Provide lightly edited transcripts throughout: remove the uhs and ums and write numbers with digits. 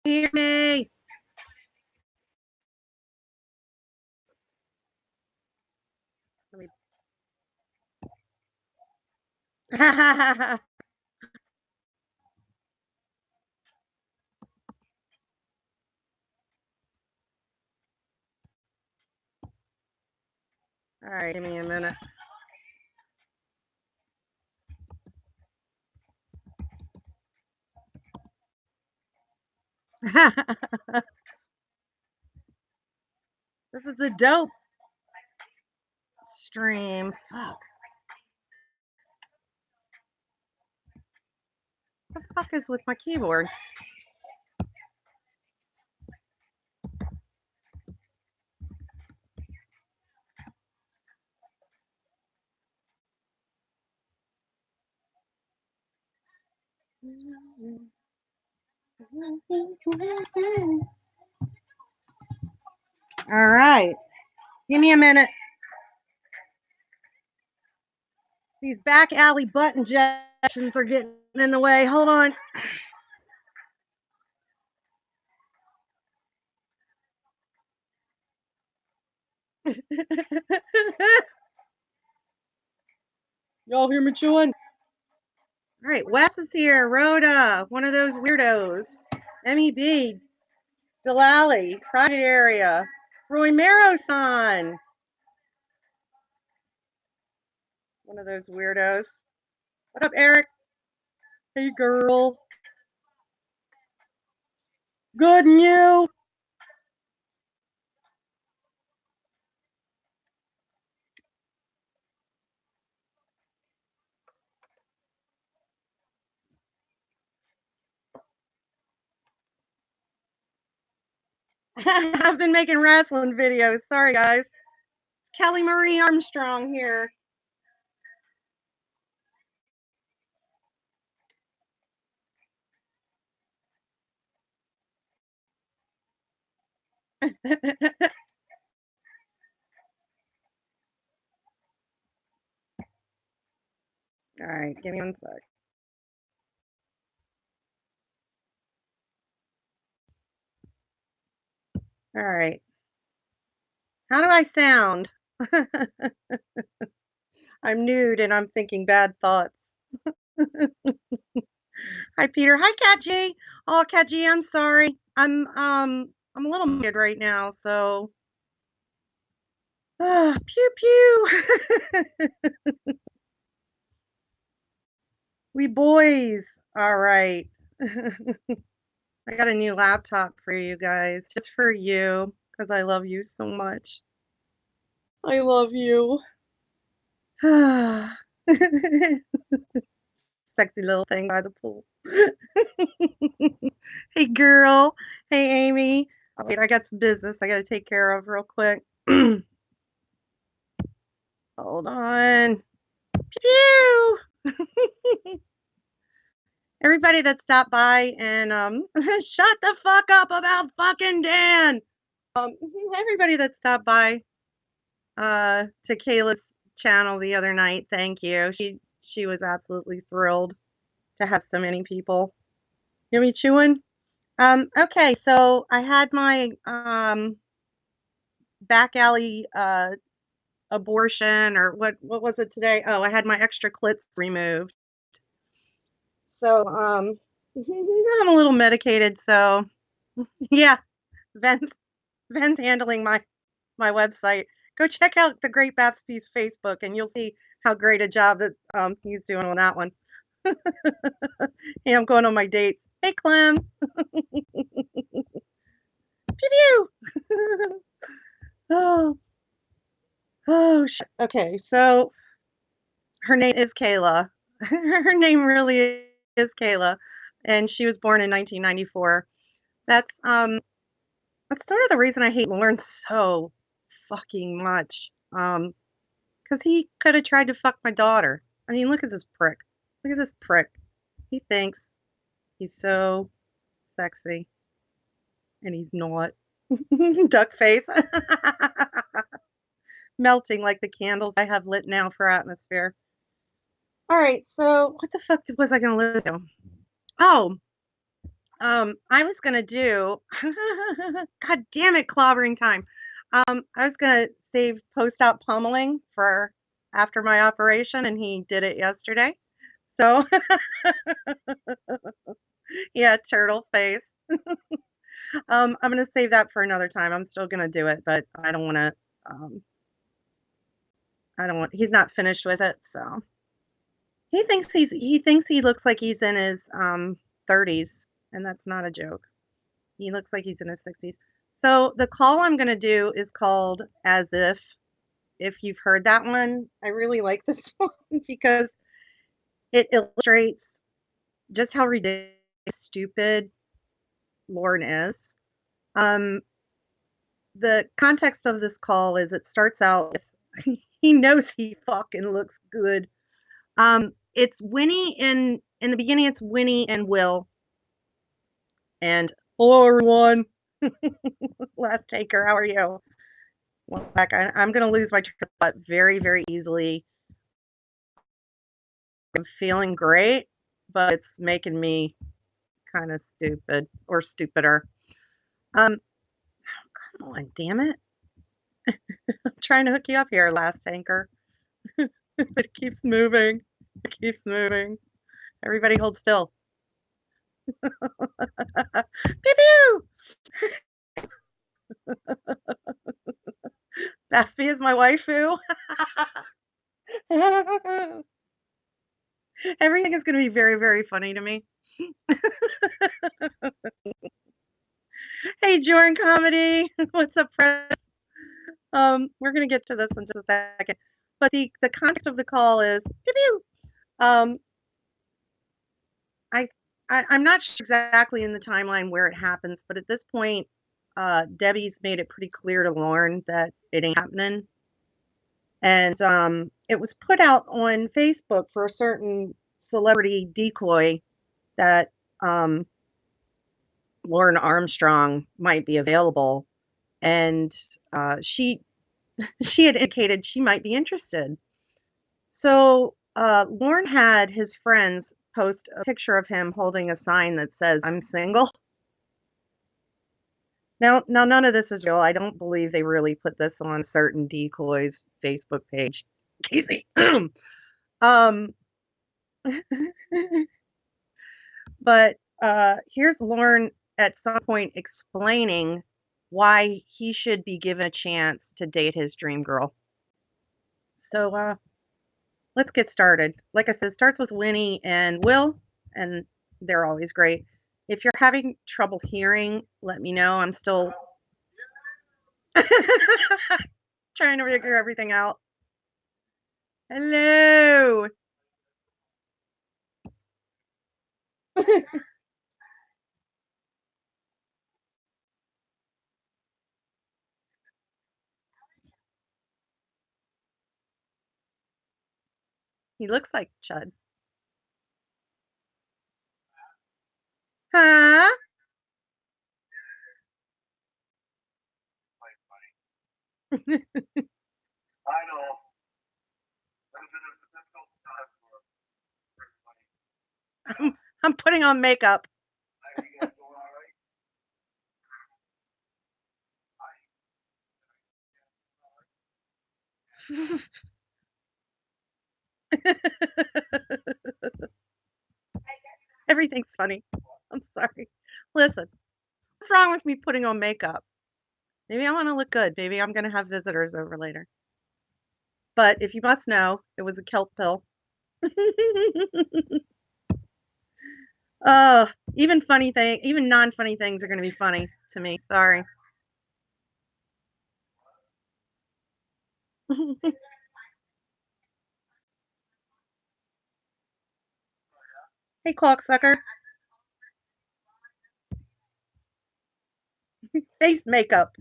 hear me? All right, give me a minute. This is the dope stream. Fuck. What the fuck is with my keyboard? All right. Give me a minute. These back alley butt injections are getting in the way. Hold on. Y'all hear me chewing? All right, Wes is here. Rhoda, one of those weirdos. MEB, Delali, private area. Roy Maro-san, one of those weirdos. What up, Eric? Hey, girl. Good and you? I've been making wrestling videos. Sorry, guys. It's Kelly Marie Armstrong here. All right, give me one sec. All right. How do I sound? I'm nude and I'm thinking bad thoughts. Hi, Peter. Hi, Cat G. Oh, Cat G, I'm sorry. I'm a little muted right now, so pew pew. We boys. All right. I got a new laptop for you guys, just for you, because I love you so much. I love you. Sexy little thing by the pool. Hey, girl. Hey, Amy. Oh, wait, I got some business I got to take care of real quick. Hold on. Pew! Everybody that stopped by and shut the fuck up about fucking Dan. Everybody that stopped by to Kayla's channel the other night, thank you. She was absolutely thrilled to have so many people. Hear me chewing? Okay, so I had my back alley abortion, or what was it today? Oh, I had my extra clits removed. So I'm a little medicated, so yeah, Ben's handling my website. Go check out the Great Babs Piece Facebook and you'll see how great a job that he's doing on that one. Yeah, I'm going on my dates. Hey, Clem. Pew pew. Oh, shit. Okay, so her name is Kayla. Her name really is Kayla, and she was born in 1994. That's sort of the reason I hate Lorne so fucking much. Because he could have tried to fuck my daughter. I mean, look at this prick. Look at this prick. He thinks he's so sexy, and he's not. Duck face. Melting like the candles I have lit now for atmosphere. All right, so what the fuck was I going to listen to? Oh, I was gonna do God damn it, clobbering time. I was gonna save post-op pummeling for after my operation, and he did it yesterday. So, yeah, turtle face. I'm gonna save that for another time. I'm still gonna do it, but um, I don't want he's not finished with it, so he thinks he looks like he's in his 30s, and that's not a joke. He looks like he's in his 60s. So the call I'm gonna do is called As if you've heard that one. I really like this one because it illustrates just how ridiculous stupid Lorne is. Um, the context of this call is it starts out with he knows he fucking looks good. It's Winnie in the beginning. It's Winnie and Will and hello everyone. Last taker, how are you? Well, back, I'm gonna lose my train of thought very very easily. I'm feeling great, but it's making me kind of stupid or stupider. Um, come on, damn it! I'm trying to hook you up here, last tanker. But it keeps moving. It keeps moving. Everybody hold still. Pew pew! Baspy is my waifu. Everything is going to be very, very funny to me. Hey, Jordan Comedy. What's up, Press? We're going to get to this in just a second. But the context of the call is pew pew. Um, I, I'm not sure exactly in the timeline where it happens, but at this point, Debbie's made it pretty clear to Lorne that it ain't happening. And it was put out on Facebook for a certain celebrity decoy that Lauren Armstrong might be available, and she she had indicated she might be interested. So Lauren had his friends post a picture of him holding a sign that says "I'm single." Now, none of this is real. I don't believe they really put this on certain decoys Facebook page. Casey, um, but here's Lauren at some point explaining why he should be given a chance to date his dream girl. So let's get started. Like I said, it starts with Winnie and Will, and they're always great. If you're having trouble hearing, let me know. I'm still trying to figure everything out. Hello. He looks like Chud. Huh? I'm putting on makeup. Everything's funny. I'm sorry. Listen, what's wrong with me putting on makeup? Maybe I want to look good. Maybe I'm going to have visitors over later. But if you must know, it was a kelp pill. uh, even non-funny things are going to be funny to me. Sorry. Hey, cocksucker. Face makeup.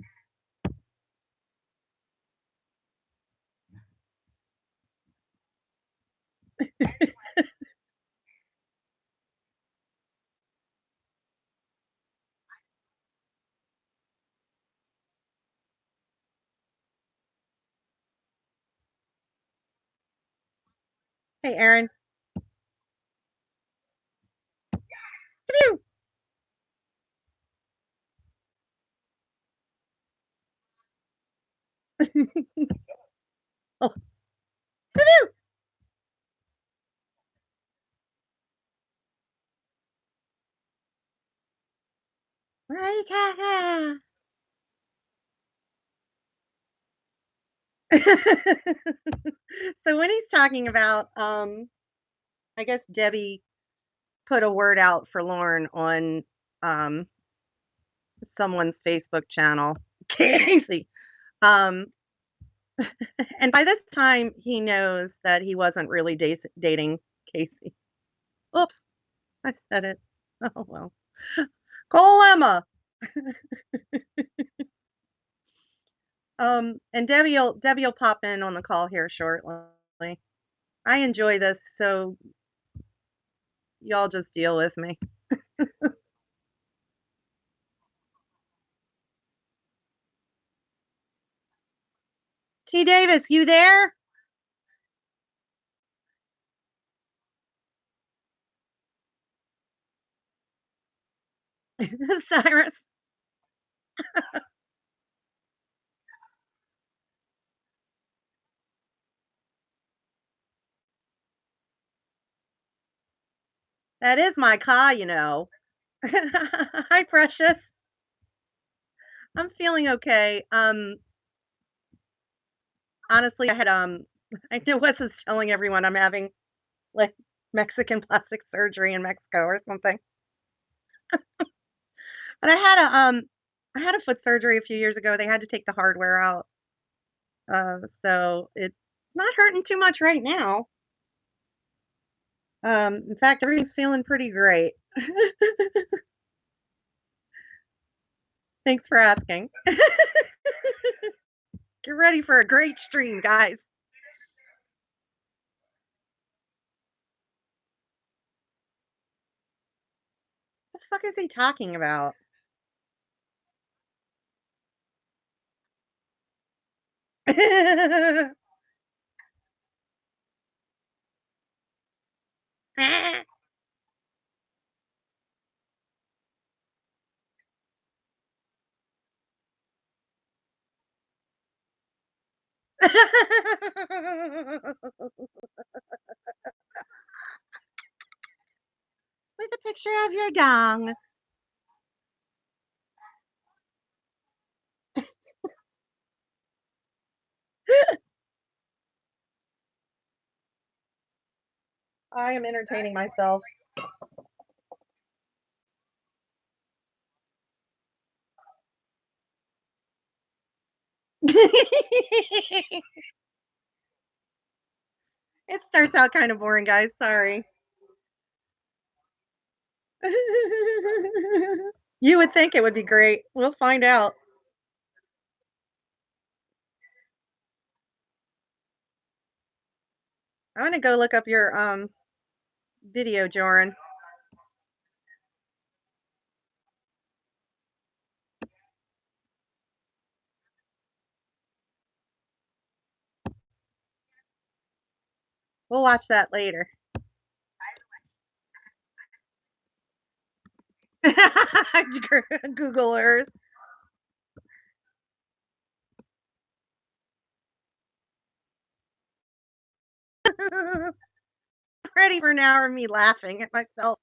Hey, Aaron. Pew! Oh, phew. So when he's talking about, I guess Debbie put a word out for Lorne on um, someone's Facebook channel, Casey. Um, and by this time, he knows that he wasn't really dating Casey. Oops, I said it. Oh well. Call Emma. And Debbie will pop in on the call here shortly. I enjoy this, so y'all just deal with me. T. Davis, you there? Cyrus. That is my car, you know. Hi, precious. I'm feeling okay. Honestly, I had I know Wes is telling everyone I'm having like Mexican plastic surgery in Mexico or something. But I had a foot surgery a few years ago. They had to take the hardware out. So it's not hurting too much right now. In fact, everything's feeling pretty great. Thanks for asking. Get ready for a great stream, guys. What the fuck is he talking about? With a picture of your dong. I am entertaining myself. It starts out kind of boring, guys. Sorry. You would think it would be great. We'll find out. I'm gonna go look up your video, Joran. We'll watch that later. Google Earth. Ready for an hour of me laughing at myself.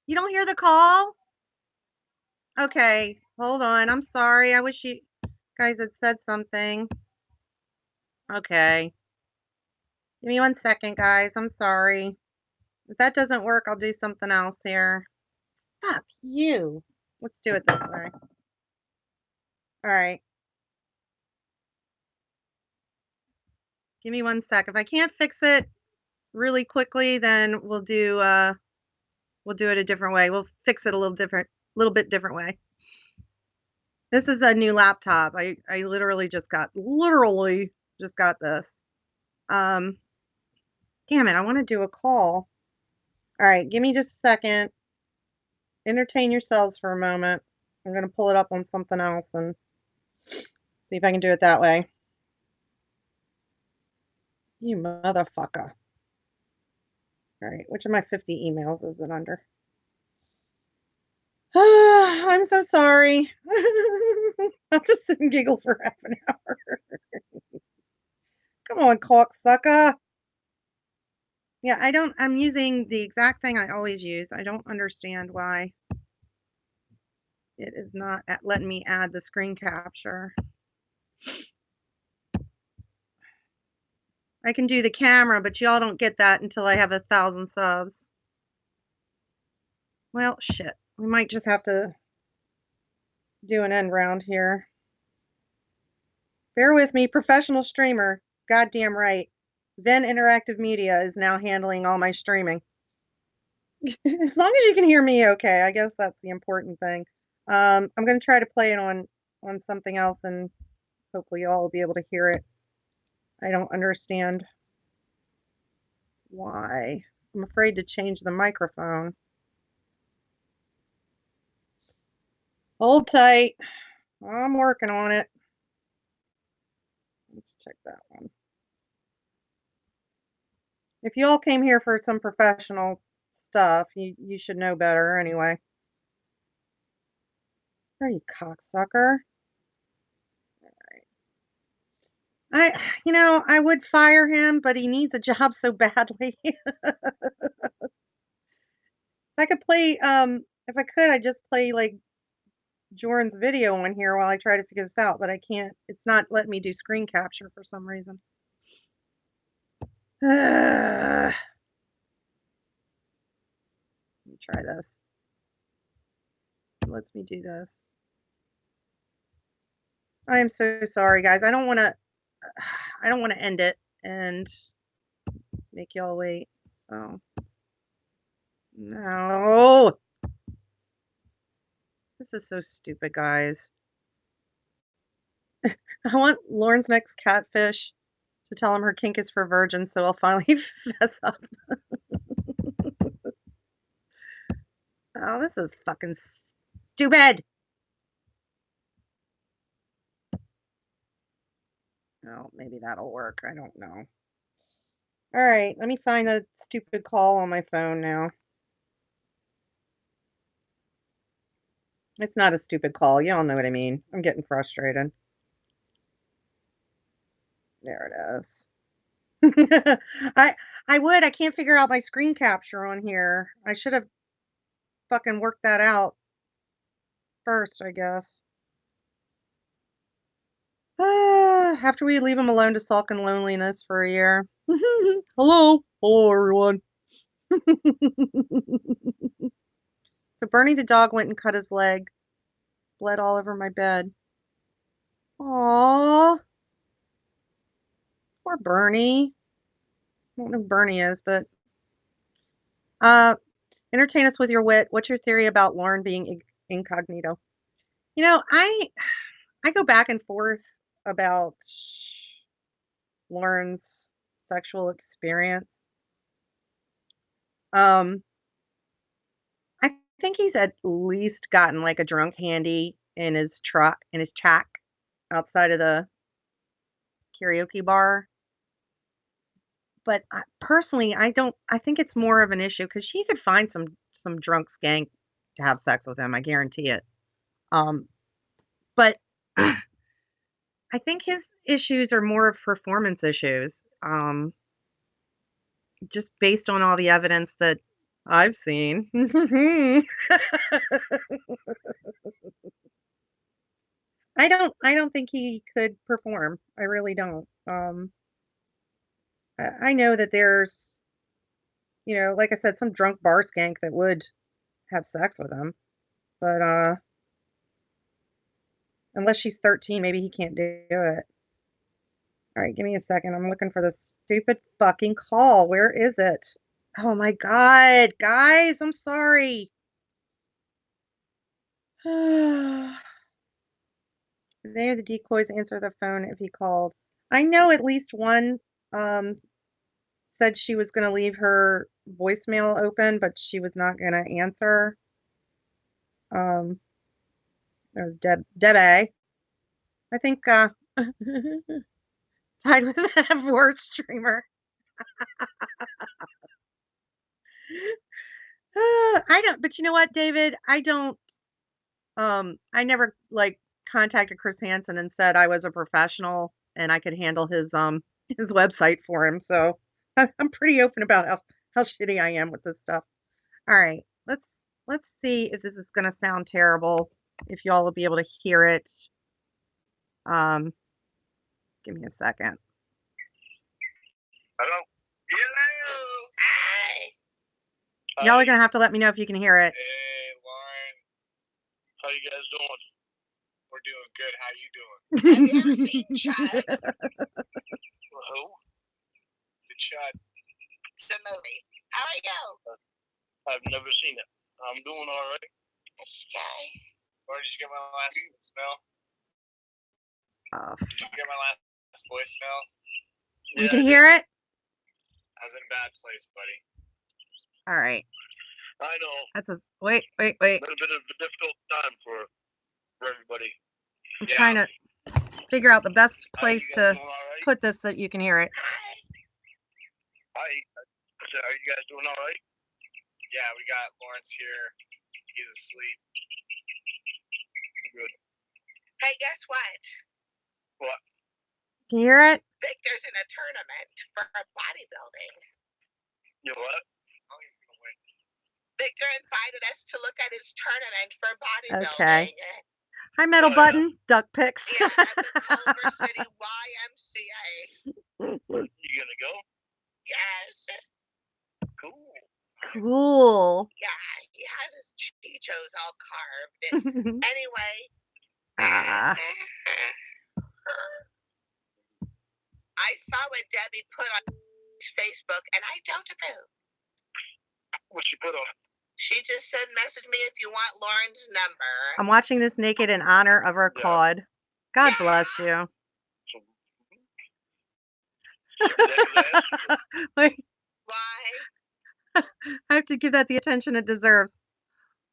You don't hear the call? Okay, hold on. I'm sorry. I wish you guys had said something. Okay. Give me 1 second, guys. I'm sorry. If that doesn't work, I'll do something else here. Fuck you. Let's do it this way. All right. Give me 1 sec. If I can't fix it really quickly, then we'll do it a different way. We'll fix it a little bit different way. This is a new laptop. I literally just got this. Um, damn it, I want to do a call. All right, give me just a second. Entertain yourselves for a moment. I'm going to pull it up on something else and see if I can do it that way. You motherfucker. All right, which of my 50 emails is it under? I'm so sorry. I'll just sit and giggle for half an hour. on, cocksucker. Yeah, I'm using the exact thing I always use. I don't understand why it is not letting me add the screen capture. I can do the camera, but y'all don't get that until I have 1,000 subs. Well, shit. We might just have to do an end round here. Bear with me, professional streamer. Goddamn right. Venn Interactive Media is now handling all my streaming. As long as you can hear me okay, I guess that's the important thing. I'm going to try to play it on something else, and hopefully you all will be able to hear it. I don't understand why. I'm afraid to change the microphone. Hold tight. I'm working on it. Let's check that one. If you all came here for some professional stuff, you should know better anyway. Are you cocksucker? I would fire him, but he needs a job so badly. If I could play, if I could, I'd just play like Jordan's video on here while I try to figure this out, but I can't. It's not letting me do screen capture for some reason. Let me try this. It lets me do this. I am so sorry, guys. I don't want to end it and make y'all wait. So, no. This is so stupid, guys. I want Lorne's next catfish to tell him her kink is for virgins, so I'll finally fess up. Oh, this is fucking stupid. Oh, maybe that'll work. I don't know. All right, let me find a stupid call on my phone now. It's not a stupid call. Y'all know what I mean. I'm getting frustrated. There it is. I can't figure out my screen capture on here. I should have fucking worked that out first, I guess. After we leave him alone to sulk in loneliness for a year. Hello everyone. So Bernie the dog went and cut his leg. Bled all over my bed. Aww. Poor Bernie. I don't know who Bernie is, but entertain us with your wit. What's your theory about Lorne being incognito? I go back and forth about Lorne's sexual experience. I think he's at least gotten like a drunk handy in his truck, in his shack outside of the karaoke bar. But personally, I think it's more of an issue because she could find some drunk skank to have sex with him. I guarantee it. But I think his issues are more of performance issues. Just based on all the evidence that I've seen. I don't think he could perform. I really don't. I know that there's, like I said, some drunk bar skank that would have sex with him, but unless she's 13, maybe he can't do it. All right, give me a second. I'm looking for this stupid fucking call. Where is it? Oh my God, guys, I'm sorry. They the decoys answer the phone if he called. I know at least one said she was going to leave her voicemail open, but she was not going to answer. It was Debbie. I think tied with the worst streamer. I don't, but you know what, David? I don't. I never contacted Chris Hansen and said I was a professional and I could handle his his website for him. So I'm pretty open about how shitty I am with this stuff. All right, let's see if this is gonna sound terrible. If y'all will be able to hear it. Give me a second. Hello. Hello. Hi. Y'all are gonna have to let me know if you can hear it. Hey, Lorne. How you guys doing? We're doing good. How you doing? Have you ever seen Chud? Who? The Chud. It's a movie. How are you? I've never seen it. I'm doing all right. It's scary. Lorne, did you get my last voicemail? Did you get my last voicemail? You can hear it? I was in a bad place, buddy. All right. I know. That's a wait. A little bit of a difficult time for everybody. I'm trying to figure out the best place to right? put this that you can hear it. Hi. I said, are you guys doing all right? Yeah, we got Lawrence here. He's asleep. Good. Hey, guess what? What? Can you hear it? Victor's in a tournament for bodybuilding. You what? Oh, he's gonna win. Victor invited us to look at his tournament for bodybuilding. Okay. Hi, Metal Button. Duck pics. Yeah, at the Culver City YMCA. You gonna go? Yes. Cool. Cool. Yeah, he has his chichos all carved. Anyway. I saw what Debbie put on Facebook, and I don't approve. What she put on? She just said, message me if you want Lauren's number. I'm watching this naked in honor of our cod. God bless you. Wait. Why? I have to give that the attention it deserves.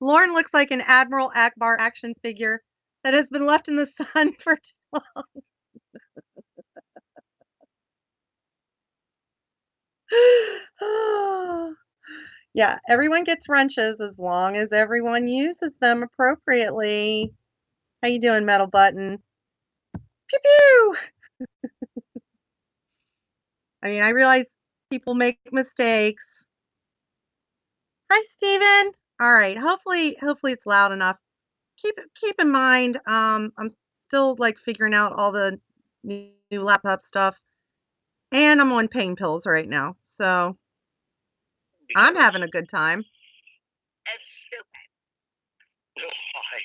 Lorne looks like an Admiral Akbar action figure that has been left in the sun for too long. Yeah, everyone gets wrenches as long as everyone uses them appropriately. How you doing, Metal Button? Pew pew! I mean, I realize people make mistakes. Hi, Steven. All right, hopefully it's loud enough. Keep in mind, I'm still like figuring out all the new laptop stuff, and I'm on pain pills right now, so I'm having a good time. It's stupid. Why?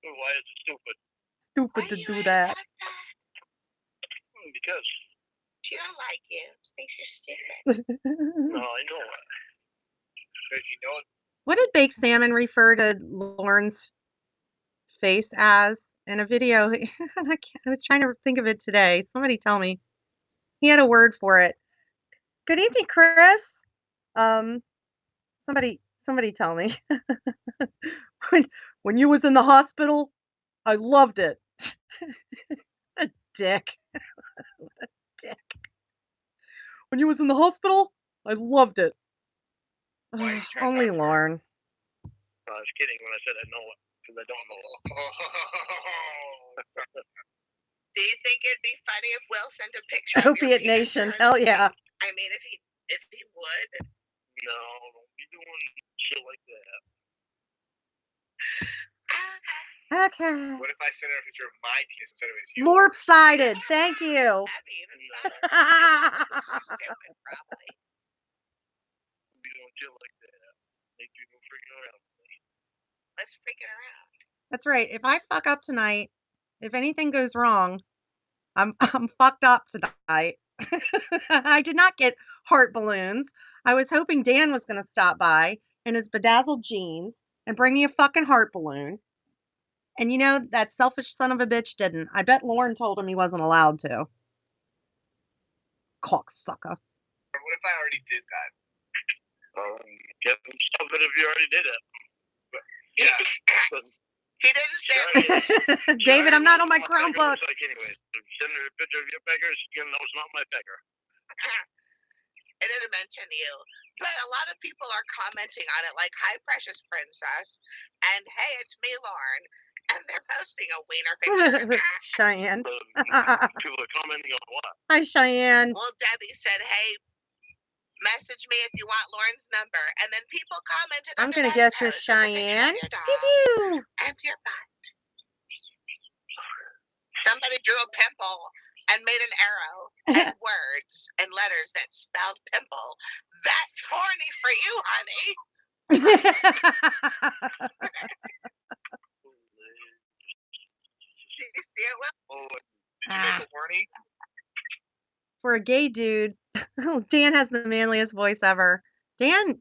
Why is it stupid? Stupid to do that. Because she don't like you. She thinks you're stupid. No, I know it. Because you know it. What did Baked Salmon refer to Lorne's face as in a video? I was trying to think of it today. Somebody tell me. He had a word for it. Good evening, Chris. Somebody tell me. when you was in the hospital, I loved it. A dick. A dick. When you was in the hospital, I loved it. Only Lorne. I was kidding when I said I know it, because I don't know it. Do you think it'd be funny if Will sent a picture of Opiate Nation? Hell yeah. I mean, if he would. No, don't be doing shit like that. Okay. What if I sent her a picture of my penis instead of his yours? Lorp-sided. Thank you. That'd be even better. Stupid, probably. Be doing shit like that. Make people freaking around. Let's freaking around. That's right. If I fuck up tonight, if anything goes wrong, I'm fucked up tonight. I did not get heart balloons. I was hoping Dan was going to stop by in his bedazzled jeans and bring me a fucking heart balloon. And you know, that selfish son of a bitch didn't. I bet Lorne told him he wasn't allowed to. Cocksucker. What if I already did that? Get him stuff it if you already did it. But, yeah. He didn't say David, I'm not on my Chromebook. Like anyway, send her a picture of your pecker, she's gonna know it's not my pecker. It didn't mention you. But a lot of people are commenting on it like, hi, precious princess. And hey, it's me, Lorne. And they're posting a wiener picture. Cheyenne. People are commenting on what? Hi, Cheyenne. Well, Debbie said, hey, message me if you want Lauren's number. And then people commented. I'm going to guess it's Cheyenne. Pew-pew. And your butt. Somebody drew a pimple and made an arrow and words and letters that spelled pimple. That's horny for you, honey. Did you see it, Will? Oh, did you make it horny? For a gay dude, Dan has the manliest voice ever. Dan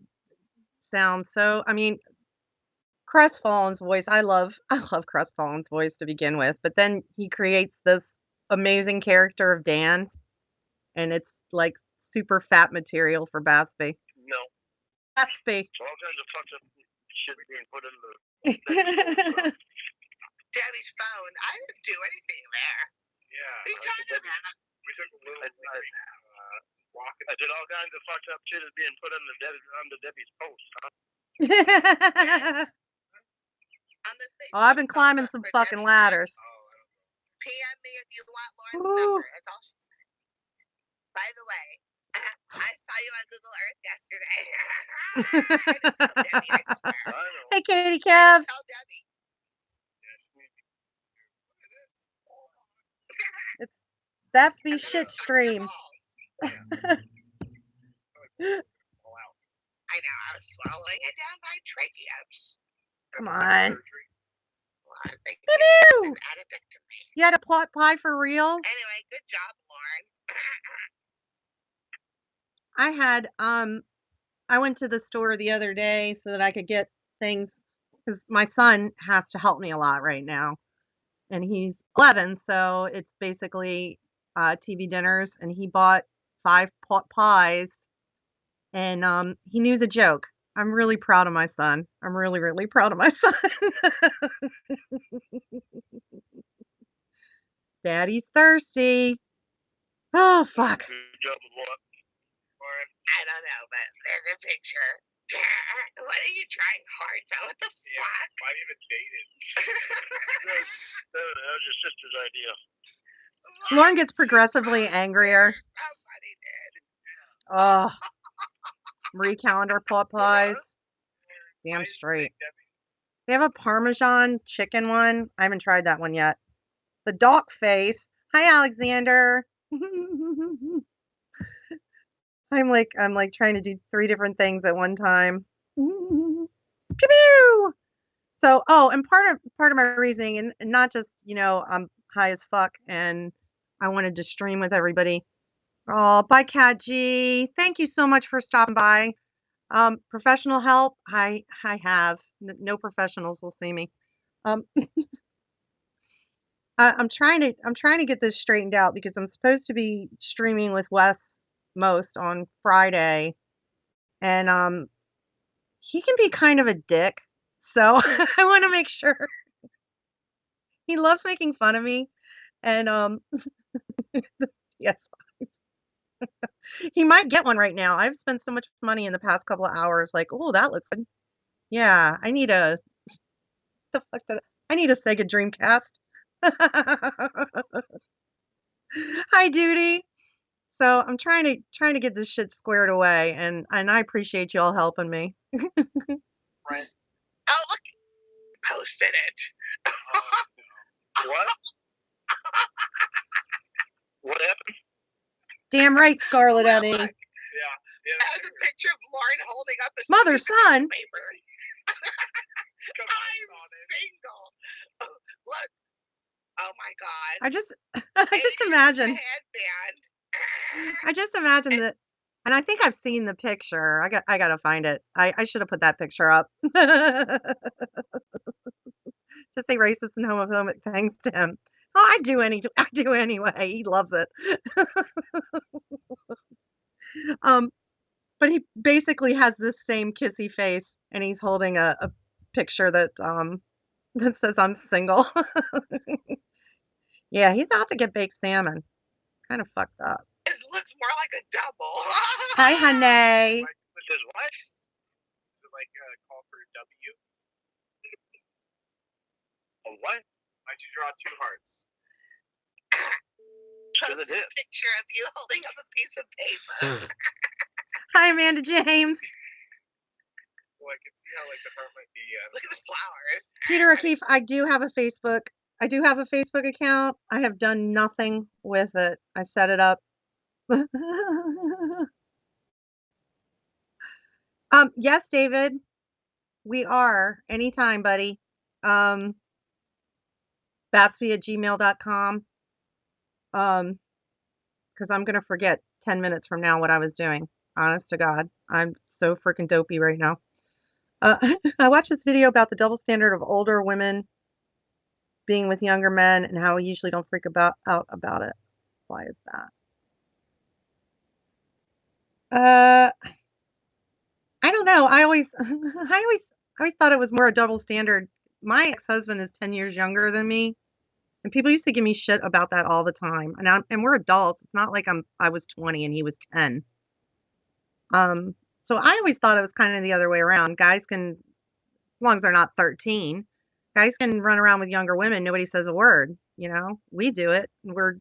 sounds so, I mean, Crestfallen's voice, I love Crestfallen's voice to begin with, but then he creates this amazing character of Dan, and it's like super fat material for Batsby. No. Batsby. All kinds of fucked up shit being put in the Daddy's phone. I didn't do anything there. Yeah. We took a little walk. I did all kinds of fucked up shit being put under Debbie's post, huh? Oh, I've been climbing some fucking ladders. PM me if you want Lauren's number. That's all she said. By the way, I saw you on Google Earth yesterday. I didn't tell Debbie, I swear. Hey, Katie Kev. Tell Debbie. It's Batsby shit stream. I know, I was swallowing it down by tracheas. Come on. Well, you had a pot pie for real? Anyway, good job, Lorne. I had I went to the store the other day so that I could get things because my son has to help me a lot right now. And he's 11, so it's basically TV dinners, and he bought 5 pot pies, and he knew the joke. I'm really proud of my son. I'm really, really proud of my son. Daddy's thirsty. Oh, fuck. Good job with what? I don't know, but there's a picture. What are you trying hard on? What the fuck? Might even date it. That was your sister's idea. Lorne gets progressively angrier. Somebody did. Oh. Marie Calendar pot pies. Damn straight. They have a Parmesan chicken one. I haven't tried that one yet. The dog face. Hi, Alexander. I'm like trying to do 3 different things at one time. Pew pew. So, and part of my reasoning, and not just, I'm high as fuck and I wanted to stream with everybody. Oh, bye, Cat G. Thank you so much for stopping by. Professional help, I have. No professionals will see me. I'm trying to get this straightened out because I'm supposed to be streaming with Wes Most on Friday, and he can be kind of a dick. So I want to make sure. He loves making fun of me, and yes, he might get one right now. I've spent so much money in the past couple of hours. Like, oh, that looks good. Yeah, I need a Sega Dreamcast. Hi, Duty. So I'm trying to get this shit squared away, and I appreciate you all helping me. Right. Oh, look, posted it. What? What happened? Damn right, Scarlet Eddie. Yeah. That was a picture of Lorne holding up a mother son. Paper. I'm single. Look. Oh my God. I just imagine. Headband. I just imagine that, and I think I've seen the picture. I gotta find it. I should have put that picture up. Just say racist and homophobic things to him. Oh, I do anyway. He loves it. But he basically has this same kissy face, and he's holding a picture that says I'm single. Yeah, he's out to get baked salmon. Kind of fucked up. It looks more like a double. Hi, honey. It says what? Is it like a call for W? A what? Why'd you draw two hearts? Post a picture of you holding up a piece of paper. Hi, Amanda James. Well, I can see how like the heart might be. Look at the flowers. Peter O'Keefe, I do have a Facebook. I do have a Facebook account. I have done nothing with it. I set it up. Yes, David. We are. Anytime, buddy. Babsby@gmail.com. Because I'm gonna forget 10 minutes from now what I was doing. Honest to God. I'm so freaking dopey right now. I watched this video about the double standard of older women being with younger men and how we usually don't freak out about it. Why is that? I don't know. I always I always thought it was more a double standard. My ex-husband is 10 years younger than me, and people used to give me shit about that all the time. And we're adults. It's not like I was 20 and he was 10. So I always thought it was kind of the other way around. Guys can, as long as they're not 13, guys can run around with younger women. Nobody says a word. We do it. We're,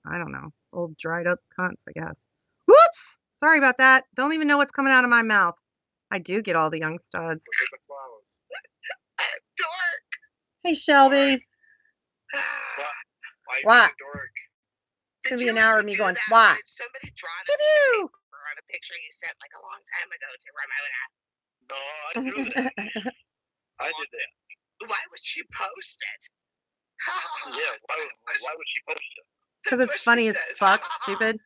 I don't know, old dried up cunts, I guess. Whoops! Sorry about that. Don't even know what's coming out of my mouth. I do get all the young studs. Dork. Hey, Shelby. What? It's gonna be an hour of me going, what? Did somebody draw a paper on a picture you sent like a long time ago to run my app? No, I drew that. I did that. Why would she post it? Yeah, why would she post it? Because it's funny as fuck, stupid.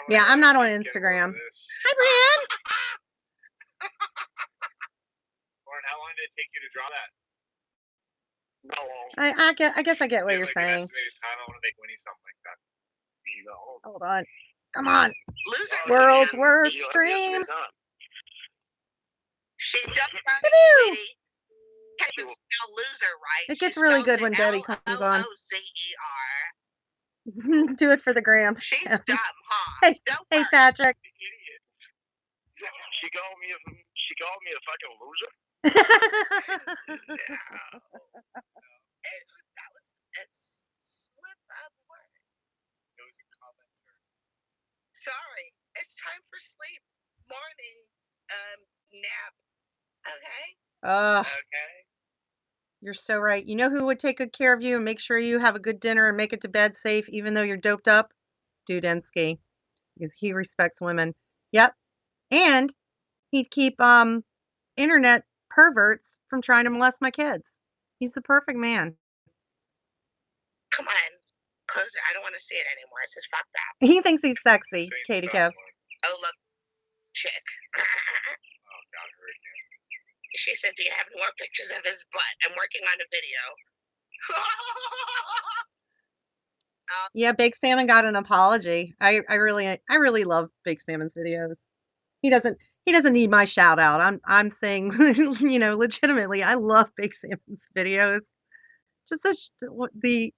Yeah, I'm not on Instagram. Hi, Brian. Lorne, how long did it take you to draw that? No. I guess I get what you're saying. I don't want to make Winnie something like that. Hold on. Come on. Loser. World's worst stream. She does run it, sweetie. Can't even spell loser right. It gets really good when Debbie comes on. Lozer. Do it for the gram. She's dumb, huh? Hey, Patrick. She called me a fucking loser. No. That was a slip of word. It was a commenter. Sorry, it's time for sleep. Morning nap. Okay. Okay. You're so right. You know who would take good care of you and make sure you have a good dinner and make it to bed safe even though you're doped up? Dudensky. Because he respects women. Yep. And he'd keep internet perverts from trying to molest my kids. He's the perfect man. Come on. Close it. I don't want to see it anymore. It says fuck that. He thinks he's sexy, Katie Kev. Oh, look. Chick. Oh, God, her again. She said, do you have more pictures of his butt? I'm working on a video. Yeah, Big Salmon got an apology. I really love Big Salmon's videos. He doesn't need my shout out. I'm saying, legitimately, I love Big Salmon's videos. Just the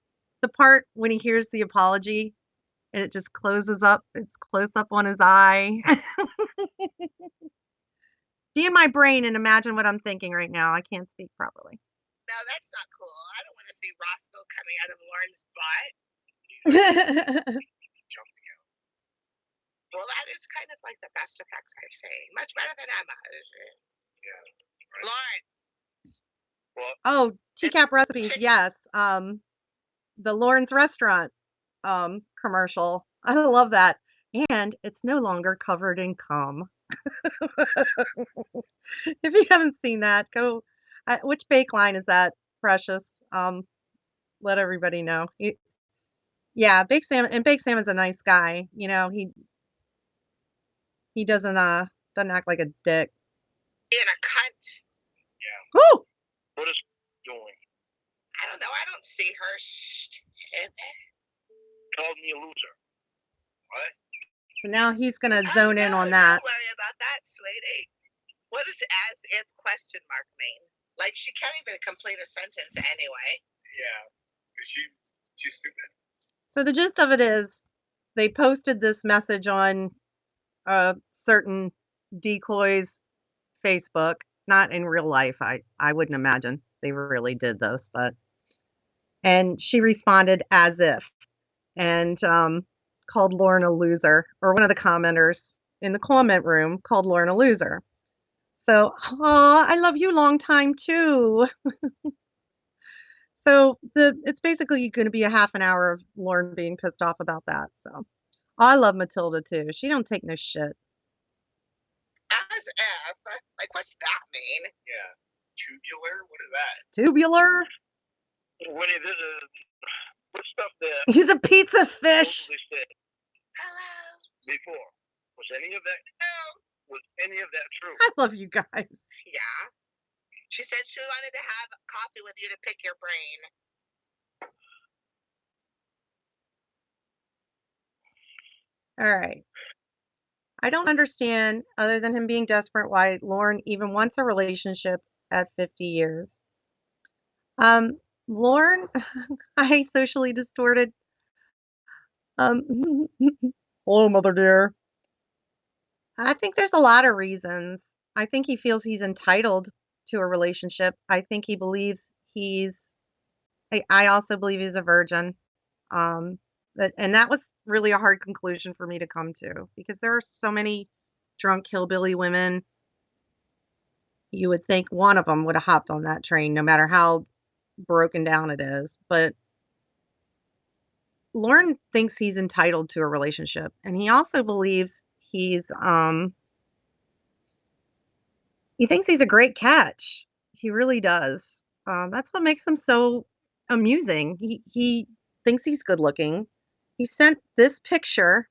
part when he hears the apology and it just closes up. It's close up on his eye. Be in my brain and imagine what I'm thinking right now. I can't speak properly. No, that's not cool. I don't want to see Roscoe coming out of Lorne's butt. Jumping out. Well, that is kind of like the best effects I've seen. Much better than Emma's. Yeah. Right. Lorne. Oh, TCAP recipes, yes. The Lorne's restaurant commercial. I love that. And it's no longer covered in cum. If you haven't seen that, go. Which bake line is that, Precious? Let everybody know. Yeah, Big Salmon's a nice guy. He doesn't act like a dick. Being a cunt. Yeah. Woo! What is doing? I don't know. I don't see her stupid. Called me a loser. What? So now he's gonna zone in on that. Don't worry about that, sweetie. What does as if question mark mean? Like she can't even complete a sentence anyway. Yeah, because she's stupid. So the gist of it is, they posted this message on certain decoys Facebook, Not in real life. I wouldn't imagine they really did this, but and she responded as if and called Lorne a loser, or one of the commenters in the comment room called Lorne a loser. So, oh, I love you long time too. So it's basically going to be a half an hour of Lorne being pissed off about that. So I love Matilda too. She don't take no shit. As if? Like, what's that mean? Yeah. Tubular? What is that? Tubular? Winnie, this is what stuff that He's a pizza fish. said. Hello. Before. Was any of that? No. Was any of that true? I love you guys. Yeah. She said she wanted to have coffee with you to pick your brain. All right. I don't understand, other than him being desperate, why Lorne even wants a relationship at 50 years. Lorne, hi, socially distorted. Hello, mother dear. I think there's a lot of reasons. I think he feels he's entitled to a relationship. I think he believes I also believe he's a virgin. And that was really a hard conclusion for me to come to because there are so many drunk hillbilly women. You would think one of them would have hopped on that train, no matter how broken down it is. But Lorne thinks he's entitled to a relationship, and he also believes he thinks he's a great catch. He really does. That's what makes him so amusing. He thinks he's good looking. He sent this picture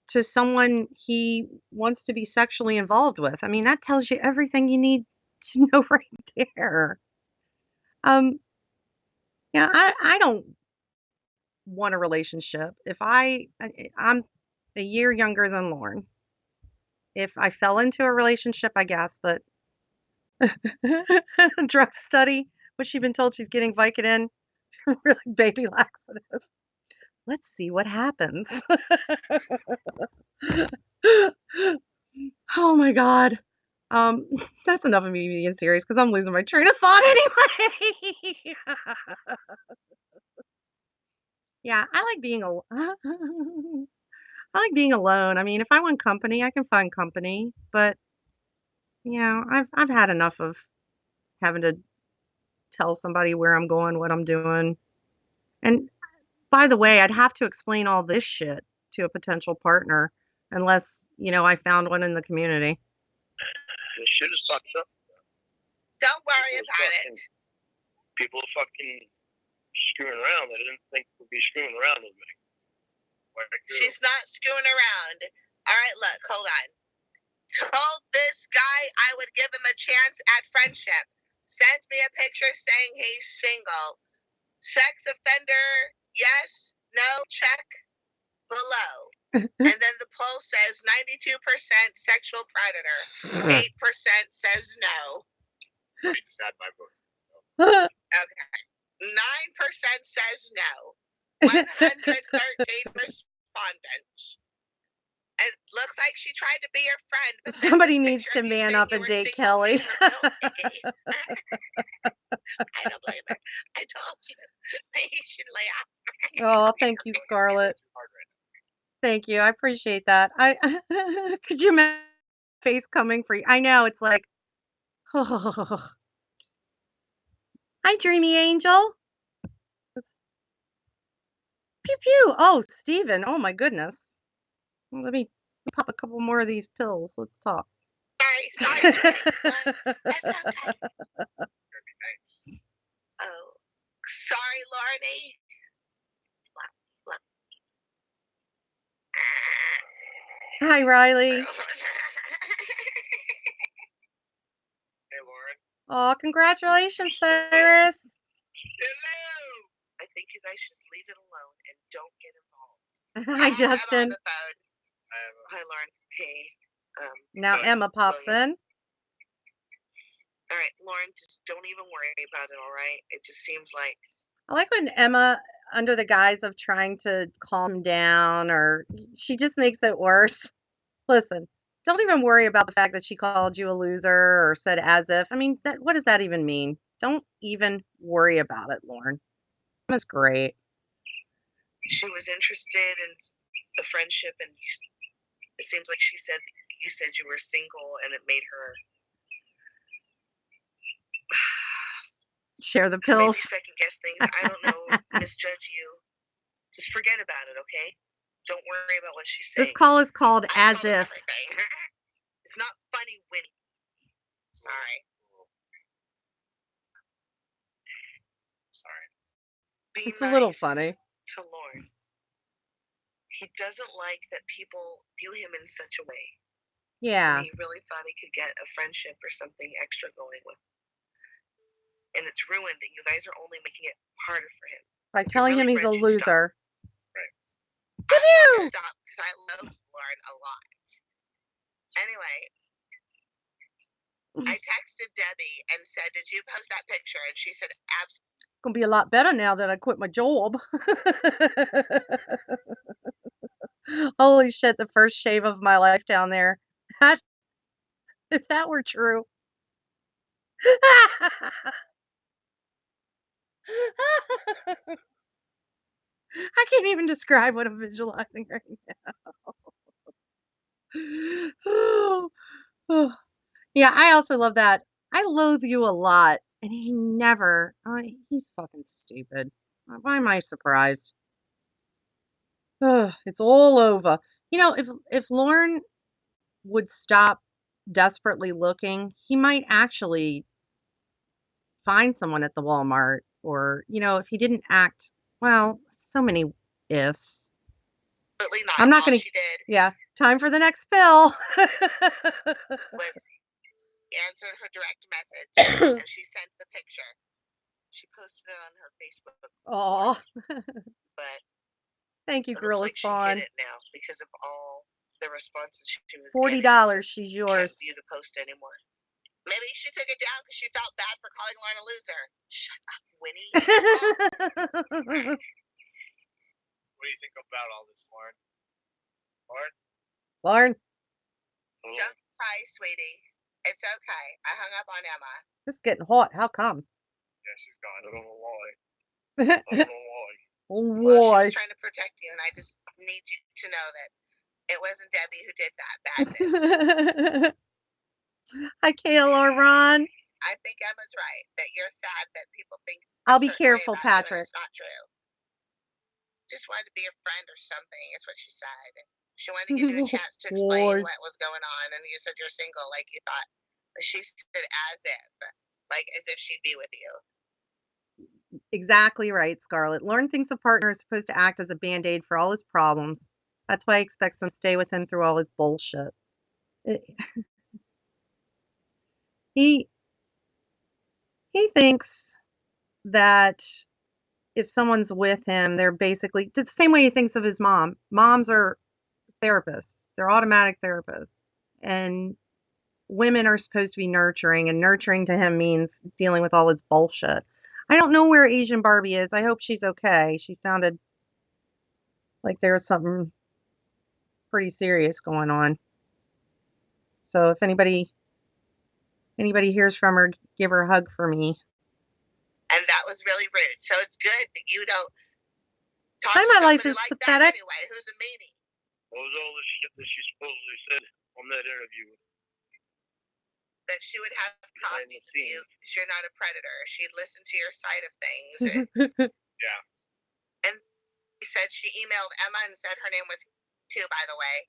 to someone he wants to be sexually involved with. I mean, that tells you everything you need to know right there. Um, yeah, I don't want a relationship. I'm a year younger than Lorne. If I fell into a relationship, I guess, but drug study, what she been told she's getting Vicodin, really baby laxative. Let's see what happens. Oh my god. Um, that's enough of me being serious because I'm losing my train of thought anyway. Yeah, I like being I like being alone. I mean, if I want company, I can find company, but I've had enough of having to tell somebody where I'm going, what I'm doing. And by the way, I'd have to explain all this shit to a potential partner unless, I found one in the community. This shit is fucked up. Don't worry about it. People are fucking screwing around. I didn't think we'd be screwing around with me. She's not screwing around. All right, look, hold on. Told this guy I would give him a chance at friendship. Sent me a picture saying he's single. Sex offender, yes, no, check below. And then the poll says 92% sexual predator, 8% says no. It's not my vote. Okay. 9% says no. 113 respondents. It looks like she tried to be your friend. But somebody needs to man up and date Kelly. I don't blame her. I told you. You should lay off. Oh, thank you, Scarlett. Thank you. I appreciate that. Could you imagine my face coming for you? I know, it's like, hi, Dreamy Angel. Pew pew. Oh, Steven. Oh my goodness. Let me pop a couple more of these pills. Let's talk. Sorry. That's okay. Nice. Oh, sorry, Lorne. Look. Hi, Riley. Hey, Lauren. Oh, congratulations, Cyrus. Hello. I think you guys should just leave it alone and don't get involved. Hi, Justin. On the phone. Hi, Lauren. Hey. Now Emma pops in. All right, Lauren, just don't even worry about it, all right? It just seems like... I like when Emma, under the guise of trying to calm down, or she just makes it worse. Listen, Don't even worry about the fact that she called you a loser or said as if. I mean, what does that even mean? Don't even worry about it, Lorne. That's great. She was interested in the friendship, and it seems like you said you were single, and it made her share the maybe pills. second guess things. I don't know, misjudge you. Just forget about it, okay? Don't worry about what she's saying. This call is called As If. It's not funny, Winnie. Sorry. It's a little funny. To Lorne. He doesn't like that people view him in such a way. Yeah. He really thought he could get a friendship or something extra going with. And it's ruined, and you guys are only making it harder for him. By telling him he's a loser. Right. I want to stop because I love Lorne a lot. Anyway, I texted Debbie and said, "Did you post that picture?" And she said, "Absolutely." Gonna be a lot better now that I quit my job. Holy shit, the first shave of my life down there. If that were true. I can't even describe what I'm visualizing right now. Oh. Yeah, I also love that. I loathe you a lot. And he never, he's fucking stupid. Why am I surprised? Ugh, it's all over. You know, if Lorne would stop desperately looking, he might actually find someone at the Walmart, or, if he didn't act, well, so many ifs. Absolutely not. I'm not going to. She did. Yeah, time for the next pill. Was answered her direct message and she sent the picture. She posted it on her Facebook. Oh, but thank you, Gorilla Spawn. She hid it now because of all the responses she was $40. getting. She's yours. Can't view the post anymore. Maybe she took it down because she felt bad for calling Lorne a loser. Shut up, Winnie. What do you think about all this, Lorne? Lorne? Just cry, sweetie. It's okay. I hung up on Emma. This is getting hot. How come? Yeah, she's gone. I don't know why. I don't know why. Why? Well, she's trying to protect you, and I just need you to know that it wasn't Debbie who did that badness. Hi, Kayla, Ron. I think Emma's right, that you're sad that people think. I'll be careful, Patrick. It's not true. Just wanted to be a friend or something, is what she said. She wanted to give you a chance to explain what was going on, and you said you're single, like you thought. She said as if she'd be with you. Exactly right, Scarlett. Lorne thinks a partner is supposed to act as a Band-Aid for all his problems. That's why he expects them to stay with him through all his bullshit. He thinks that if someone's with him, they're basically the same way he thinks of his mom. Moms are therapists. They're automatic therapists. And women are supposed to be nurturing, and nurturing to him means dealing with all his bullshit. I don't know where Asian Barbie is. I hope she's okay. She sounded like there was something pretty serious going on. So if anybody hears from her, give her a hug for me. And that was really rude. So it's good that you don't talk to my life is like pathetic. That anyway. Who's a meanie? What was all the shit that she supposedly said on that interview? That she would have talked to you because you're not a predator. She'd listen to your side of things. Yeah. And she said she emailed Emma and said her name was too, by the way.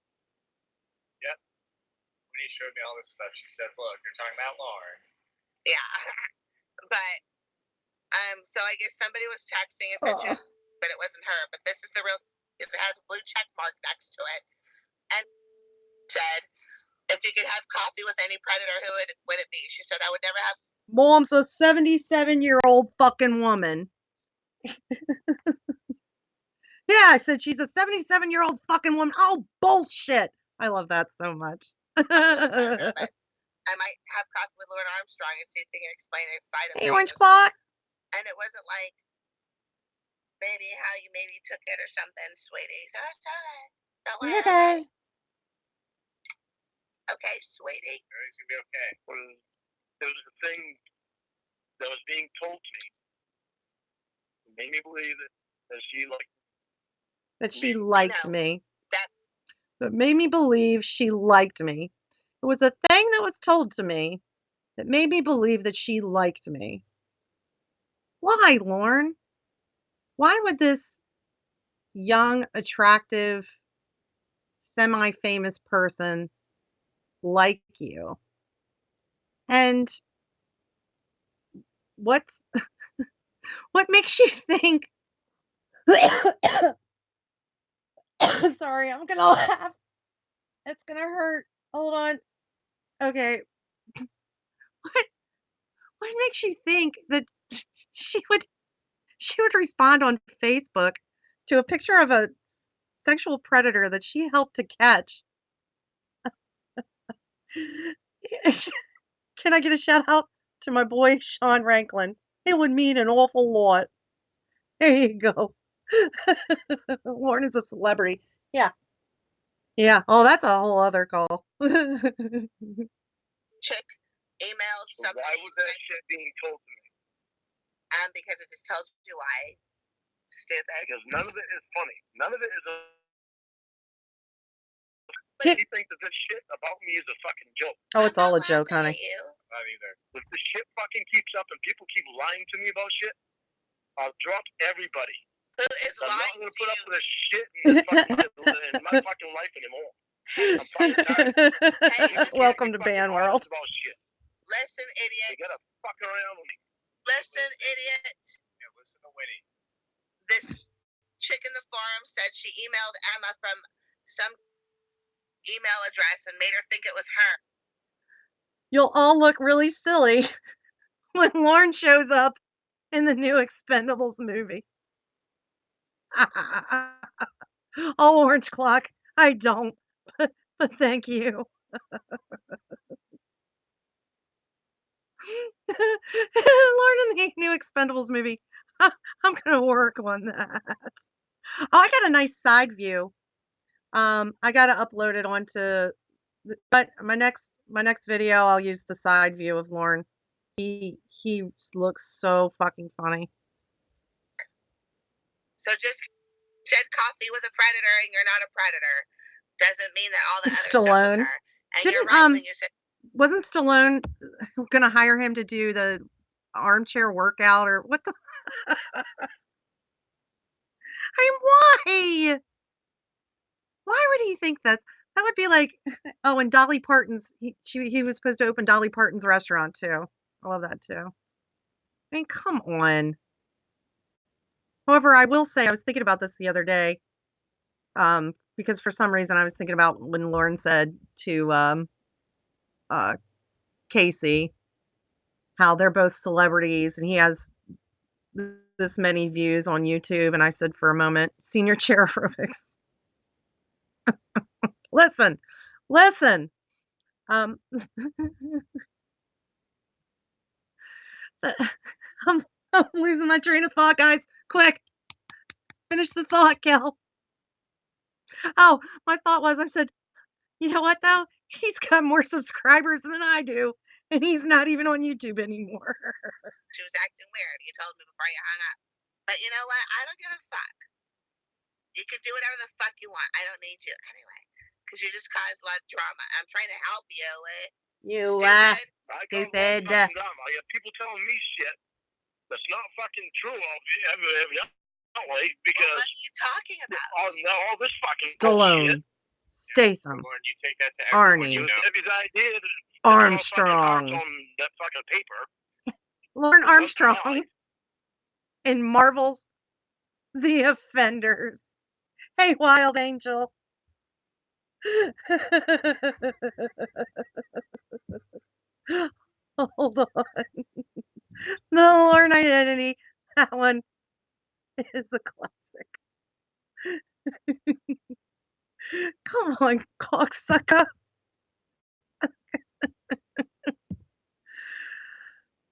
Yeah. When you showed me all this stuff, she said, "Look, you're talking about Lorne." Yeah. But so I guess somebody was texting and said she was, but it wasn't her. But this is the real, because it has a blue check mark next to it, and said, if you could have coffee with any predator, who would it be? She said, I would never have. Mom's a 77-year-old fucking woman. Yeah, I said she's a 77-year-old fucking woman. Oh, bullshit. I love that so much. I might have coffee with Lord Armstrong and see if he can explain his side of Hey, things. Orange Clock. And it wasn't like, maybe how you maybe took it or something, sweetie. So it's okay. Don't worry. Okay. Okay, sweetie. Everything's gonna be okay. There was a thing that was being told to me. It made me believe that she liked me. That made me believe she liked me. It was a thing that was told to me that made me believe that she liked me. Why, Lorne? Why would this young, attractive, semi-famous person like you? And what's what makes you think sorry, I'm gonna laugh. It's gonna hurt. Hold on. Okay. What what makes you think that she would she would respond on Facebook to a picture of a sexual predator that she helped to catch? Can I get a shout out to my boy Sean Ranklin? It would mean an awful lot. There you go. Lorne is a celebrity. Yeah. Yeah. Oh, that's a whole other call. Chick emailed somebody. Why was that shit being told to me? Because it just tells you why. Stupid. Because none of it is funny. None of it is. But she thinks that this shit about me is a fucking joke. Oh, it's all a joke, honey. Not either. If the shit fucking keeps up and people keep lying to me about shit, I'll drop everybody. Who is lying? I'm not going to put up with this shit in my fucking life anymore. Hey, I'm fucking tired. Welcome to Band World. About shit. Listen, idiot. You gotta fuck around with me. Listen, idiot. Yeah, listen to Winnie. This chick in the forum said she emailed Emma from some email address and made her think it was her. You'll all look really silly when Lorne shows up in the new Expendables movie. Oh, Orange Clock, I don't, but thank you. Lorne in the new Expendables movie. I'm gonna work on that. Oh, I got a nice side view. I gotta upload it onto. But my next video, I'll use the side view of Lorne. He looks so fucking funny. So just shed coffee with a predator and you're not a predator doesn't mean that all the other Stallone. Stuff is her. And didn't you're right when you said wasn't Stallone gonna hire him to do the armchair workout or what the? I mean, why? Why would he think this? That would be like, oh, and Dolly Parton's, he was supposed to open Dolly Parton's restaurant too. I love that too. I mean, come on. However, I will say I was thinking about this the other day, because for some reason I was thinking about when Lorne said to Casey how they're both celebrities and he has this many views on YouTube, and I said for a moment, senior chair aerobics. Listen. I'm losing my train of thought, guys. Quick, finish the thought, Kel. Oh, my thought was, I said, you know what though? He's got more subscribers than I do, and he's not even on YouTube anymore. She was acting weird. You told me before you hung up. But you know what? I don't give a fuck. You can do whatever the fuck you want. I don't need you anyway, because you just caused a lot of drama. I'm trying to help you. You stupid. I got people telling me shit that's not fucking true. Because what are you talking about? All this fucking Stallone, Statham, you take that to Arnie, Armstrong, on that fucking paper. Lorne Armstrong in Marvel's The Offenders. Hey, Wild Angel. Hold on. The Lorne Identity. That one is a classic. Come on, cocksucker.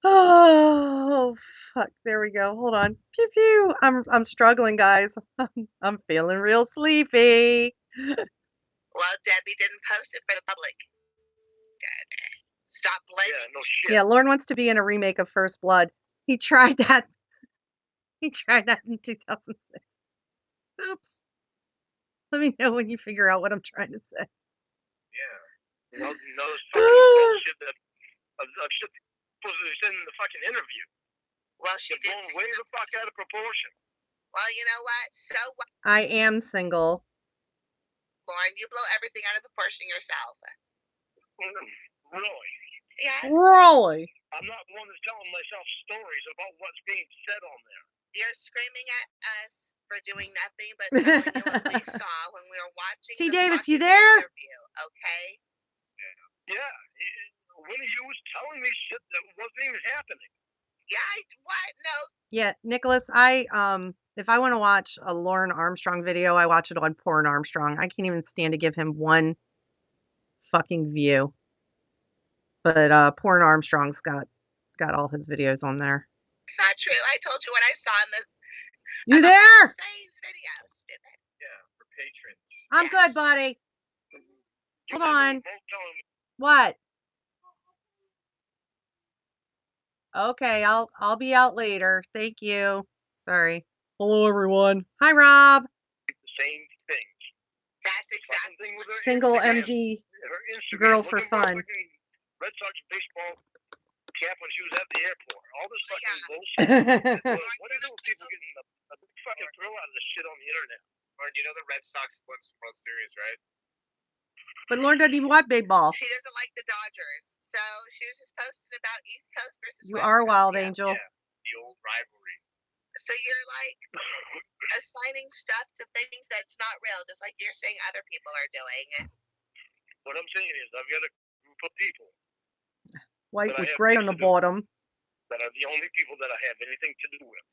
Oh, fuck. There we go. Hold on. Pew pew. I'm struggling, guys. I'm feeling real sleepy. Well, Debbie didn't post it for the public. Stop blaming. Yeah, no shit. Yeah, Lorne wants to be in a remake of First Blood. He tried that. He tried that in 2006. Oops. Let me know when you figure out what I'm trying to say. Yeah. No, this fucking bullshit that shit supposed to send in the fucking interview. Well, she did blown way the fuck out of proportion. Well, you know what? So what? I am single. Lorne, you blow everything out of proportion yourself. Really? Yes. Really? I'm not the one that's telling myself stories about what's being said on there. You're screaming at us for doing nothing but telling you what we saw when we were watching T. the Davis, you fucking there? interview, okay? Yeah. Winnie, you was telling me shit that wasn't even happening. Yeah, what? No. Yeah, Nicholas, if I want to watch a Lorne Armstrong video, I watch it on Porn Armstrong. I can't even stand to give him one fucking view. But Porn Armstrong's got all his videos on there. It's not true. I told you what I saw in the You there? videos, didn't I? Yeah, for patrons. I'm good, buddy. Hold on. What? Okay, I'll be out later. Thank you. Sorry. Hello, everyone. Hi, Rob. The same thing. That's exactly what Single MD girl for fun. Red Sox baseball cap when she was at the airport. All this fucking bullshit. What do you do with people getting a big fucking thrill out of this shit on the internet? Or you know the Red Sox won the World Series, right? But Lorne doesn't even watch big ball. She doesn't like the Dodgers, so she was just posting about East Coast versus You West are Coast. Wild Angel. Yeah, the old rivalry. So you're like assigning stuff to things that's not real, just like you're saying other people are doing. What I'm saying is, I've got a group of people. White with gray on the bottom. That are the only people that I have anything to do with.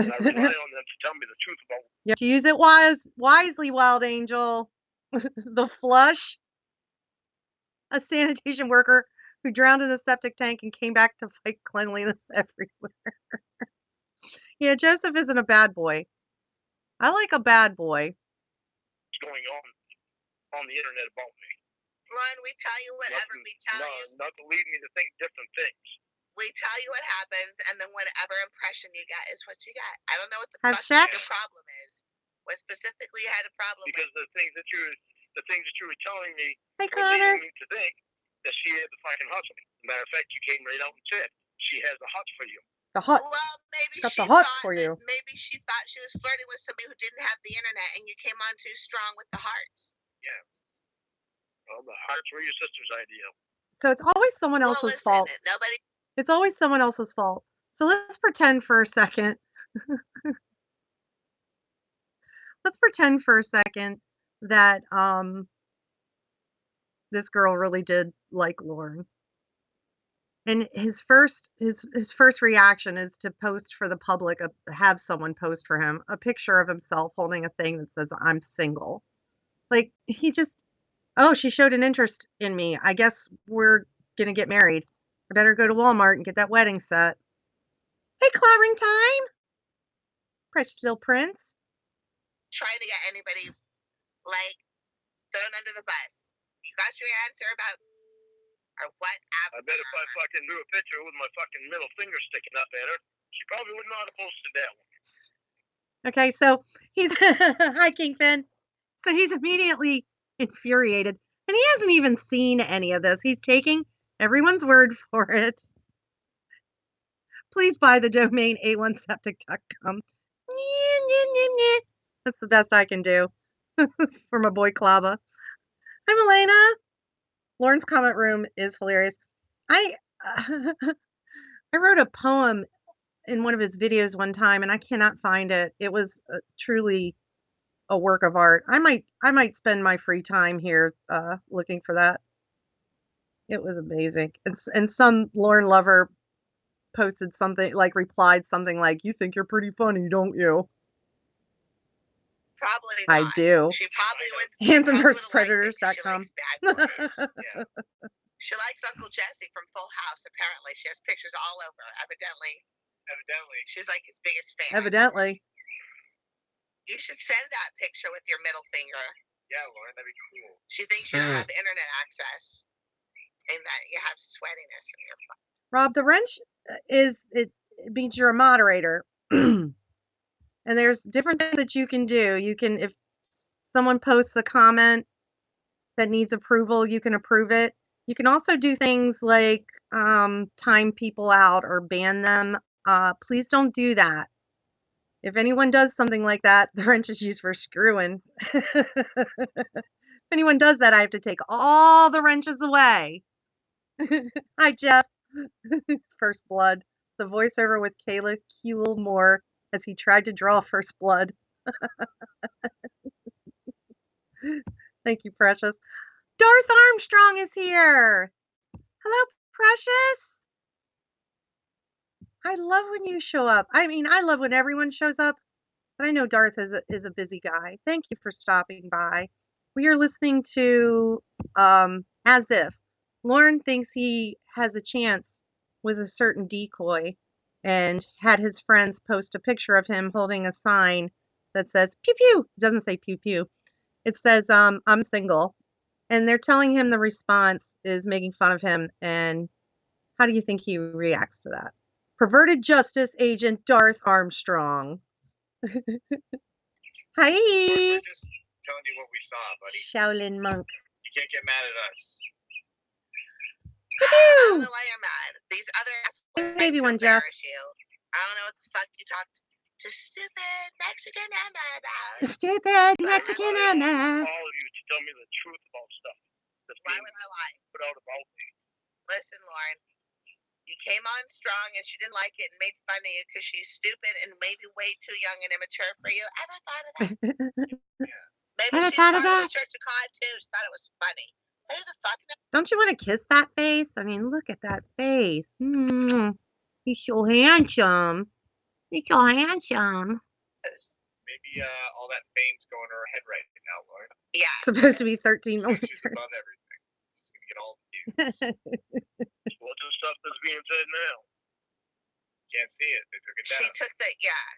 And I rely on them to tell me the truth about. You have to use it wisely, Wild Angel. The Flush, a sanitation worker who drowned in a septic tank and came back to fight cleanliness everywhere. Yeah, Joseph isn't a bad boy. I like a bad boy. What's going on the internet about me? Ron, we tell you whatever we tell you. Not to lead me to think different things. We tell you what happens, and then whatever impression you get is what you get. I don't know what the fuck your problem is. What specifically you had a problem because with. The things that you were telling me were leading me to think that she had the fucking hot for me. Matter of fact, you came right out and said she has the hot for you. The hot. Well, maybe got she the hots for you. Maybe she thought she was flirting with somebody who didn't have the internet, and you came on too strong with the hearts. Yeah. Well, the hearts were your sister's idea. So it's always someone else's fault. It's always someone else's fault. So let's pretend for a second. Let's pretend for a second that this girl really did like Lorne. And his first reaction is to post for the public, have someone post for him a picture of himself holding a thing that says I'm single. Like he just, oh, she showed an interest in me. I guess we're going to get married. I better go to Walmart and get that wedding set. Hey, clobbering time. Precious little prince. Trying to get anybody, like, thrown under the bus. You got your answer about, or whatever. I bet if I fucking drew a picture with my fucking middle finger sticking up at her, she probably wouldn't know how to post that one. Okay, so he's, hi, Kingpin. So he's immediately infuriated. And he hasn't even seen any of this. He's taking everyone's word for it. Please buy the domain a1septic.com. That's the best I can do for my boy Klava. Hi, Milena. Lorne's comment room is hilarious. I wrote a poem in one of his videos one time, and I cannot find it. It was truly a work of art. I might spend my free time here looking for that. It was amazing. And some Lorne lover posted something, like replied something like, "You think you're pretty funny, don't you?" Probably not. I do. She probably would. Handsomevspredators.com. Yeah. She likes Uncle Jesse from Full House, apparently. She has pictures all over, evidently. She's like his biggest fan. Evidently. You should send that picture with your middle finger. Yeah, Lauren, that'd be cool. She thinks you have internet access. And that you have sweatiness in your butt. Rob, the wrench it means you're a moderator. And there's different things that you can do. You can, if someone posts a comment that needs approval, you can approve it. You can also do things like time people out or ban them. Please don't do that. If anyone does something like that, the wrench is used for screwing. If anyone does that, I have to take all the wrenches away. Hi, Jeff. First Blood. The voiceover with Kayla Kuehl Moore as he tried to draw First Blood. Thank you, Precious. Darth Armstrong is here. Hello, Precious. I love when you show up. I mean, I love when everyone shows up, but I know Darth is a busy guy. Thank you for stopping by. We are listening to As If. Lorne thinks he has a chance with a certain decoy and had his friends post a picture of him holding a sign that says pew pew. It doesn't say pew pew. It says I'm single. And they're telling him the response is making fun of him. And how do you think he reacts to that? Perverted Justice Agent Darth Armstrong. Hi. We're just telling you what we saw, buddy. Shaolin monk. You can't get mad at us. Pew I don't pew. know why you're mad. These other assholes Maybe to one, Jeff. embarrass you. I don't know what the fuck you talked to stupid Mexican Emma about. Stupid But Mexican I Emma. all of you to tell me the truth about stuff. Why would I lie? Put out about me. Listen, Lauren. You came on strong and she didn't like it and made fun of you because she's stupid and maybe way too young and immature for you. Ever thought of that? Yeah. Maybe Ever she's thought part of of that? the Church of God too. She thought it was funny. Who the fuck knows? Don't you want to kiss that face? I mean, look at that face. He's so handsome. He's so handsome. Maybe all that fame's going to her head right now, Lauren. Yeah. Supposed to be 13 So millimeters. she's above everything. She's going to get all the views. What's the stuff that's being said now? Can't see it. They took it down.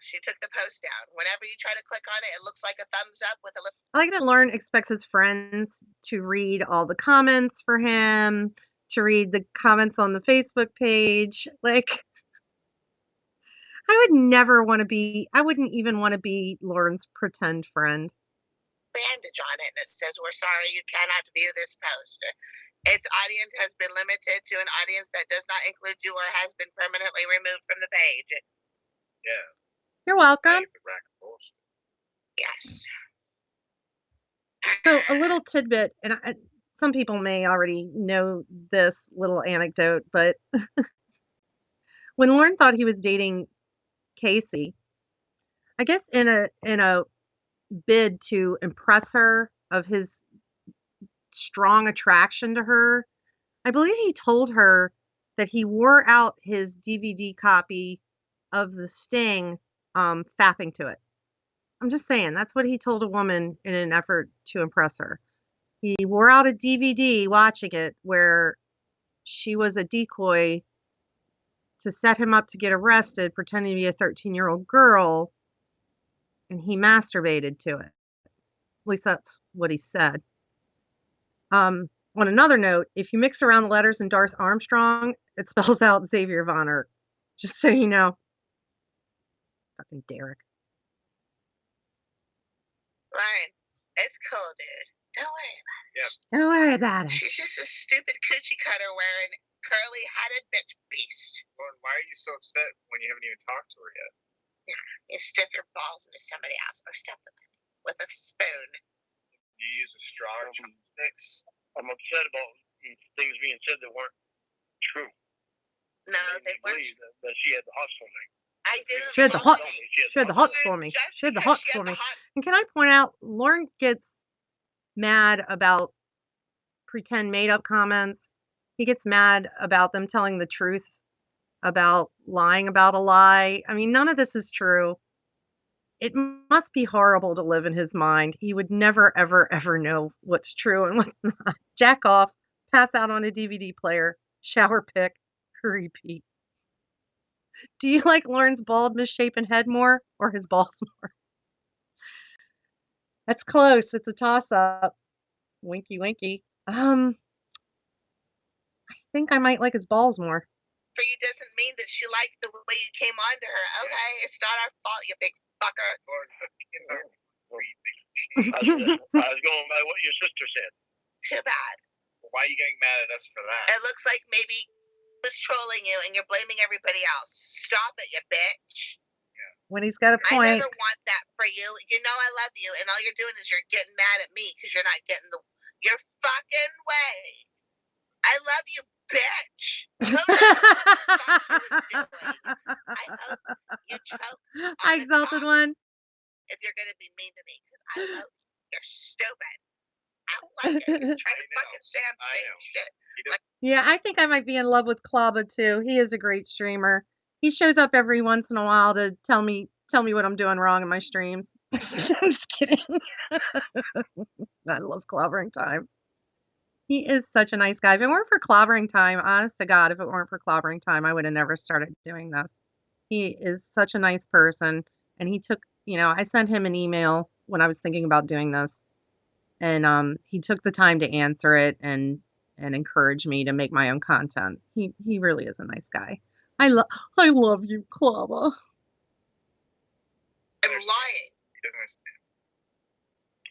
She took the post down. Whenever you try to click on it, it looks like a thumbs up with a lip. I like that Lorne expects his friends to read all the comments for him, to read the comments on the Facebook page. Like, I wouldn't even want to be Lauren's pretend friend. Bandage on it, and it says, "We're sorry, you cannot view this post. Its audience has been limited to an audience that does not include you or has been permanently removed from the page." Yeah. You're welcome. It's a rack of bullshit. Yes. So a little tidbit, and some people may already know this little anecdote, but when Lorne thought he was dating Casey, I guess in a bid to impress her of his strong attraction to her, I believe he told her that he wore out his DVD copy of The Sting, fapping to it. I'm just saying, that's what he told a woman in an effort to impress her. He wore out a DVD watching it where she was a decoy to set him up to get arrested, pretending to be a 13-year-old girl, and he masturbated to it. At least that's what he said. On another note, if you mix around the letters in Darth Armstrong, it spells out Xavier Von Erck. Just so you know. Fucking Derek. Lauren, it's cool, dude. Don't worry about it. Yeah. Don't worry about it. She's just a stupid coochie cutter wearing curly-headed bitch beast. Lauren, why are you so upset when you haven't even talked to her yet? Yeah, you stiff your balls into somebody else or stuff them with a spoon. You use a straw or chopsticks? I'm upset about things being said that weren't true. No, they weren't. That she had the hots for me. I didn't. She had the hots. She had the hots for me. She had the hots for me. And can I point out, Lorne gets mad about pretend made-up comments. He gets mad about them telling the truth about lying about a lie. I mean, none of this is true. It must be horrible to live in his mind. He would never, ever, ever know what's true and what's not. Jack off, pass out on a DVD player, shower pick, repeat. Do you like Lorne's bald, misshapen head more or his balls more? That's close. It's a toss-up. Winky, winky. think I might like his balls more. For you doesn't mean that she liked the way you came on to her. Okay, it's not our fault, you big fucker. I was going by what your sister said. Too bad. Why are you getting mad at us for that? It looks like maybe he was trolling you and you're blaming everybody else. Stop it, you bitch. When he's got a I point. never want that for you. You know I love you, and all you're doing is you're getting mad at me because you're not getting your fucking way. I love you, bitch. I hope you choke. I exalted one. If you're gonna be mean to me, because I love you. You're stupid. I don't like it. You're trying to fucking say I'm saying shit. Yeah, I think I might be in love with Klaba too. He is a great streamer. He shows up every once in a while to tell me what I'm doing wrong in my streams. I'm just kidding. I love clobbering time. He is such a nice guy. If it weren't for clobbering time, honest to God, if it weren't for clobbering time, I would have never started doing this. He is such a nice person. And he took, I sent him an email when I was thinking about doing this. And he took the time to answer it and encourage me to make my own content. He really is a nice guy. I love you, Klaba. I'm lying. He doesn't understand.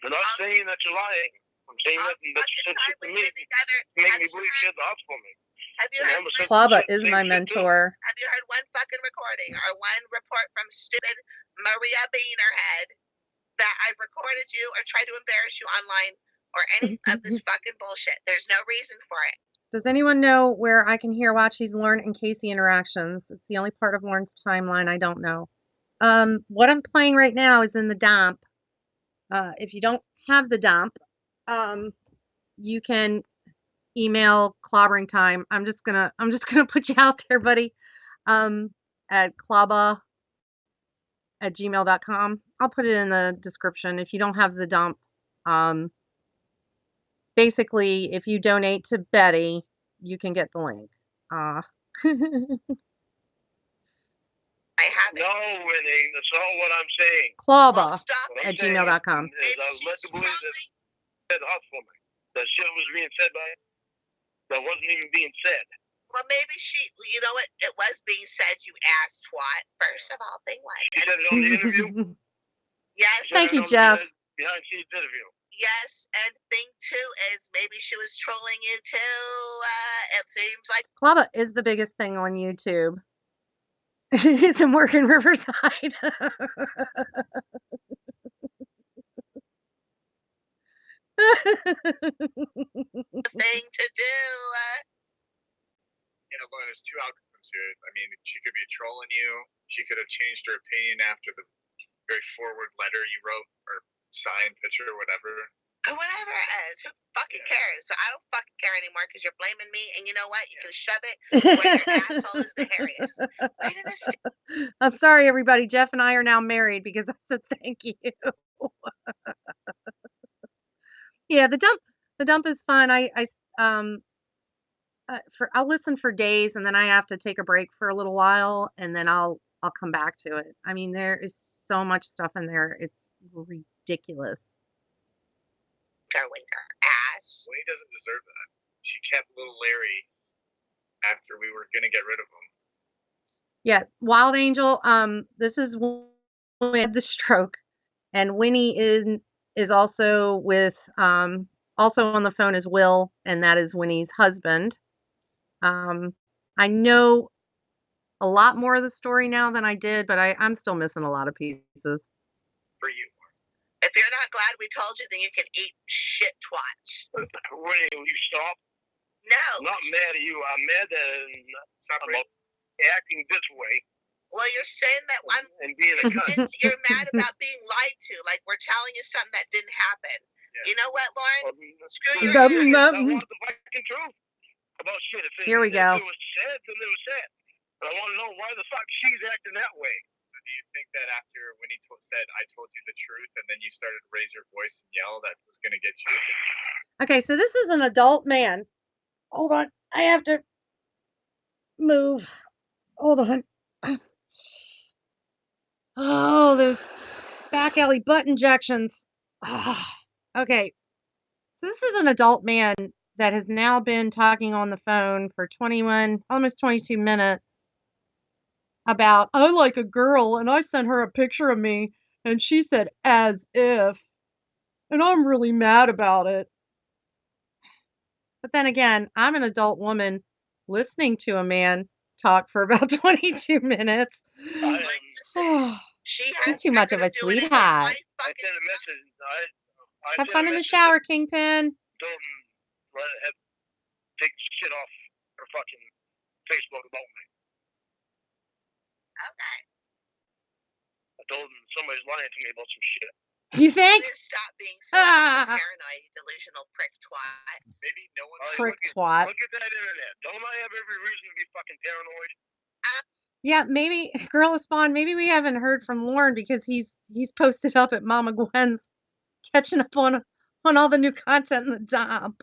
I'm not saying that you're lying. I'm saying that you said shit to me. Make me believe you had the hots for me. Have you heard Klaba is my mentor. Have you heard one fucking recording or one report from stupid Maria Beanerhead that I've recorded you or tried to embarrass you online or any of this fucking bullshit? There's no reason for it. Does anyone know where I can watch these Lorne and Casey interactions? It's the only part of Lorne's timeline I don't know. What I'm playing right now is in the dump. If you don't have the dump, you can email clobbering time. I'm just gonna put you out there, buddy. At klaba@gmail.com. I'll put it in the description. If you don't have the dump, basically, if you donate to Betty, you can get the link. I haven't. No, Winnie, that's not what I'm saying. Klaba@gmail.com. That shit was being said that wasn't even being said. Well, maybe you know what? It was being said, you ass twat. First of all, thing one. You said it on the interview? Yes. Thank you, Jeff. Behind the scenes interview. Yes, and thing two is maybe she was trolling you too. It seems like Klaba is the biggest thing on YouTube. It's in work in Riverside. thing to do. Lorne, there's two outcomes here. I mean, she could be trolling you. She could have changed her opinion after the very forward letter you wrote or signed, picture, or whatever. Whatever it is, who fucking cares? So I don't fucking care anymore because you're blaming me, and you know what? You can shove it where your asshole is the hairiest. Right in this. I'm sorry, everybody. Jeff and I are now married because I said thank you. Yeah, the dump is fun. I'll listen for days and then I have to take a break for a little while and then I'll come back to it. I mean, there is so much stuff in there. It's ridiculous. Going her ass. Well, he doesn't deserve that. She kept little Larry after we were gonna get rid of him. Yes, Wild Angel. This is when we had the stroke, and Winnie is also with also on the phone is Will, and that is Winnie's husband. I know a lot more of the story now than I did, but I'm still missing a lot of pieces. For you. If you're not glad we told you, then you can eat shit twats. Winnie, will you stop? No. I'm not mad at you. I'm mad at acting this way. Well, you're saying that one and being you're mad about being lied to. Like we're telling you something that didn't happen. Yeah. You know what, Lorne? Screw your I want the fucking truth about shit. Here we go. If it was said, then it was said. But I want to know why the fuck she's acting that way. So do you think that after Winnie said, I told you the truth, and then you started to raise your voice and yell, that was going to get you? Okay, so this is an adult man. Hold on. I have to move. Hold on. Oh, there's back alley butt injections. Oh, okay. So this is an adult man that has now been talking on the phone for 21, almost 22 minutes about, I like a girl and I sent her a picture of me and she said, as if, and I'm really mad about it. But then again, I'm an adult woman listening to a man talk for about 22 minutes. She You're has too much of a sweetheart. I sent a message. Have fun in the shower, Kingpin. Don't take shit off her fucking Facebook about me. Okay. I told him somebody's lying to me about some shit. You think? Stop being so paranoid, delusional prick twat. Maybe no one. Prick twat. Look at that internet. Don't I have every reason to be fucking paranoid? Yeah, maybe, Girl of Spawn, maybe we haven't heard from Lorne because he's posted up at Mama Gwen's catching up on all the new content in the dump.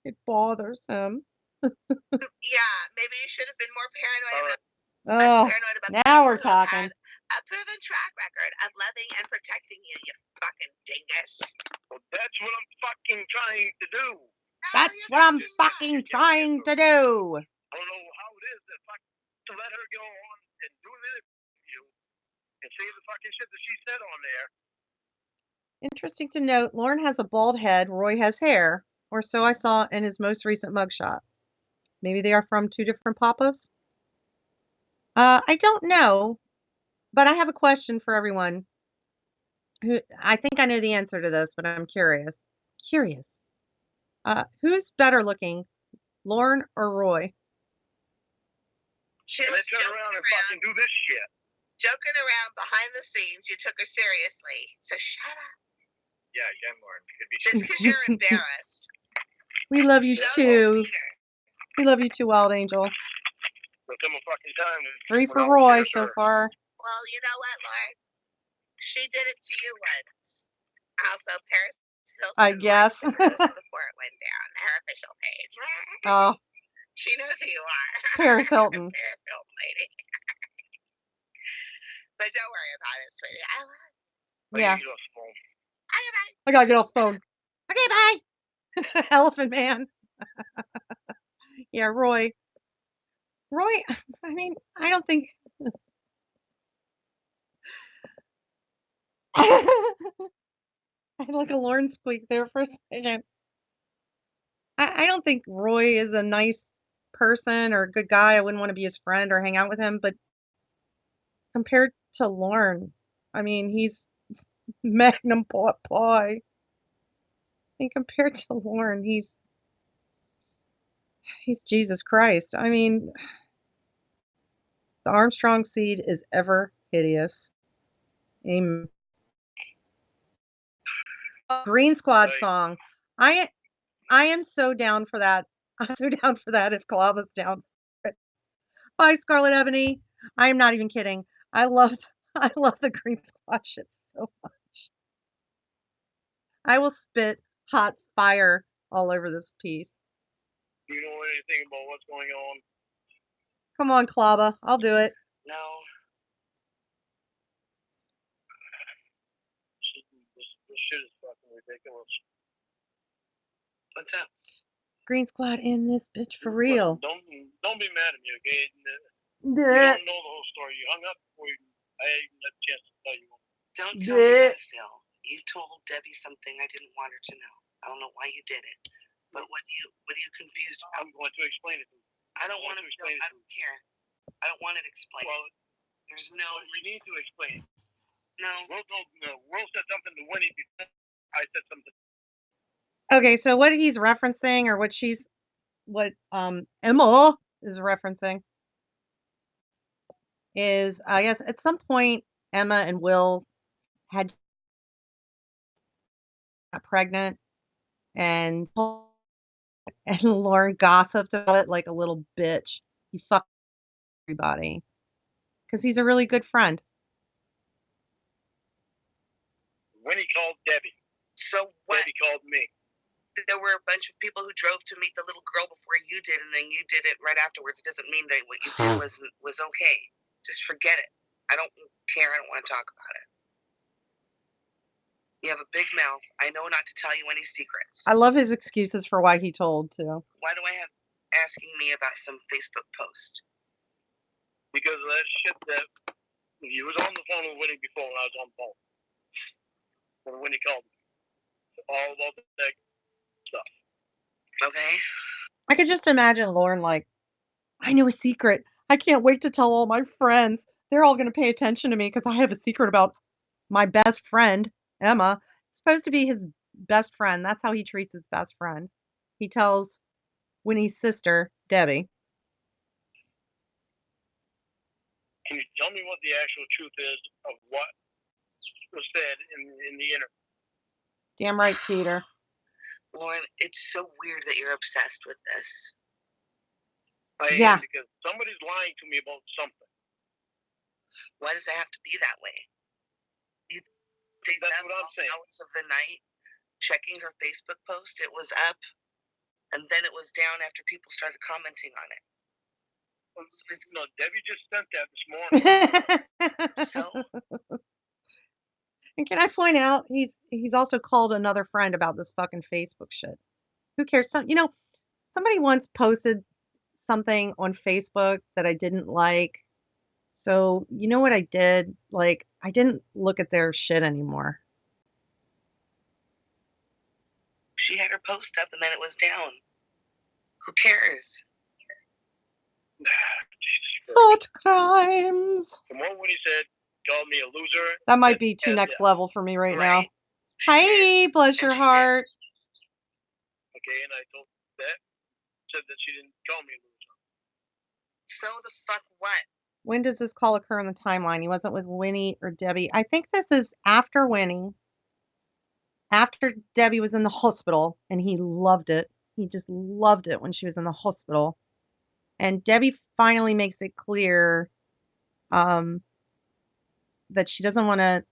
It bothers him. Yeah, maybe you should have been more paranoid about now we're talking. A proven track record of loving and protecting you, you fucking dingus. Well, that's what I'm fucking trying to do. That's what I'm fucking trying to do. I don't know how it is to let her go on and do an interview and say the fucking shit that she said on there. Interesting to note, Lorne has a bald head, Roy has hair, or so I saw in his most recent mugshot. Maybe they are from two different papas? I don't know, but I have a question for everyone. I think I know the answer to this, but I'm curious. Who's better looking, Lorne or Roy? She was turn around and fucking do this shit. Joking around behind the scenes, you took her seriously. So shut up. Yeah, again, Lorne. It's because you're embarrassed. We love you too. We love you too, Wild Angel. Fucking time 3 for Roy so far. Well, you know what, Lorne? She did it to you once. Also, Paris Hilton. I guess. Before it went down, her official page. Oh. She knows who you are. Paris Hilton. Paris Hilton lady. But don't worry about it, sweetie. I love you. Yeah. Okay, bye. I gotta get off the phone. Okay, bye. Elephant Man. Yeah, Roy, I mean, I don't think I had like a Lorne squeak there for a second. I don't think Roy is a nice person or a good guy. I wouldn't want to be his friend or hang out with him, but compared to Lorne, I mean, he's magnum pot pie. I think compared to Lorne, he's Jesus Christ. I mean, the Armstrong seed is ever hideous. Amen. Green Squad song. I am so down for that. I'm so down for that if Kalava's down for it. Bye, Scarlet Ebony. I am not even kidding. I love the Green Squad shit so much. I will spit hot fire all over this piece. Do you know anything about what's going on? Come on, Kalava. I'll do it. No. This shit is fucking ridiculous. What's up? Green Squad in this bitch for real. Don't be mad at me, okay? You Yeah. don't know the whole story. You hung up before I even had a chance to tell you. Don't tell me that, Phil. You told Debbie something I didn't want her to know. I don't know why you did it. But what are you confused about? I'm going to explain it to you. I don't want to explain it. I don't care. I don't want it explained. Well, there's no you need to explain it. No. Will said something to Winnie before I said something. Okay, so what he's referencing, or what Emma is referencing, is I guess at some point Emma and Will got pregnant, and Lorne gossiped about it like a little bitch. He fucked everybody because he's a really good friend. Winnie called Debbie. So what? Debbie called me. There were a bunch of people who drove to meet the little girl before you did, and then you did it right afterwards. It doesn't mean that what you did was okay. Just forget it. I don't care. I don't want to talk about it. You have a big mouth. I know not to tell you any secrets. I love his excuses for why he told, too. Why do I have asking me about some Facebook post? Because of that shit that he was on the phone with Winnie before when I was on the phone. When Winnie called me. All about that stuff. Okay. I could just imagine Lorne like, I know a secret. I can't wait to tell all my friends. They're all going to pay attention to me because I have a secret about my best friend, Emma. It's supposed to be his best friend. That's how he treats his best friend. He tells Winnie's sister, Debbie. Can you tell me what the actual truth is of what was said in the interview? Damn right, Peter. Lorne, it's so weird that you're obsessed with this. I Yeah. am, because somebody's lying to me about something. Why does it have to be that way? You stays That's up what I'm all saying. hours of the night checking her Facebook post. It was up, and then it was down after people started commenting on it. No, Debbie just sent that this morning. So? And can I point out he's also called another friend about this fucking Facebook shit. Who cares? Somebody once posted something on Facebook that I didn't like. So, you know what I did? Like, I didn't look at their shit anymore. She had her post up and then it was down. Who cares? Thought crimes. The more when he said, called me a loser. That might be too next level for me right now. She Hi, did, bless your and she heart. Okay, and I told that, said that she didn't call me a loser. So the fuck what? When does this call occur in the timeline? He wasn't with Winnie or Debbie. I think this is after Winnie. After Debbie was in the hospital, and he loved it. He just loved it when she was in the hospital. And Debbie finally makes it clear that she doesn't want to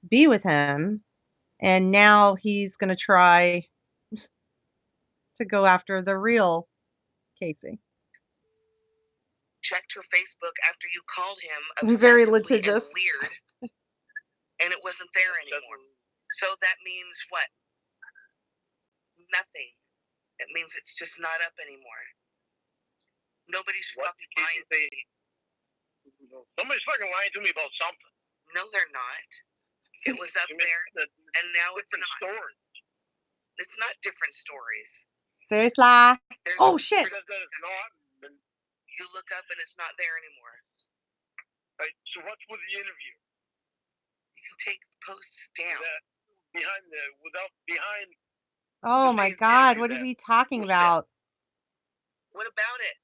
be with him. And now he's going to try to go after the real Casey. Checked her Facebook after you called him Very obsessively litigious. and weird, and it wasn't there anymore. So that means what? Nothing. It means it's just not up anymore. Nobody's fucking lying to me. Somebody's fucking lying to me about something. No, they're not. It was up there, and now it's not. Stories. It's not different stories. Seriously? Oh, shit. Because that is not. You look up and it's not there anymore. Right, so what's with the interview? You can take posts down. Behind. Oh my God, what is he talking about? What about it?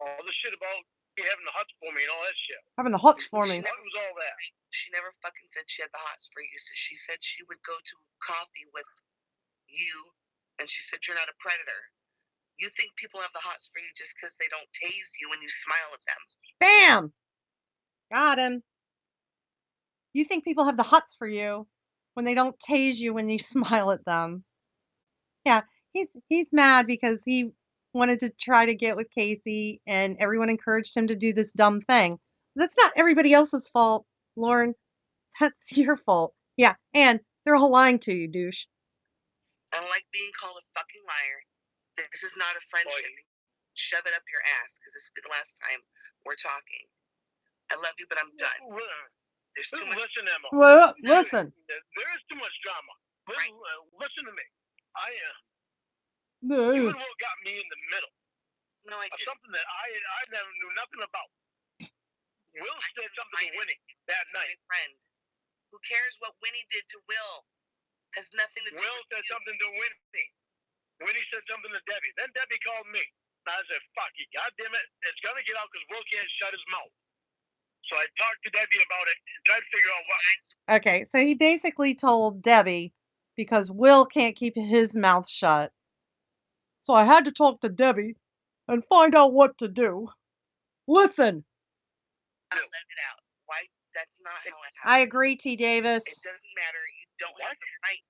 All the shit about having the hots for me and all that shit. Having the hots for me. What was all that? She never fucking said she had the hots for you. So she said she would go to coffee with you, and she said you're not a predator. You think people have the hots for you just because they don't tase you when you smile at them. Bam! Got him. You think people have the hots for you when they don't tase you when you smile at them. Yeah, he's mad because he wanted to try to get with Casey and everyone encouraged him to do this dumb thing. That's not everybody else's fault, Lorne. That's your fault. Yeah, and they're all lying to you, douche. I don't like being called a fucking liar. This is not a friendship. Shove it up your ass, because this will be the last time we're talking. I love you, but I'm done. There's too much. Listen, Emma. Well, listen. There is too much drama. Right. Listen to me. No. You and Will got me in the middle. No, I didn't. Something that I never knew nothing about. Will said something to Winnie that night. My friend. Who cares what Winnie did to Will? Has nothing to do with Will said something to Winnie. Winnie said something to Debbie. Then Debbie called me. And I said, fuck it. God damn it. It's going to get out because Will can't shut his mouth. So I talked to Debbie about it and tried to figure out what. Okay, so he basically told Debbie because Will can't keep his mouth shut. So I had to talk to Debbie and find out what to do. Listen. Let it out. Why? That's not how it happens. I agree, T. Davis. It doesn't matter. You don't have the right.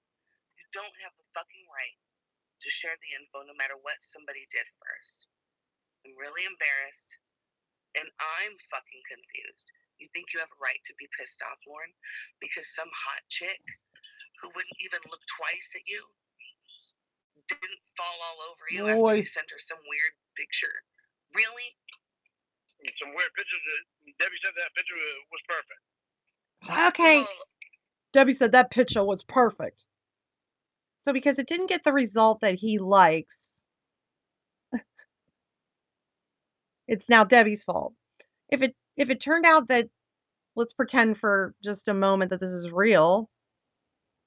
You don't have the fucking right to share the info no matter what somebody did first. I'm really embarrassed. And I'm fucking confused. You think you have a right to be pissed off, Lorne? Because some hot chick who wouldn't even look twice at you, didn't fall all over you after you sent her some weird picture. Really? Some weird pictures. Debbie said that picture was perfect. Okay. Well, Debbie said that picture was perfect. So because it didn't get the result that he likes, it's now Debbie's fault. If it turned out that, let's pretend for just a moment that this is real,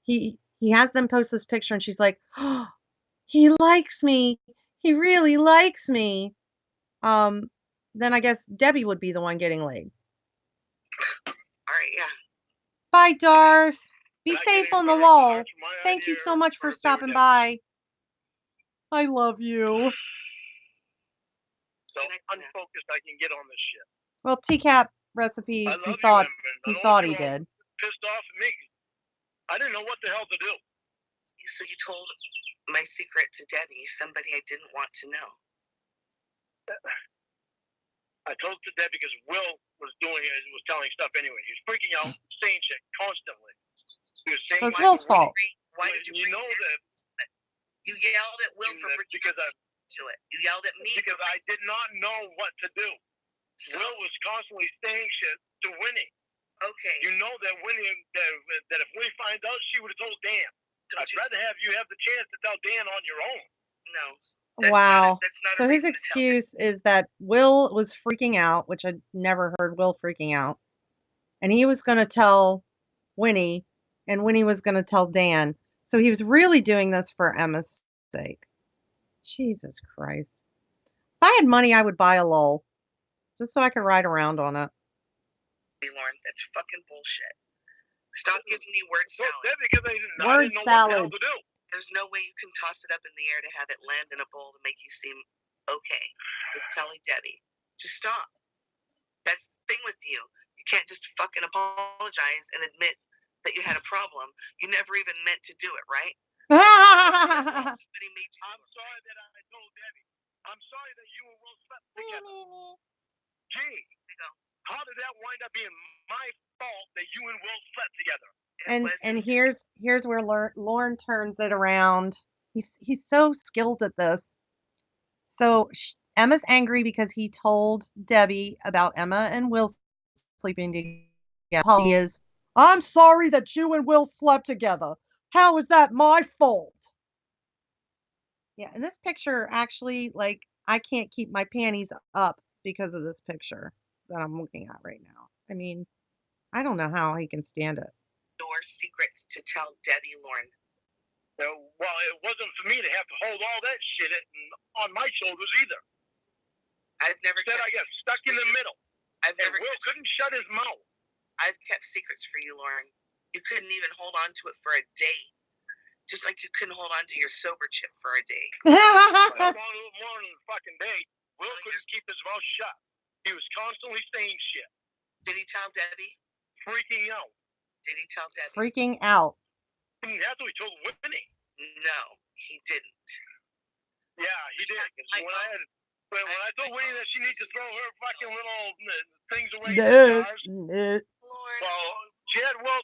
he has them post this picture and she's like, "Oh, he likes me. He really likes me." Then I guess Debbie would be the one getting laid. all right, yeah. Bye, Darth. Be And I safe can't on the even lull. remember my Thank you idea so much for for a stopping third by. I love you. So unfocused I can get on this shit. Well, TCAP I recipes, love he you, thought women. he Don't thought you he all did. pissed off at me. I didn't know what the hell to do. So you told my secret to Debbie, somebody I didn't want to know. I told it to Debbie because Will was telling stuff anyway. He was freaking out, saying shit constantly. He was saying, So it's Will's fault. Why did you know that? You yelled at Will for because to it. You yelled at me because I did not know what to do. So, Will was constantly saying shit to Winnie. Okay. You know that Winnie that if Winnie finds out, she would have told Dan. I'd rather have you have the chance to tell Dan on your own. No. Wow. That's not So his excuse is that Will was freaking out, which I'd never heard Will freaking out. And he was going to tell Winnie, and Winnie was going to tell Dan. So he was really doing this for Emma's sake. Jesus Christ. If I had money, I would buy a lull, just so I could ride around on it. Lorne, that's fucking bullshit. Stop giving me word salad. Because I didn't know Word what the salad. hell to do. There's no way you can toss it up in the air to have it land in a bowl to make you seem okay with telling Debbie. Just stop. That's the thing with you. You can't just fucking apologize and admit that you had a problem. You never even meant to do it, right? Somebody made you. I'm sorry that I told Debbie. I'm sorry that you and Will slept together. Gee, how did that wind up being my fault that you and Will slept together? And here's where Lorne turns it around. He's so skilled at this. So Emma's angry because he told Debbie about Emma and Will sleeping together. Polly is, I'm sorry that you and Will slept together. How is that my fault? Yeah, and this picture actually, like, I can't keep my panties up because of this picture that I'm looking at right now. I mean, I don't know how he can stand it. Your secret to tell Debbie, Lorne. Well, it wasn't for me to have to hold all that shit on my shoulders either. I've never said I got stuck in the middle. Will couldn't shut his mouth. I've kept secrets for you, Lorne. You couldn't even hold on to it for a day. Just like you couldn't hold on to your sober chip for a day. I held on a little more than a fucking day. Will couldn't keep his mouth shut. He was constantly saying shit. Did he tell Debbie? Freaking out. Did he tell Debbie? Freaking out. That's what he told Winnie. No, he didn't. Yeah, he did. When I told Winnie that she needs to throw her fucking little things away in the jars, well, she had Will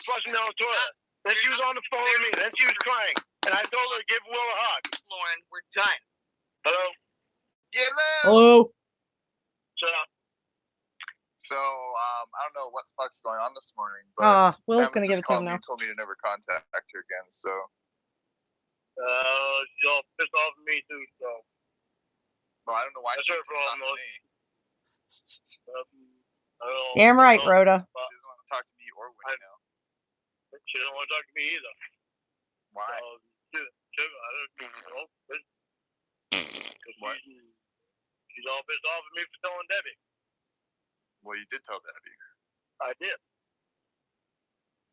flushing down the toilet. Then she was on the phone with me. Then she was crying. And I told her to give Will a hug. Lorne, we're done. Hello? Hello? Shut up. So, I don't know what the fuck's going on this morning, but Will's gonna give it to him now. and told me to never contact her again, so. She's all pissed off at me too, so. Well, I don't know why that's she's her problem, talking to me. Damn right, Rhoda. She doesn't want to talk to me or Winnie now. She doesn't want to talk to me either. Why? I don't know. What? She's all pissed off at me for telling Debbie. Well, you did tell Debbie. I did.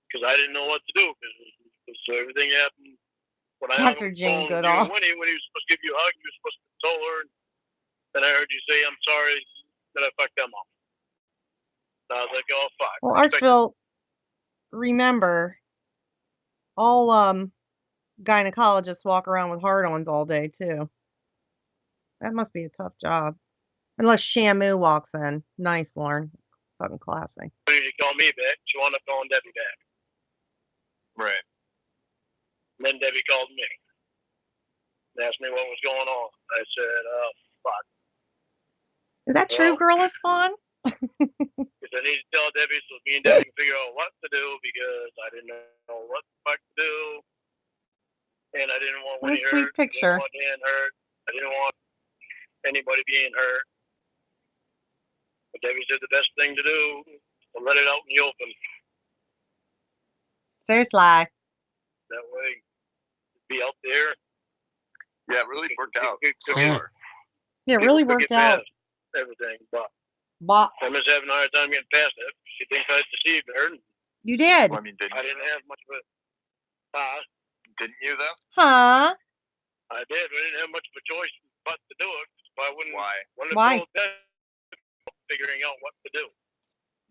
Because I didn't know what to do. Because everything happened when I Dr. Jane Goodall. When he was supposed to give you a hug, you were supposed to console her. And I heard you say, I'm sorry that I fucked them up. And I was like, oh, fuck. Well, Archville, remember, all gynecologists walk around with hard-ons all day, too. That must be a tough job. Unless Shamu walks in. Nice, Lorne. Fucking classy. You call me back. She wound up calling Debbie back. Right. And then Debbie called me and asked me what was going on. I said, fuck. Is that true, Gorilla Spawn? Because I need to tell Debbie so me and Debbie can figure out what to do because I didn't know what the fuck to do. And I didn't want What a Winnie sweet hurt. picture. I didn't want Dan hurt. I didn't want anybody being hurt. But Debbie said the best thing to do is to let it out in the open. Seriously. That way, be out there. Yeah, it really worked out. Yeah, it really worked out. Everything, but But I'm just having a hard time getting past it. She thinks I deceived her. You did. Well, I mean, I didn't have much of a. Didn't you though? Huh? I did. I didn't have much of a choice but to do it. I wouldn't. Why? Wouldn't Why? have told Deb figuring out what to do.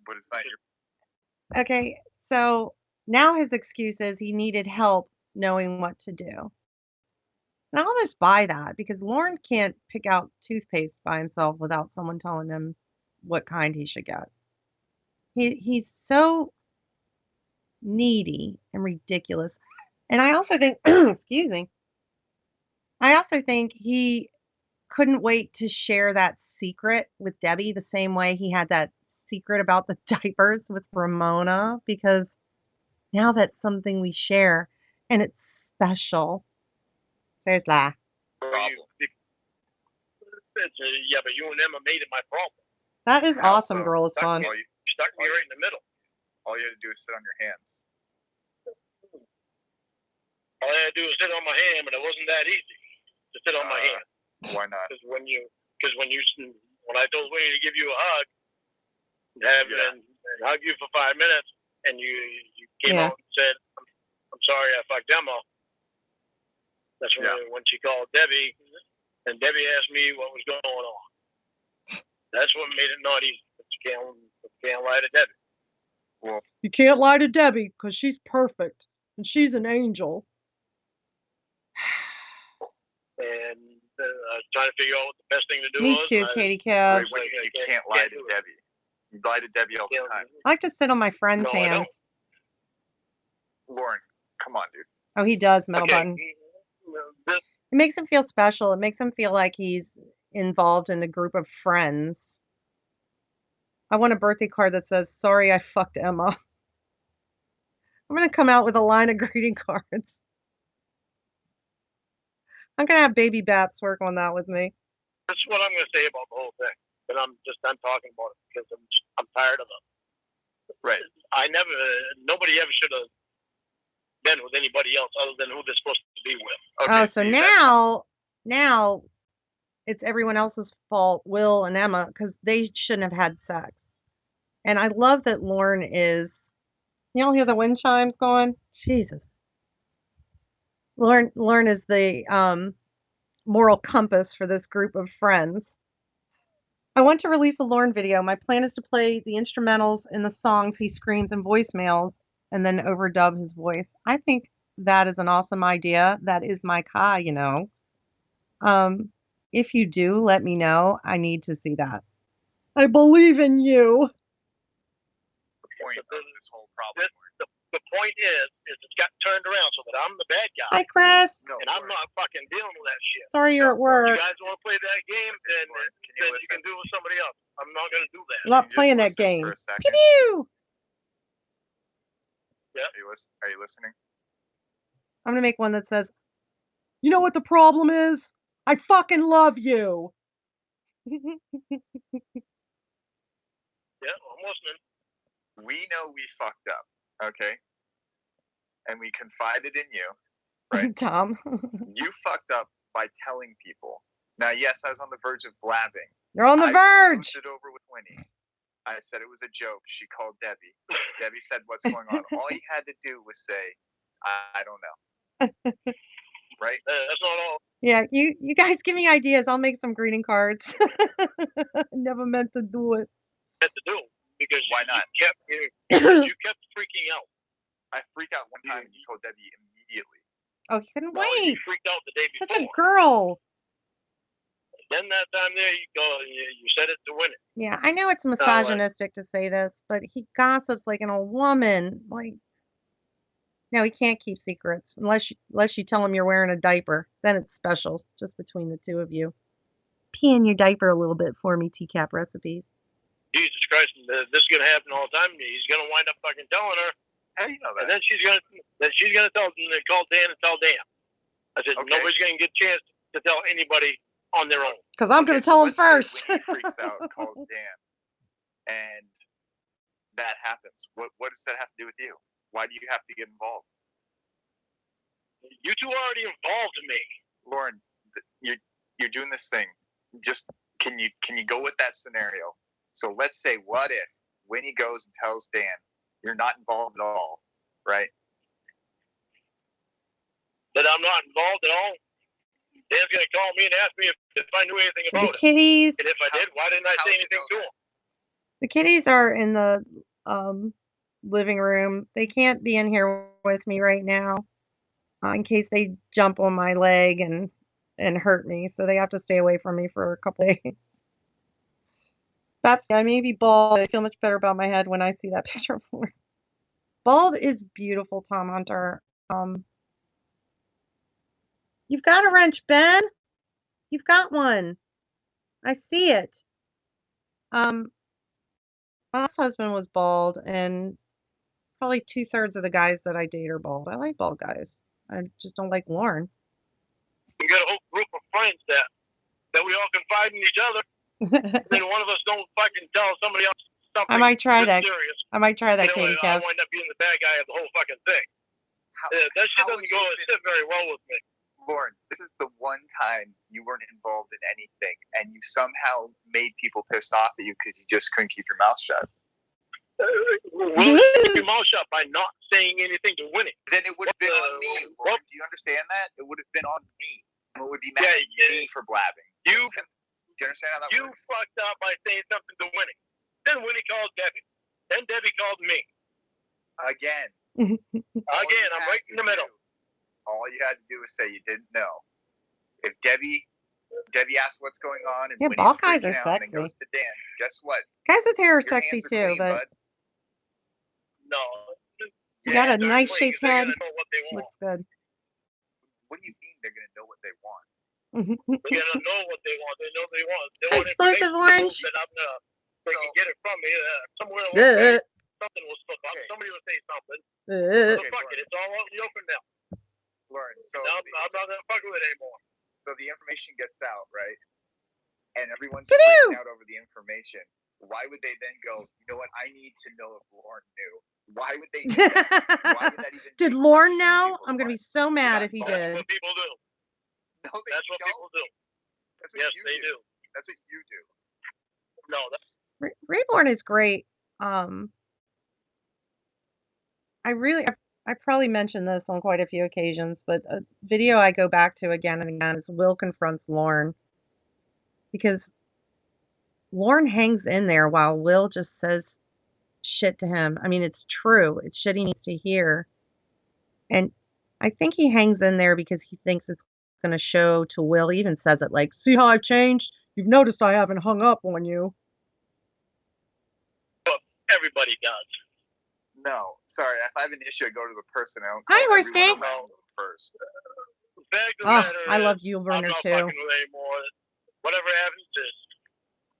But it's not your. Okay, so now his excuse is he needed help knowing what to do. And I almost buy that because Lorne can't pick out toothpaste by himself without someone telling him what kind he should get. He's so needy and ridiculous. And I also think, excuse me, I also think he couldn't wait to share that secret with Debbie the same way he had that secret about the diapers with Ramona, because now that's something we share and it's special. Seriously. Problem. Yeah, but you and Emma made it my problem. That is How awesome, so? Girl is fun. You stuck me right in the middle. All you had to do is sit on your hands. All I had to do was sit on my hand, but it wasn't that easy to sit on my hand. Why not? Because when I told Winnie to give you a hug, and hug you for 5 minutes, and you came out and said, "I'm sorry, I fucked Emma." That's when she called Debbie, and Debbie asked me what was going on. That's what made it not easy. But you can't lie to Debbie. Well, you can't lie to Debbie because she's perfect and she's an angel. And I was trying to figure out what the best thing to do Me was. too, Katie Cat. What do you mean you can't lie to Debbie? You lie to Debbie all the time. I like to sit on my friend's hands. Lorne, come on, dude. Oh, he does, Metal Button. It makes him feel special. It makes him feel like he's involved in a group of friends. I want a birthday card that says, "Sorry, I fucked Emma." I'm going to come out with a line of greeting cards. I'm going to have Baby Baps work on that with me. That's what I'm going to say about the whole thing. But I'm talking about it because I'm tired of it. Right. Nobody ever should have been with anybody else other than who they're supposed to be with. Okay, so now it's everyone else's fault, Will and Emma, because they shouldn't have had sex. And I love that Lorne is. Y'all hear the wind chimes going? Jesus. Lorne is the moral compass for this group of friends. I want to release a Lorne video. My plan is to play the instrumentals in the songs he screams in voicemails and then overdub his voice. I think that is an awesome idea. That is my Kai, you know. If you do, let me know. I need to see that. I believe in you. The point of this whole problem. The point is it's got turned around so that I'm the bad guy. Hi, Chris. And I'm not fucking dealing with that shit. Sorry you're at work. You guys want to play that game, then you can do it with somebody else. I'm not going to do that. I'm not playing that game. Pew pew. Yeah. Are you listening? I'm going to make one that says, "You know what the problem is? I fucking love you." Yeah, I'm listening. We know we fucked up, okay? And we confided in you, right? Tom. You fucked up by telling people. Now, yes, I was on the verge of blabbing. You're on the verge. I it over with Winnie. I said it was a joke. She called Debbie. Debbie said, "What's going on?" All you had to do was say, "I don't know." Right? That's not all. Yeah, you guys give me ideas. I'll make some greeting cards. Never meant to do it. Had to do because why not? You kept freaking out. I freaked out one time and you told Debbie immediately. Oh, he couldn't wait. You freaked out the day before. Such a girl. Then that time there, you said it to win it. Yeah, I know it's misogynistic to say this, but he gossips like in a woman. Like, No, he can't keep secrets unless you tell him you're wearing a diaper. Then it's special, just between the two of you. Pee in your diaper a little bit for me, TCAP recipes. Jesus Christ, this is gonna happen all the time. He's gonna wind up fucking telling her. How do you know that? And then she's gonna call Dan and tell Dan. I said, nobody's gonna get a chance to tell anybody on their own. Because I'm gonna tell him first. When he freaks out and calls Dan, and that happens, what does that have to do with you? Why do you have to get involved? You two are already involved me. Lorne, you're doing this thing. Just can you go with that scenario? So let's say, what if Winnie goes and tells Dan, you're not involved at all, right? That I'm not involved at all. Dan's gonna call me and ask me if I knew anything about it. The kitties. And if I did, why didn't I say anything to him? The kitties are in the living room. They can't be in here with me right now in case they jump on my leg and hurt me. So they have to stay away from me for a couple days. I may be bald. I feel much better about my head when I see that picture of Lorne. Bald is beautiful, Tom Hunter. You've got a wrench, Ben. You've got one. I see it. My last husband was bald, and probably 2/3 of the guys that I date are bald. I like bald guys. I just don't like Lorne. We got a whole group of friends that we all confide in each other. Then one of us don't fucking tell somebody else something. I might try that. Serious. I might try that, Katie I Kev. wind up being the bad guy of the whole fucking thing. That shit doesn't sit very well with me. Lorne, this is the one time you weren't involved in anything, and you somehow made people pissed off at you because you just couldn't keep your mouth shut. Will keep your mouth shut by not saying anything to Winnie. Then it would have been on me, Lorne. Do you understand that? It would have been on me. It would be mad at me for blabbing. Do you understand how that works? You fucked up by saying something to Winnie. Then Winnie called Debbie. Then Debbie called me. Again. Again, I'm right in the middle. All you had to do was say you didn't know. If Debbie asks what's going on, and yeah, bald guys are sexy. And goes to Dan, guess what? Guys with hair are sexy too, clean, but bud. No. You got a nice shaped head. Looks good. What do you mean they're gonna know what they want? They're gonna know what they want. They know what they want. They want Explosive orange. That they can get it from me somewhere along something will slip up. Somebody will say something. So fuck it. It's all out in the open now. Lorne, so I'm not gonna fuck with it anymore. So the information gets out, right? And everyone's freaking out over the information. Why would they then go, you know what, I need to know if Lorne knew? Why would they do that? Why would that even Did Lorne know? I'm going to be so mad if he did. That's what people do. No, that's what people do. That's what they do. That's what you do. No, Reborn is great. I probably mentioned this on quite a few occasions, but a video I go back to again and again is Will confronts Lorne. Because Lorne hangs in there while Will just says shit to him. I mean, it's true. It's shit he needs to hear. And I think he hangs in there because he thinks it's going to show to Will. He even says it like, see how I've changed? You've noticed I haven't hung up on you. Everybody does. No, sorry. If I have an issue, I go to the person. I don't Hi, call Horse Tank. First. I love you, Werner, too. I'm not fucking with anymore. Whatever happens is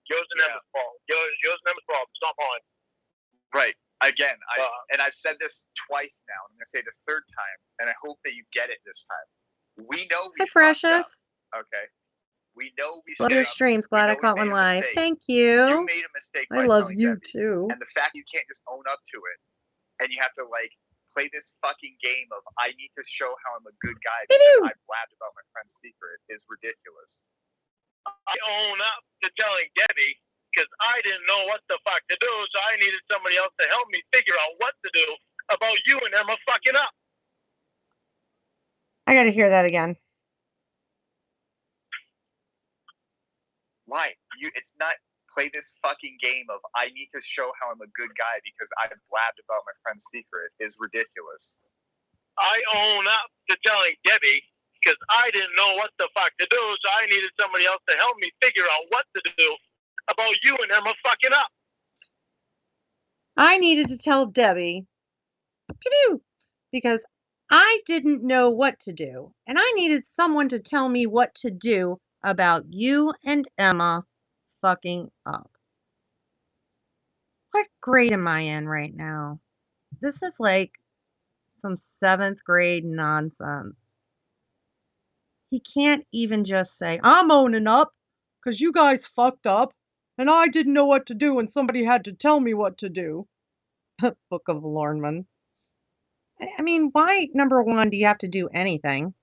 yours and Emma's fault. Yours and Emma's fault. It's not mine. Right. Again, I've said this twice now. I'm going to say it a third time, and I hope that you get it this time. We know we fucked up. Okay. We know we love your streams. Glad I caught one live. Thank you. You made a mistake. I love you too. And the fact you can't just own up to it, and you have to play this fucking game of I need to show how I'm a good guy because I blabbed about my friend's secret is ridiculous. I own up to telling Debbie because I didn't know what the fuck to do, so I needed somebody else to help me figure out what to do about you and Emma fucking up. I got to hear that again. Why? It's not play this fucking game of I need to show how I'm a good guy because I blabbed about my friend's secret is ridiculous. I own up to telling Debbie because I didn't know what the fuck to do, so I needed somebody else to help me figure out what to do about you and Emma fucking up. I needed to tell Debbie because I didn't know what to do, and I needed someone to tell me what to do about you and Emma fucking up. What grade am I in right now? This is like some 7th grade nonsense. He can't even just say, I'm owning up because you guys fucked up and I didn't know what to do and somebody had to tell me what to do. Book of Lorne. I mean, why, number one, do you have to do anything?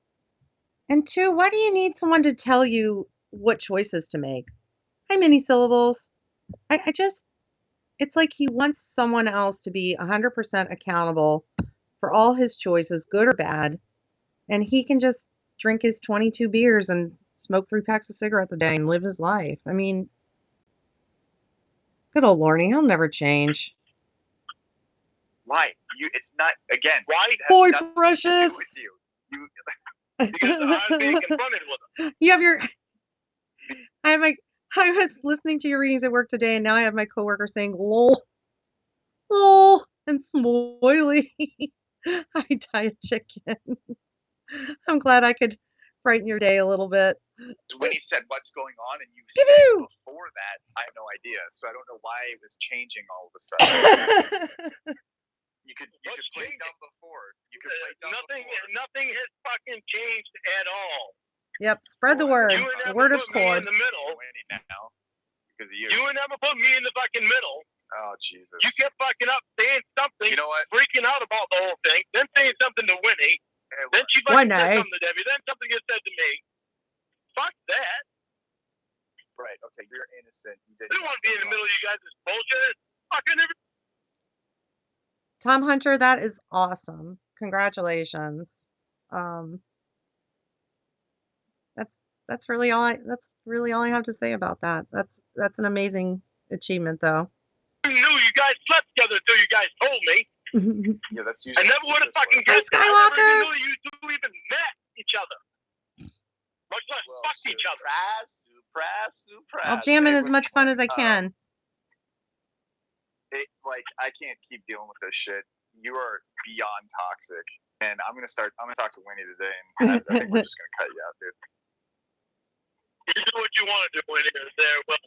And two, why do you need someone to tell you what choices to make? Hi, mini syllables. I just, it's like he wants someone else to be 100% accountable for all his choices, good or bad, and he can just drink his 22 beers and smoke 3 packs of cigarettes a day and live his life. I mean, good old Lorne, he'll never change. Why? It's not, again, Why? Boy, nothing to do precious. with you. Because I'm being confronted with him. You have your. I was listening to your readings at work today, and now I have my coworker saying "lol, lol," and "smoily." I die a chicken. I'm glad I could brighten your day a little bit. When he said what's going on, and you Pew-pew! said before that, I have no idea. So I don't know why it was changing all of a sudden. You could play dumb before. You could play dumb before. Nothing has fucking changed at all. Yep, spread the word. You The never word of put me in sport. the middle. Now because of you. You never put me in the fucking middle. Oh, Jesus. You kept fucking up saying something, You know what? freaking out about the whole thing, then saying something to Winnie, Hey, then she One fucking said night. something to Debbie, then something gets said to me. Fuck that. Right, okay, you're innocent. You I don't want to be in the middle of you guys' bullshit. Fucking Tom Hunter, that is awesome. Congratulations. That's really all I have to say about that. That's an amazing achievement, though. I knew you guys slept together until you guys told me. Yeah, that's I usually. never would have fucking Hey, guessed. I never Skywalker! even knew you two even met each other. Much less fucked each other. Surprise. I'll jam in Hey, as much fun as I can. I can't keep dealing with this shit. You are beyond toxic, and I'm gonna talk to Winnie today, and I think we're just gonna cut you out, dude. You do what you want to do when you're there. Well,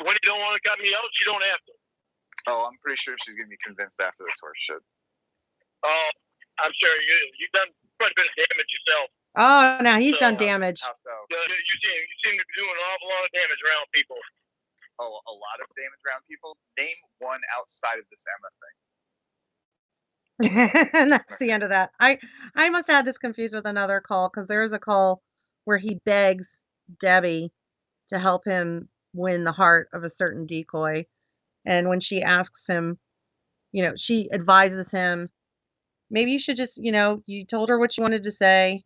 when you don't want to cut me out, you don't have to. Oh, I'm pretty sure she's gonna be convinced after this horse shit. Oh, I'm sure you've done quite a bit of damage yourself. Oh, now he's done damage. How so? You seem to be doing an awful lot of damage around people. Oh, a lot of damage around people? Name one outside of this Emma thing. And that's the end of that. I must have this confused with another call because there is a call where he begs Debbie to help him win the heart of a certain decoy. And when she asks him, she advises him, maybe you should just, you told her what you wanted to say.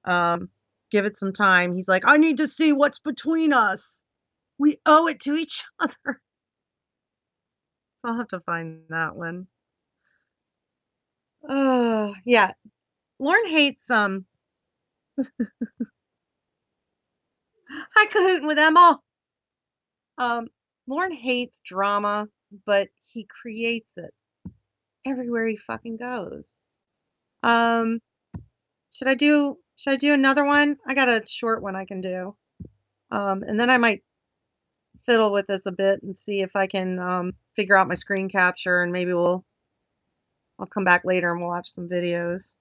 Give it some time. He's like, I need to see what's between us. We owe it to each other. So I'll have to find that one. Oh, yeah. Lorne hates I couldn't with Emma. Lorne hates drama, but he creates it everywhere he fucking goes. Should I do another one? I got a short one I can do. And then I might fiddle with this a bit and see if I can figure out my screen capture, and maybe I'll come back later and we'll watch some videos.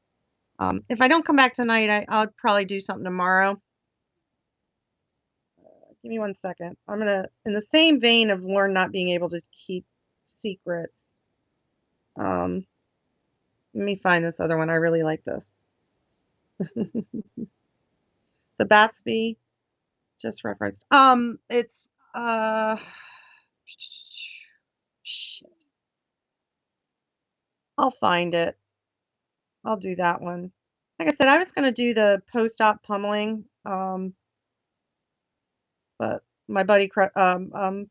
If I don't come back tonight, I'll probably do something tomorrow. Give me 1 second. I'm gonna, in the same vein of Lorne not being able to keep secrets. Let me find this other one. I really like this. The Batsby just referenced. It's shit. I'll find it. I'll do that one. Like I said, I was gonna do the post-op pummeling, but my buddy Clobbering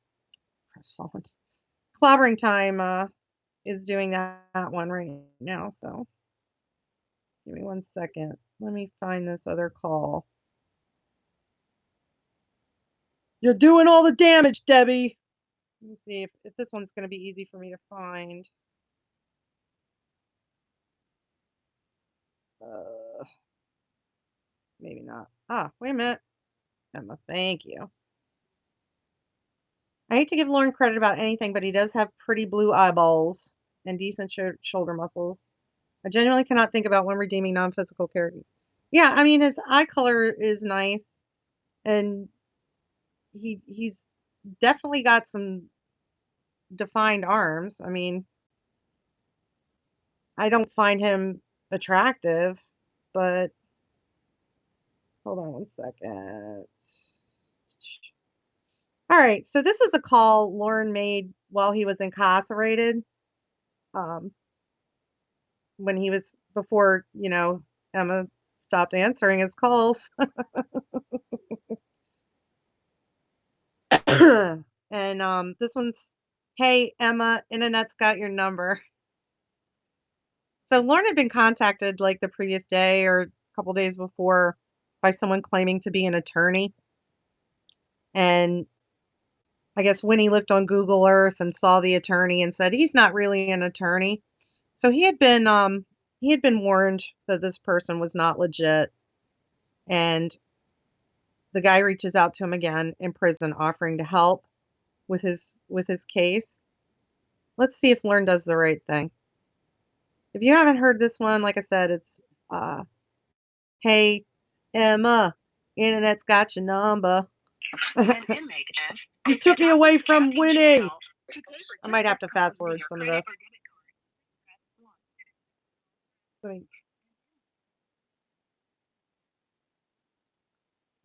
Time is doing that one right now. So give me 1 second. Let me find this other call. You're doing all the damage, Debbie. Let me see if this one's going to be easy for me to find. Maybe not. Ah, wait a minute. Emma, thank you. I hate to give Lorne credit about anything, but he does have pretty blue eyeballs and decent shoulder muscles. I genuinely cannot think about one redeeming non-physical character. Yeah, I mean, his eye color is nice, and he's definitely got some defined arms. I mean, I don't find him attractive, but hold on one second. All right, so this is a call Lorne made while he was incarcerated. When he was before, Emma stopped answering his calls. And this one's, "Hey Emma, internet's got your number." So Lorne had been contacted like the previous day or a couple days before by someone claiming to be an attorney. And I guess Winnie looked on Google Earth and saw the attorney and said he's not really an attorney. So he had been warned that this person was not legit. And the guy reaches out to him again in prison, offering to help with his case. Let's see if Lorne does the right thing. If you haven't heard this one, like I said, it's "Hey Emma, internet's got your number." You took me away from Winnie. I might have to fast forward some of this.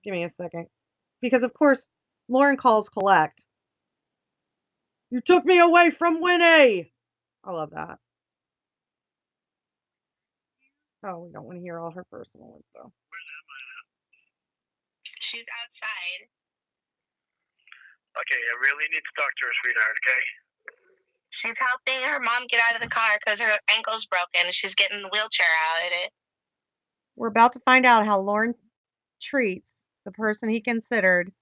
Give me a second. Because, of course, Lorne calls collect. "You took me away from Winnie." I love that. Oh, we don't want to hear all her personal info. She's outside. Okay, I really need to talk to her, sweetheart, okay? She's helping her mom get out of the car because her ankle's broken. She's getting the wheelchair out of it. We're about to find out how Lorne treats the person he considered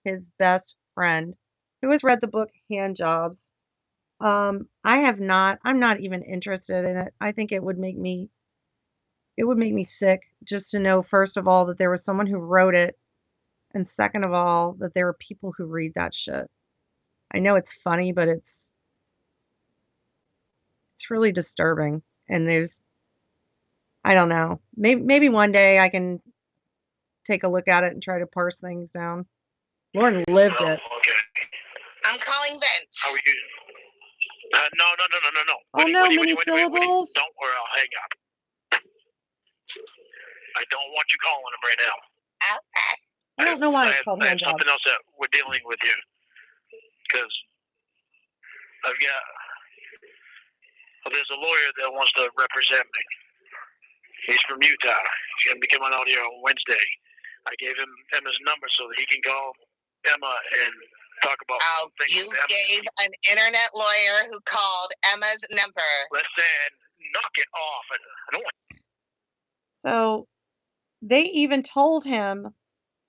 his best friend. Who has read the book Hand Jobs? I have not. I'm not even interested in it. I think it would make me sick just to know, first of all, that there was someone who wrote it, and second of all, that there are people who read that shit. I know it's funny, but it's really disturbing. And I don't know. Maybe one day I can take a look at it and try to parse things down. Lorne lived it. Okay. I'm calling Vince. How are you? No. Oh no, many syllables. Don't worry, I'll hang up. I don't want you calling him right now. Okay. I don't know why it's called I Hand have Jobs. something else that we're dealing with you. Because there's a lawyer that wants to represent me. He's from Utah. He's going to be coming out here on Wednesday. I gave him Emma's number so that he can call Emma and talk about things. You gave an internet lawyer who called Emma's number. Listen, knock it off. I don't want. So they even told him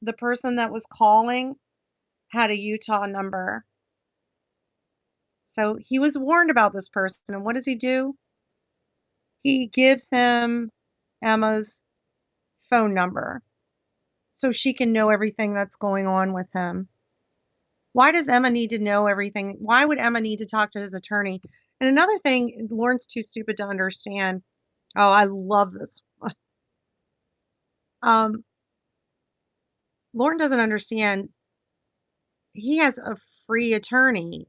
the person that was calling had a Utah number. So he was warned about this person. And what does he do? He gives him Emma's phone number so she can know everything that's going on with him. Why does Emma need to know everything? Why would Emma need to talk to his attorney? And another thing, Lorne's too stupid to understand. Oh, I love this. Lorne doesn't understand. He has a free attorney.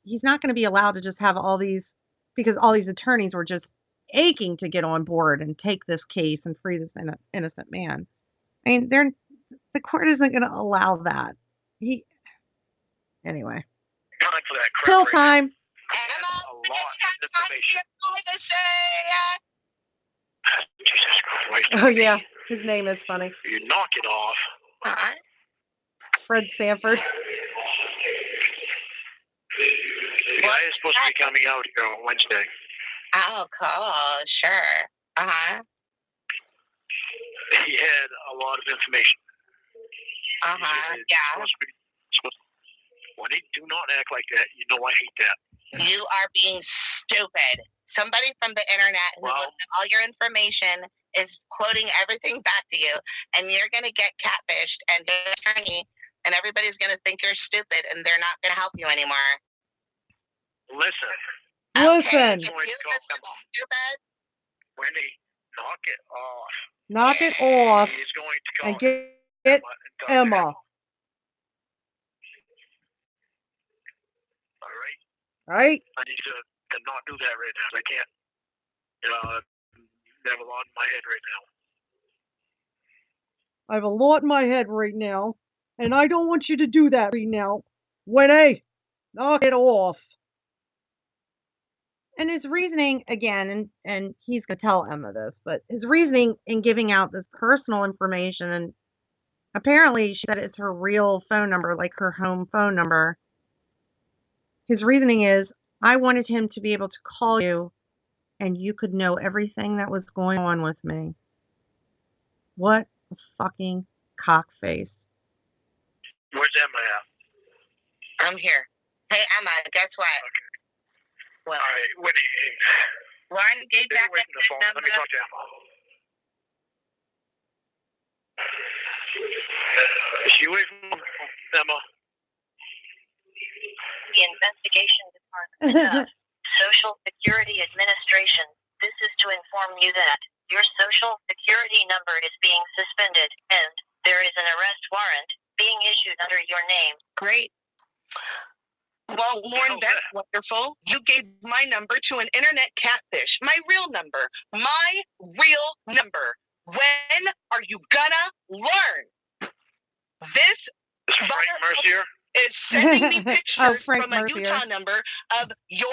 He's not going to be allowed to just have all these, because all these attorneys were just aching to get on board and take this case and free this innocent man. I mean, the court isn't going to allow that. Anyway. Time for that crap Pill right time. now. Emma, A lot of information. Jesus Christ. Oh yeah, his name is funny. You knock it off. Uh-huh. Fred Sanford. The guy is supposed to be coming out here on Wednesday. Oh, cool. Sure. Uh-huh. He had a lot of information. Uh-huh. Yeah. Wendy, do not act like that. You know I hate that. You are being stupid. Somebody from the internet who looked at all your information is quoting everything back to you, and you're going to get catfished, and your attorney and everybody's going to think you're stupid, and they're not going to help you anymore. Listen. Listen. If you listen stupid, Wendy, knock it off. Knock it off He's going to call and get Emma. All right? Right? I need to not do that right now. I can't. I have a lot in my head right now. I have a lot in my head right now, and I don't want you to do that right now. Winnie, knock it off. And his reasoning, again, and he's going to tell Emma this, but his reasoning in giving out this personal information, and apparently she said it's her real phone number, like her home phone number. His reasoning is, I wanted him to be able to call you, and you could know everything that was going on with me. What a fucking cockface. Where's Emma at? I'm here. Hey, Emma, guess what? Okay. Well, all right, Winnie. Lorne gave Stay back away from the phone. number. Let me talk to Emma. Is she away from Emma? The Investigation Department of Social Security Administration. This is to inform you that your Social Security number is being suspended and there is an arrest warrant being issued under your name. Great. Well, Lorne, that's wonderful. You gave my number to an internet catfish. My real number. My real number. When are you gonna learn? This Frank Mercier is sending me pictures Frank from a Mercier. Utah number of your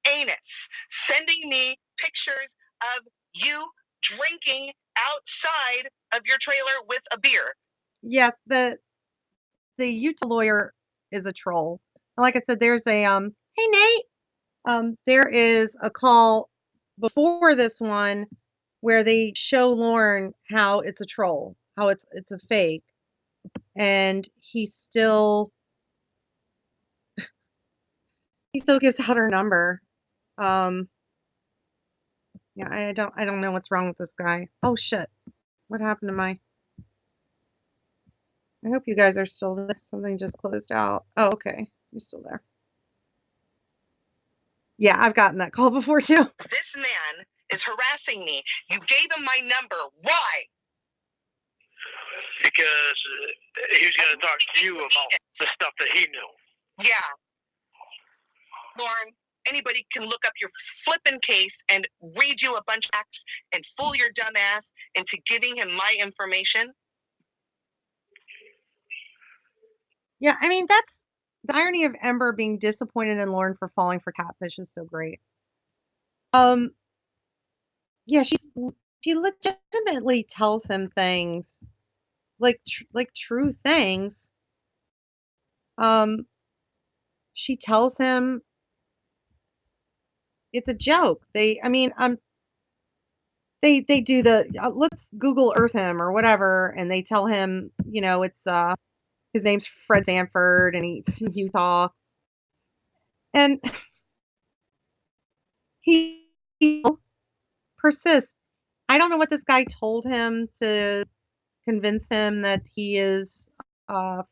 anus. Sending me pictures of you drinking outside of your trailer with a beer. Yes, the Utah lawyer is a troll. Like I said, there's a hey Nate. There is a call before this one where they show Lorne how it's a troll, how it's a fake, and he still gives out her number. Yeah, I don't know what's wrong with this guy. Oh shit. What happened to my I hope you guys are still there. Something just closed out. Oh, okay. You're still there. Yeah, I've gotten that call before too. This man is harassing me. You gave him my number. Why? because he was going to talk to you about the stuff that he knew. Yeah. Lorne, anybody can look up your flippin' case and read you a bunch of facts and fool your dumb ass into giving him my information. Yeah, I mean, that's the irony of Ember being disappointed in Lorne for falling for catfish is so great. Yeah, she legitimately tells him things like true things. She tells him it's a joke. They do the let's Google Earth him or whatever, and they tell him, it's his name's Fred Sanford and he's in Utah, and he persists. I don't know what this guy told him to convince him that he is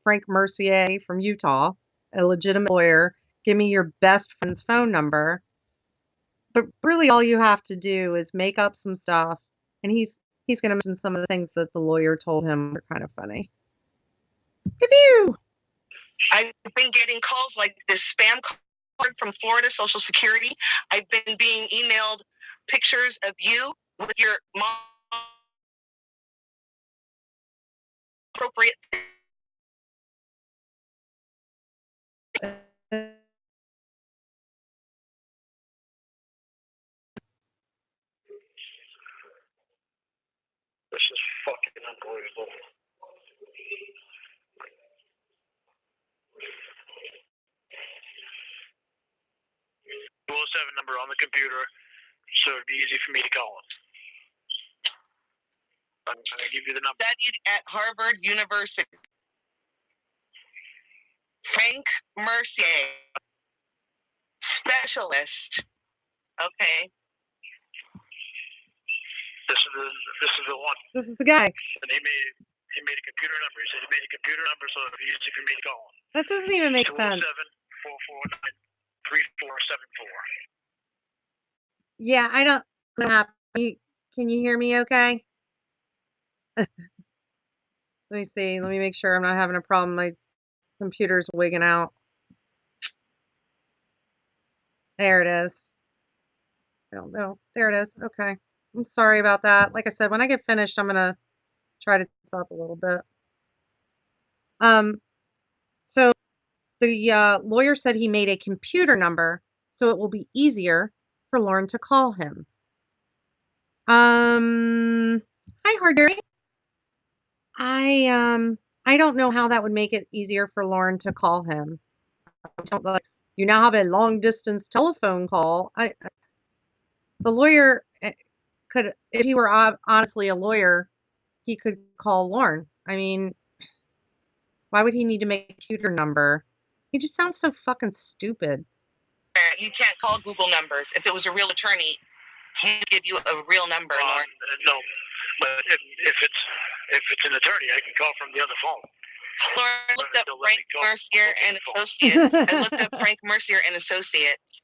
Frank Mercier from Utah, a legitimate lawyer. Give me your best friend's phone number. But really all you have to do is make up some stuff, and he's going to mention some of the things that the lawyer told him are kind of funny. Pew pew! I've been getting calls like this spam card from Florida Social Security. I've been being emailed pictures of you with your mom appropriate. This is fucking unbelievable. Number on the computer, so it'd be easy for me to call him. I'm going to give you the number. Studied at Harvard University. Frank Mercier. Specialist. Okay. This is this is the one. This is the guy. And he made a computer number. He said he made a computer number so if you made a call. That doesn't even make sense. 207-449-3474. Yeah, I don't know what happened. Can you hear me okay? Let me see. Let me make sure I'm not having a problem. My computer's wigging out. There it is. I don't know. There it is. Okay. I'm sorry about that. Like I said, when I get finished, I'm going to try to this up a little bit. So the lawyer said he made a computer number, so it will be easier for Lorne to call him. Hi, Hardberry. I don't know how that would make it easier for Lorne to call him. You now have a long distance telephone call. The lawyer could, if he were honestly a lawyer, he could call Lorne. I mean, why would he need to make a computer number? He just sounds so fucking stupid. You can't call Google numbers. If it was a real attorney, he would give you a real number. No, but if it's an attorney, I can call from the other phone. Lorne, looked up Frank Mercier and Associates. I looked up Frank Mercier and Associates,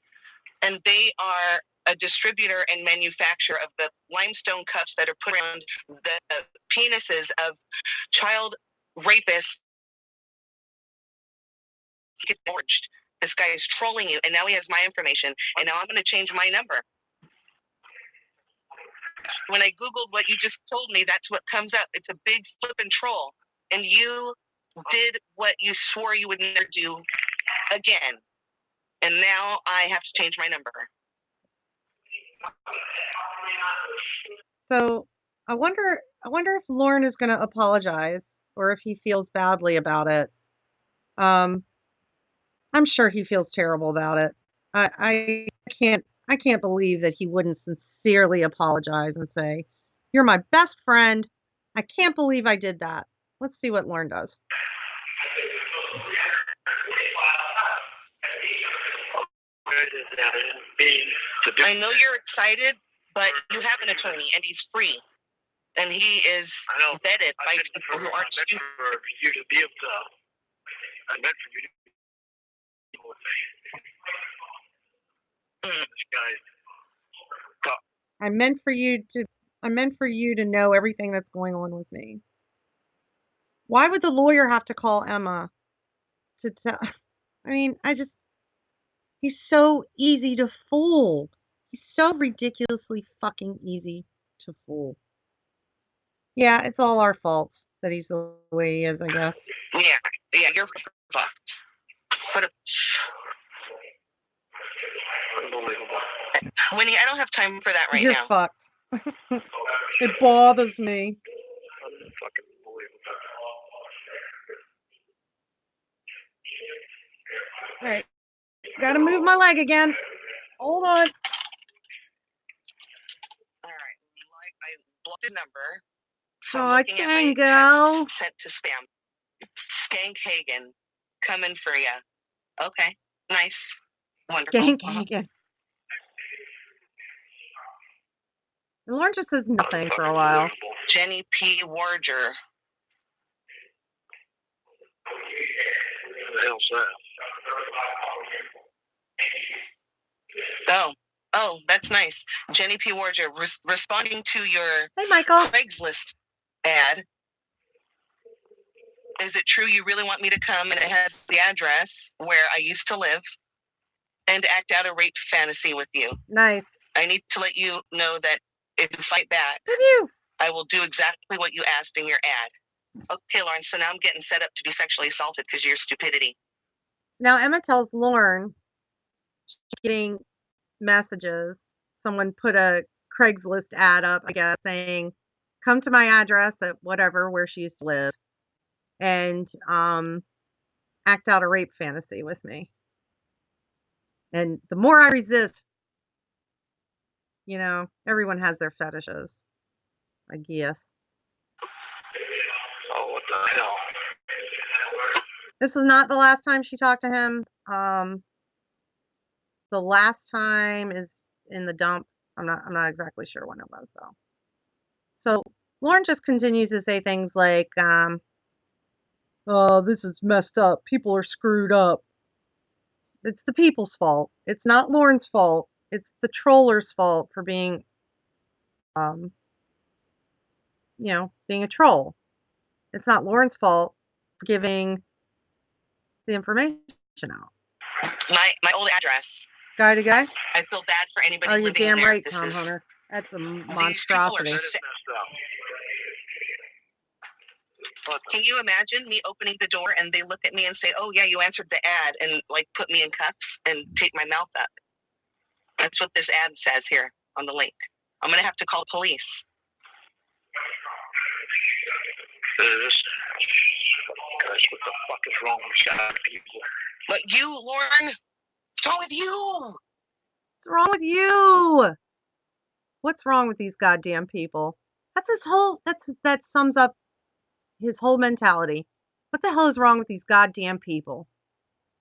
and they are a distributor and manufacturer of the limestone cuffs that are put around the penises of child rapists. Get forged. This guy is trolling you, and now he has my information, and now I'm going to change my number. When I Googled what you just told me, that's what comes up. It's a big flippin' troll, and you did what you swore you would never do again, and now I have to change my number. So I wonder if Lorne is going to apologize or if he feels badly about it. I'm sure he feels terrible about it. I can't believe that he wouldn't sincerely apologize and say, "You're my best friend. I can't believe I did that." Let's see what Lorne does. I know you're excited, but you have an attorney, and he's free. And he is vetted by people who aren't stupid. For you to be able to, I meant for you to be able to this guy. I meant for you to know everything that's going on with me. Why would the lawyer have to call Emma to tell? I mean, he's so easy to fool. He's so ridiculously fucking easy to fool. Yeah, it's all our faults that he's the way he is, I guess. Yeah, you're fucked. But Unbelievable. Winnie, I don't have time for that right You're now. fucked. It bothers me. Fucking unbelievable. All right, gotta move my leg again. Hold on. All right, I blocked the number. So Aw, I'm looking at my Tango. text sent to spam. Skank Hagen, coming for ya. Okay, nice, wonderful. Skank again. And Lorne just says nothing for a while. Jenny P. Warger. What the hell's that? Oh, that's nice. Jenny P. Warger, responding to your Hey, Michael. Craigslist ad. Is it true you really want me to come and it has the address where I used to live and act out a rape fantasy with you? Nice. I need to let you know that if you fight back, I will do exactly what you asked in your ad. Okay, Lorne, so now I'm getting set up to be sexually assaulted because of your stupidity. So now Emma tells Lorne she's getting messages. Someone put a Craigslist ad up, I guess, saying, "Come to my address at whatever where she used to live and act out a rape fantasy with me." And the more I resist, everyone has their fetishes, I guess. Oh, what the hell? This was not the last time she talked to him. The last time is in the dump. I'm not exactly sure when it was though. So Lorne just continues to say things like, "Oh, this is messed up. People are screwed up. It's the people's fault. It's not Lorne's fault. It's the troller's fault for being, um, being a troll. It's not Lorne's fault for giving the information out." My old address. Guy to guy? I feel bad for anybody Oh, you're living damn there. right, This Tom is Hunter. That's a these people are monstrosity. That is messed up. Can you imagine me opening the door and they look at me and say, "Oh yeah, you answered the ad," and like put me in cuffs and tape my mouth up? That's what this ad says here on the link. I'm gonna have to call police. Gosh, what the fuck is wrong with you people? But you, Lorne, what's wrong with you? What's wrong with you? What's wrong with these goddamn people? That sums up his whole mentality. What the hell is wrong with these goddamn people?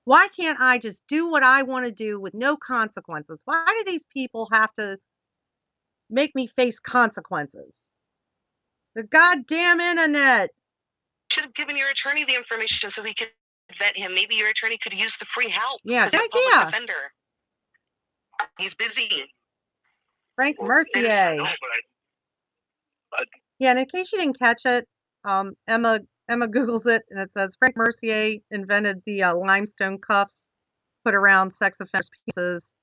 Why can't I just do what I want to do with no consequences? Why do these people have to make me face consequences? The goddamn internet. Should have given your attorney the information so he could vet him. Maybe your attorney could use the free help. Yeah, as a good public idea. defender. He's busy. Frank No, Mercier. but Yeah, and in case you didn't catch it, Emma Googles it, and it says Frank Mercier invented the limestone cuffs put around sex offenders' penises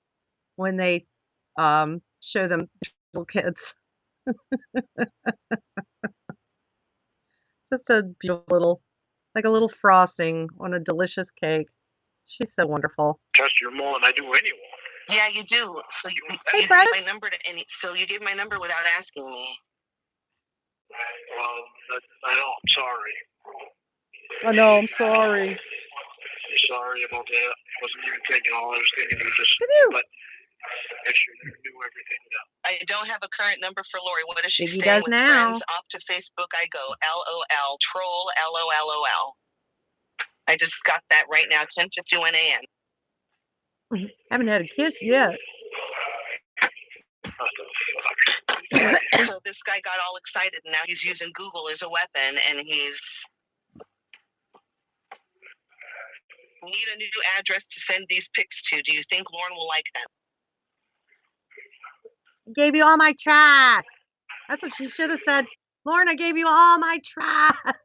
when they show them little kids. Just a beautiful like a little frosting on a delicious cake. She's so wonderful. trust you more than I do anyone. Yeah, you do. So you Hey, gave Bryce. my number to any. So you gave my number without asking me. Well, I know. I'm sorry. I know, I'm sorry. I'm sorry about that. I wasn't even thinking. All I was thinking was just Pew. let make sure you knew everything. I don't have a current number for Lori. What is she Iggy staying does with now. friends? Off to Facebook I go. LOL. Troll. LOLOL. I just got that right now. 10:51 a.m. Haven't had a kiss yet. What the fuck? So this guy got all excited, and now he's using Google as a weapon, and he's need a new address to send these pics to. Do you think Lorne will like them? I gave you all my trust. That's what she should have said. Lorne, I gave you all my trust.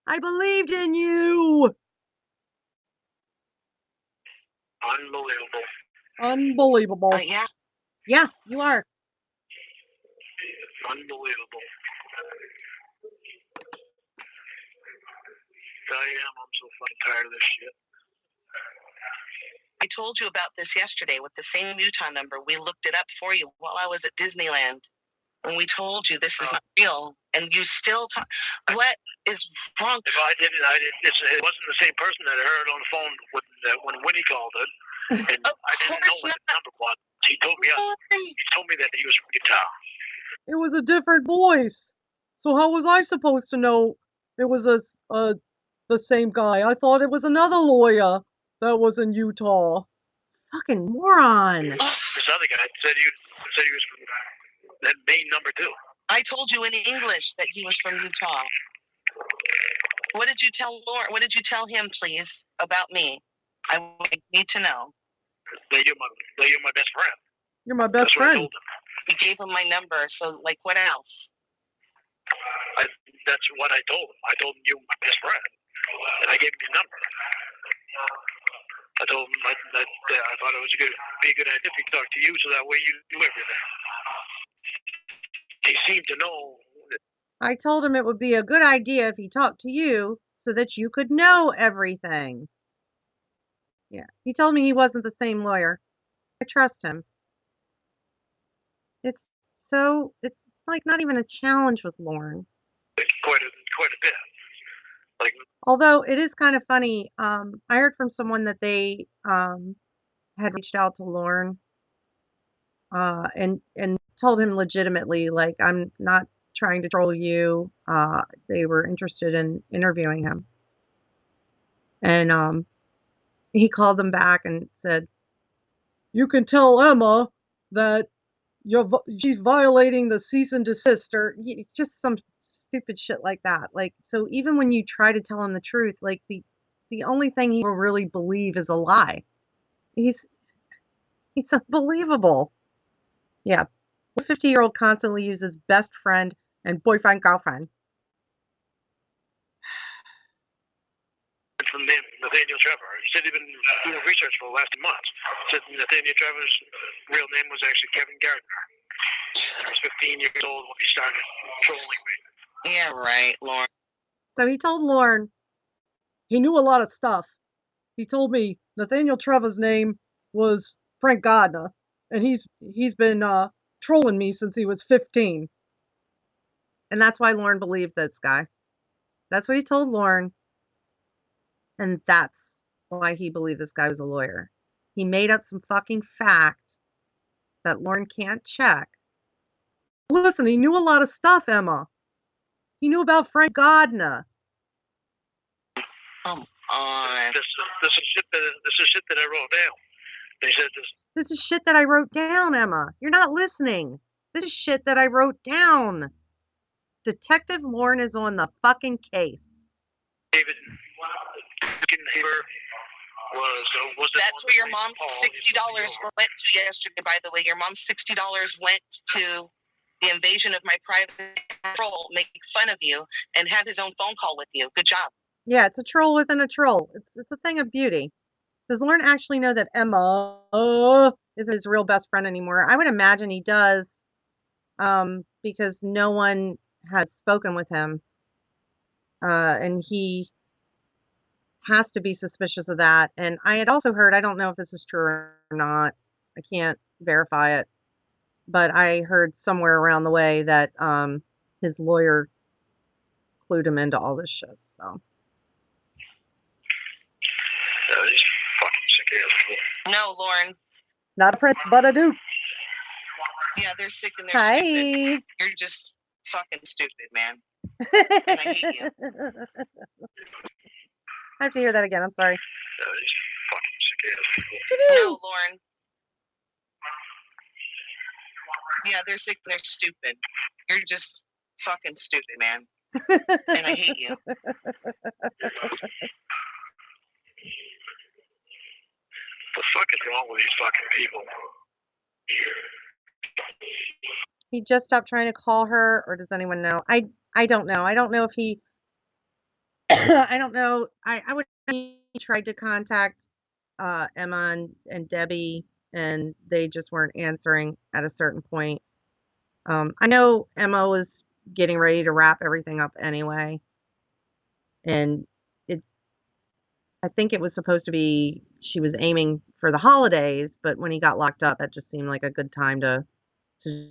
I believed in you. Unbelievable. Unbelievable. Yeah. Yeah, you are. Unbelievable. I am. I'm so fucking tired of this shit. I told you about this yesterday with the same Utah number. We looked it up for you while I was at Disneyland. And we told you this is not real. And you still talk. What is wrong? If I didn't, it wasn't the same person that I heard on the phone when Winnie called it. And I didn't know what the number was. He told me that he was from Utah. It was a different voice. So how was I supposed to know it was the same guy? I thought it was another lawyer that was in Utah. Fucking moron. This other guy said he was from that main number too. I told you in English that he was from Utah. What did you tell Lorne? What did you tell him, please, about me? I need to know. That you're my best friend. You're my best That's what I friend. told him. You gave him my number, so like, what else? That's what I told him. I told him you were my best friend, and I gave him your number. I told him that I thought it was be a good idea if he talked to you, so that way you knew everything. He seemed to know. I told him it would be a good idea if he talked to you so that you could know everything. Yeah, he told me he wasn't the same lawyer. I trust him. It's like not even a challenge with Lorne. Quite a bit. Like, although it is kind of funny, I heard from someone that they had reached out to Lorne and told him legitimately, like, I'm not trying to troll you. They were interested in interviewing him. And he called them back and said, you can tell Emma that she's violating the cease and desist, or just some stupid shit like that. Like, so even when you try to tell him the truth, like the only thing he will really believe is a lie. He's unbelievable. Yeah. The 50-year-old constantly uses best friend and boyfriend girlfriend. From him, Nathaniel Trevor. He said he'd been doing research for the last month. Said Nathaniel Trevor's real name was actually Kevin Gardner. He was 15 years old when he started trolling me. Yeah, right, Lorne. So he told Lorne he knew a lot of stuff. He told me Nathaniel Trevor's name was Frank Gardner, and he's been trolling me since he was 15. And that's why Lorne believed this guy. That's what he told Lorne. And that's why he believed this guy was a lawyer. He made up some fucking fact that Lorne can't check. Listen, he knew a lot of stuff, Emma. He knew about Frank Gardner. Come on. This is shit that I wrote down. They said this. This is shit that I wrote down, Emma. You're not listening. This is shit that I wrote down. Detective Lorne is on the fucking case. David was That's where your mom's $60 went to yesterday, by the way. Your mom's $60 went to the invasion of my private troll, make fun of you, and have his own phone call with you. Good job. Yeah, it's a troll within a troll. It's a thing of beauty. Does Lorne actually know that Emma isn't his real best friend anymore? I would imagine he does, because no one has spoken with him, and he has to be suspicious of that. And I had also heard, I don't know if this is true or not, I can't verify it, but I heard somewhere around the way that his lawyer clued him into all this shit. So these fucking sick ass. No, Lorne. not a prince, but a duke. Yeah, they're sick and they're Hi. stupid. You're just fucking stupid, man. And I hate you. I have to hear that again. I'm sorry. These fucking sick ass. No, Lorne. Yeah, they're sick and they're stupid. You're just fucking stupid, man. And I hate you. What the fuck is wrong with these fucking people? He just stopped trying to call her, or does anyone know? I don't know. I don't know if he I don't know. I would he tried to contact Emma and Debbie, and they just weren't answering at a certain point. I know Emma was getting ready to wrap everything up anyway, and I think it was supposed to be she was aiming for the holidays, but when he got locked up, that just seemed like a good time to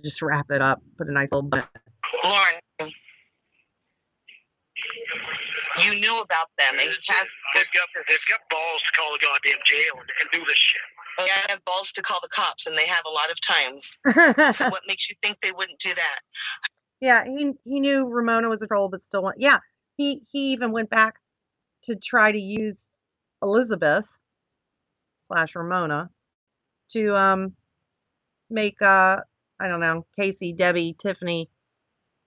just wrap it up, put a nice little button. Lorne, you knew about them. And they've got balls to call the goddamn jail and do this shit. They have balls to call the cops, and they have a lot of times. So what makes you think they wouldn't do that? Yeah, he knew Ramona was a troll, but still went. Yeah, he even went back to try to use Elizabeth / Ramona to make I don't know, Casey, Debbie, Tiffany,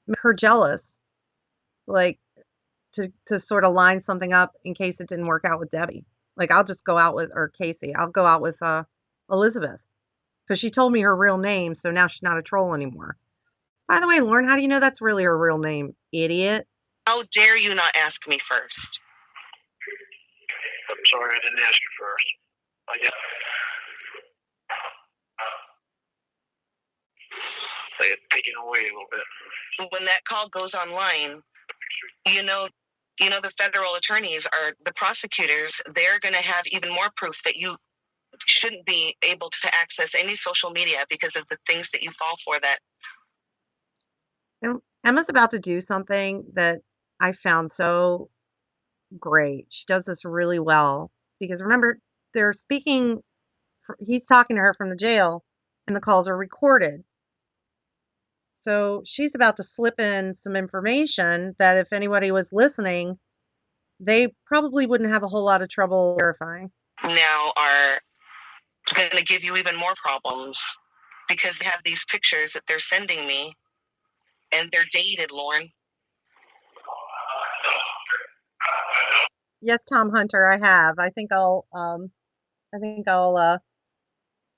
make her jealous, like to sort of line something up in case it didn't work out with Debbie. Like, I'll just go out with, or Casey, I'll go out with Elizabeth because she told me her real name, so now she's not a troll anymore. By the way, Lorne, how do you know that's really her real name, idiot? How dare you not ask me first? I'm sorry I didn't ask you first. They had taken away a little bit. When that call goes online, you know the federal attorneys are the prosecutors. They're going to have even more proof that you shouldn't be able to access any social media because of the things that you fall for. That Emma's about to do something that I found so great. She does this really well because remember, they're speaking. He's talking to her from the jail, and the calls are recorded. So she's about to slip in some information that if anybody was listening, they probably wouldn't have a whole lot of trouble verifying. now are going to give you even more problems. because they have these pictures that they're sending me, and they're dated, Lorne. Yes, Tom Hunter, I have. I think I'll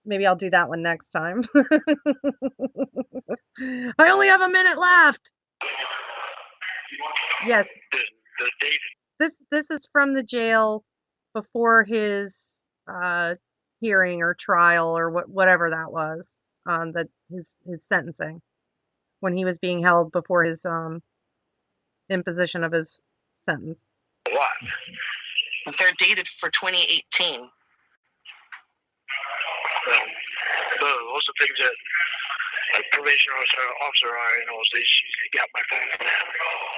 maybe I'll do that one next time. I only have a minute left. Yes. The date. This is from the jail before his hearing or trial or whatever that was. That his sentencing, when he was being held before his imposition of his sentence. What? They're dated for 2018. Those are things that a probation officer already knows. She got my phone from them.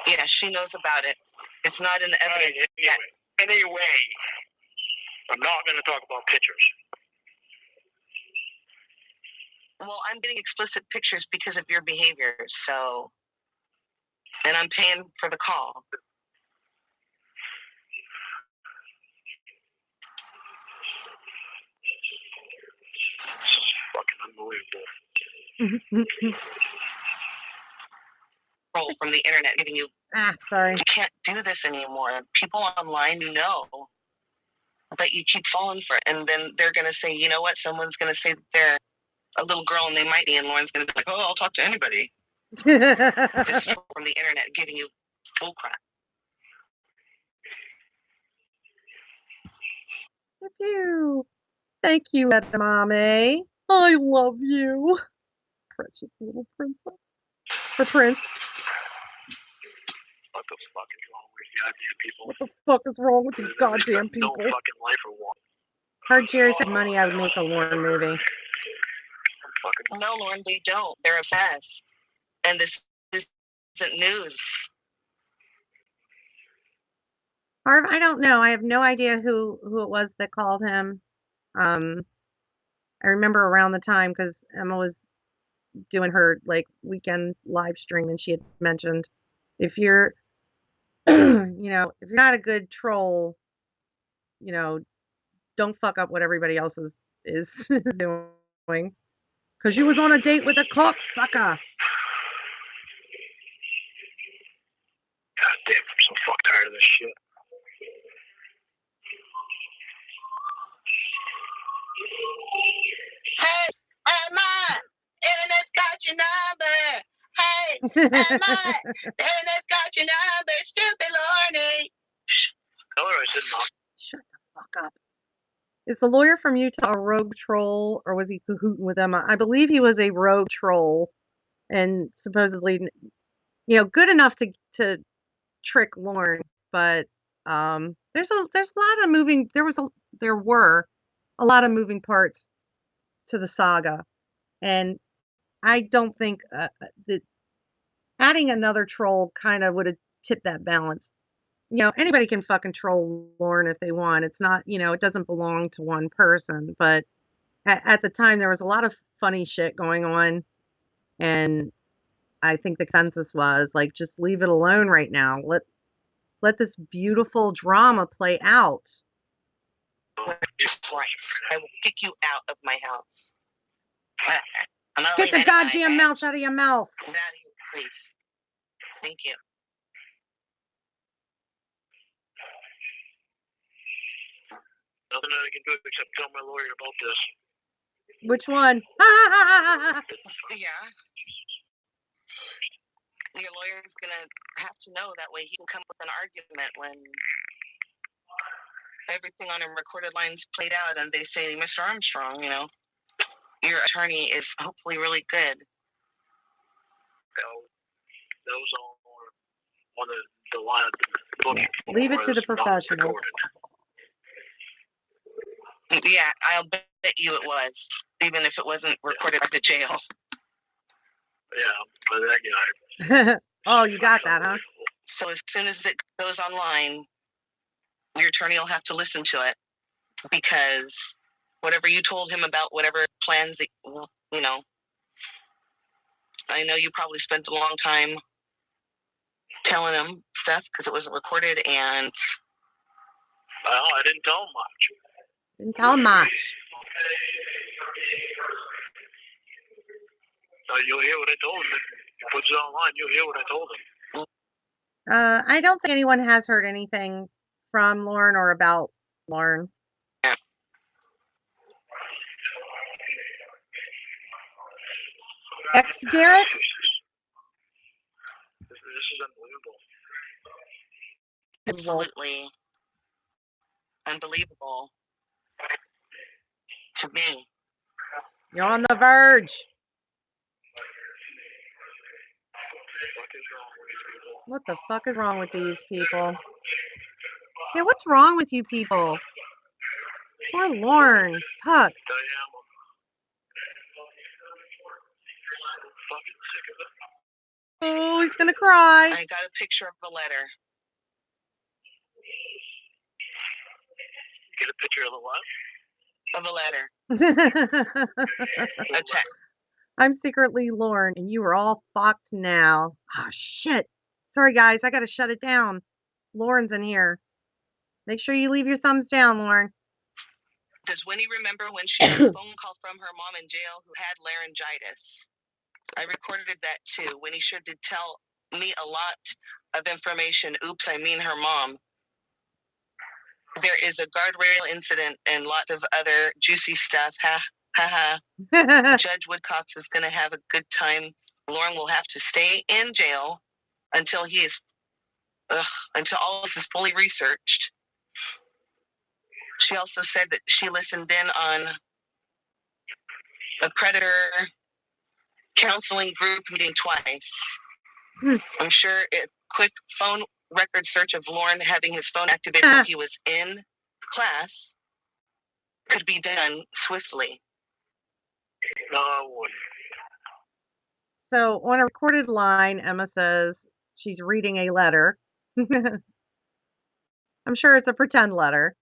Yeah, she knows about it. It's not in the evidence yet. Anyway, I'm not going to talk about pictures. Well, I'm getting explicit pictures because of your behavior, so... And I'm paying for the call. This is fucking unbelievable. From the internet giving you... Sorry. You can't do this anymore. People online know, but you keep falling for it. And then they're going to say, you know what? Someone's going to say they're a little girl and they might be, and Lauren's going to be like, oh, I'll talk to anybody. This is from the internet giving you bullcrap. Thank you, Edamame. I love you. Precious little princess. Or prince. What the fuck is wrong with you goddamn people? What the fuck is wrong with these goddamn people? No fucking life or what? Heard Jerry had money, I would make a Lorne movie. No, Lauren, they don't. They're obsessed. And this isn't news. Harv, I don't know. I have no idea who it was that called him. I remember around the time, because Emma was doing her like weekend live stream, and she had mentioned, if you're if you're not a good troll, don't fuck up what everybody else is doing, because you was on a date with a cocksucker. God damn, I'm so fuck tired of this shit. Hey, Emma! Internet's got your number! Hey, Emma! Internet's got your number! Stupid Lorne! Tell her I said no. Shut the fuck up. Is the lawyer from Utah a rogue troll, or was he cahooting with Emma? I believe he was a rogue troll, and supposedly, good enough to trick Lorne. But there were a lot of moving parts to the saga, and I don't think that adding another troll kind of would have tipped that balance. Anybody can fucking troll Lorne if they want. It's not, it doesn't belong to one person. But at the time, there was a lot of funny shit going on. And I think the consensus was, like, just leave it alone right now. Let this beautiful drama play out. Christ, I will kick you out of my house. Get the goddamn mouse out of your mouth. Get out of here, please. Thank you. Nothing I can do except tell my lawyer about this. Which one? Yeah. Your lawyer's going to have to know, that way he can come with an argument when everything on a recorded line's played out and they say, Mr. Armstrong, your attorney is hopefully really good. That was all on the line of the book. Leave it to the professionals. Yeah, I'll bet you it was, even if it wasn't recorded at the jail. Yeah, but that guy. Oh, you got that, huh? So as soon as it goes online, your attorney will have to listen to it, because whatever you told him about whatever plans that, I know you probably spent a long time telling him stuff because it wasn't recorded, and well, I didn't tell him much. Didn't tell him much. You'll hear what I told him. If he puts it online, you'll hear what I told him. I don't think anyone has heard anything from Lorne or about Lorne. Derek? This is unbelievable. Absolutely unbelievable to me. You're on the verge. What the fuck is wrong with these people? Yeah, what's wrong with you people? Poor Lorne. Fuck. Oh, he's gonna cry. I got a picture of a letter. Get a picture of the what? Of a letter. A text. I'm secretly Lorne, and you are all fucked now. Oh, shit. Sorry, guys. I gotta shut it down. Lorne's in here. Make sure you leave your thumbs down, Lorne. Does Winnie remember when she got a phone call from her mom in jail who had laryngitis? I recorded that too. Winnie sure did tell me a lot of information. Oops, I mean her mom. There is a guardrail incident and lots of other juicy stuff. Ha ha ha. Judge Woodcox is going to have a good time. Lorne will have to stay in jail until he is, until all this is fully researched. She also said that she listened in on a predator counseling group meeting twice. I'm sure a quick phone record search of Lorne having his phone activated while he was in class could be done swiftly. No, I wouldn't. So on a recorded line, Emma says she's reading a letter. I'm sure it's a pretend letter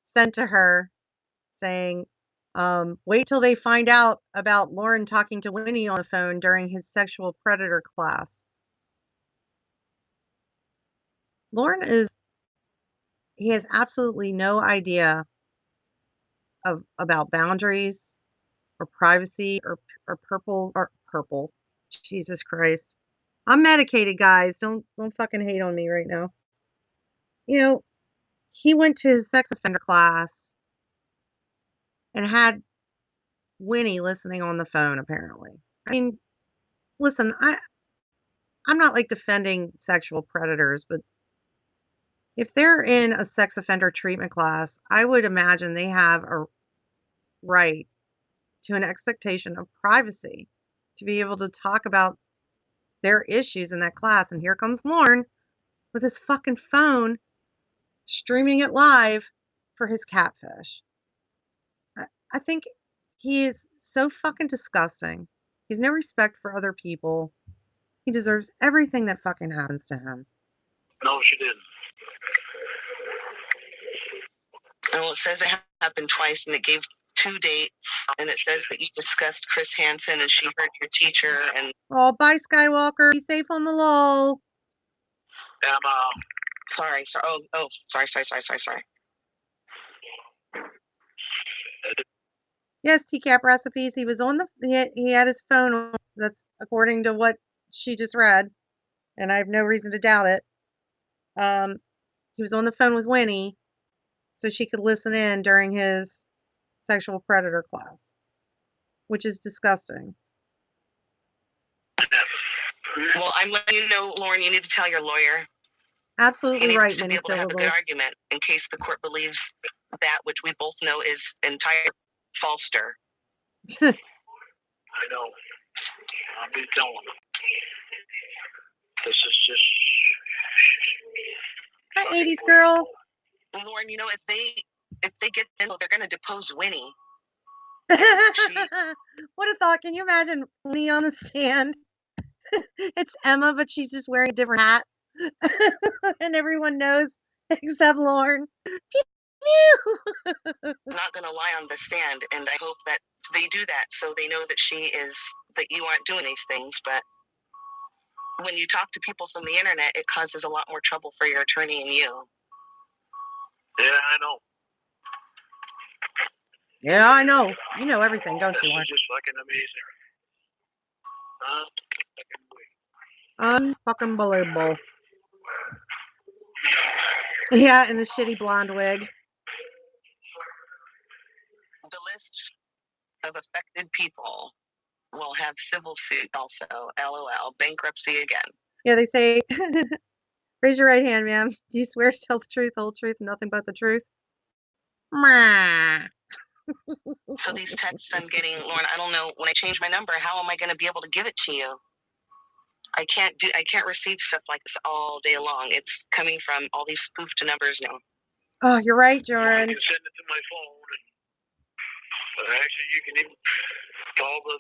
sent to her saying, wait till they find out about Lorne talking to Winnie on the phone during his sexual predator class. Lorne he has absolutely no idea about boundaries or privacy or purple. Jesus Christ. I'm medicated, guys. Don't fucking hate on me right now. You know, he went to his sex offender class and had Winnie listening on the phone, apparently. I mean, listen, I'm not like defending sexual predators, but if they're in a sex offender treatment class, I would imagine they have a right to an expectation of privacy to be able to talk about their issues in that class. And here comes Lorne with his fucking phone streaming it live for his catfish. I think he is so fucking disgusting. He has no respect for other people. He deserves everything that fucking happens to him. No, she didn't. Well, it says it happened twice, and it gave 2 dates, and it says that you discussed Chris Hansen, and she heard your teacher, and... Oh, bye, Skywalker. Be safe on the lull. Emma. Sorry. Sorry. Yes, TCAP recipes. He was on he had his phone on. That's according to what she just read, and I have no reason to doubt it. He was on the phone with Winnie so she could listen in during his sexual predator class, which is disgusting. Well, I'm letting you know, Lorne, you need to tell your lawyer. Absolutely he right, needs to be able to have a good argument in case the court believes that, which we both know is entire falster. I know. I'll be telling them. This is just... Hi, 80s girl. Lorne, you know, if they get in, they're going to depose Winnie. What a thought. Can you imagine Winnie on the stand? It's Emma, but she's just wearing a different hat. And everyone knows except Lorne. Not going to lie on the stand, and I hope that they do that so they know that you aren't doing these things. But when you talk to people from the internet, it causes a lot more trouble for your attorney and you. Yeah, I know. Yeah, I know. You know everything, don't you, Lorne? This is just fucking amazing. Unfucking believable. Yeah, and the shitty blonde wig. The list of affected people will have civil suit also. LOL. Bankruptcy again. Yeah, they say, raise your right hand, ma'am. Do you swear to tell the truth, whole truth, and nothing but the truth? So these texts I'm getting, Lorne, I don't know. When I change my number, how am I going to be able to give it to you? I can't receive stuff like this all day long. It's coming from all these spoofed numbers now. Oh, you're right, You Joran. can send it to my phone, but actually you can even call the.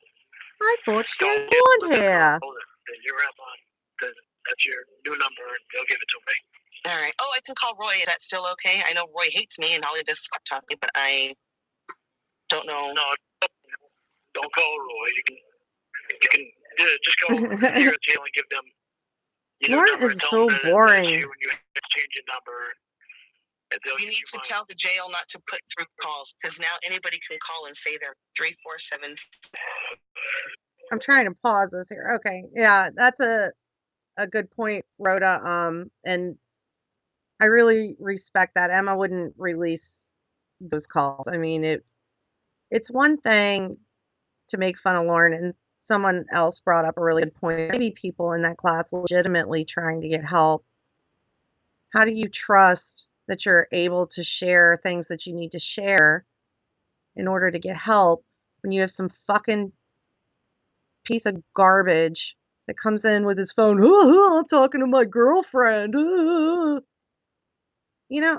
I thought she Call had blonde hair. that you're up on. That's your new number, and they'll give it to me. All right. Oh, I can call Roy. Is that still okay? I know Roy hates me and all he does is talk to me, but I don't know. No, don't call Roy. You can just call here at jail and give them your Lorne number. is Tell so them that boring. it's you and you change your number. You need to tell the jail not to put through calls because now anybody can call and say they're 347. I'm trying to pause this here. Okay, yeah, that's a good point, Rhoda. And I really respect that. Emma wouldn't release those calls. I mean, it's one thing to make fun of Lorne, and someone else brought up a really good point. Maybe people in that class legitimately trying to get help. How do you trust that you're able to share things that you need to share in order to get help when you have some fucking piece of garbage that comes in with his phone? I'm talking to my girlfriend. You know,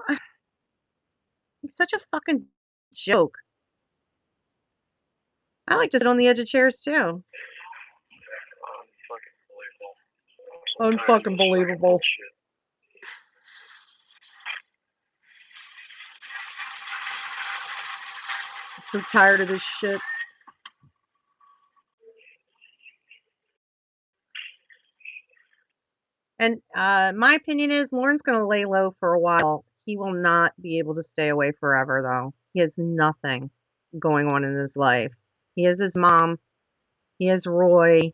he's such a fucking joke. I like to sit on the edge of chairs too. Unfucking believable. I'm so tired of this shit. And my opinion is Lorne's going to lay low for a while. He will not be able to stay away forever, though. He has nothing going on in his life. He has his mom. He has Roy.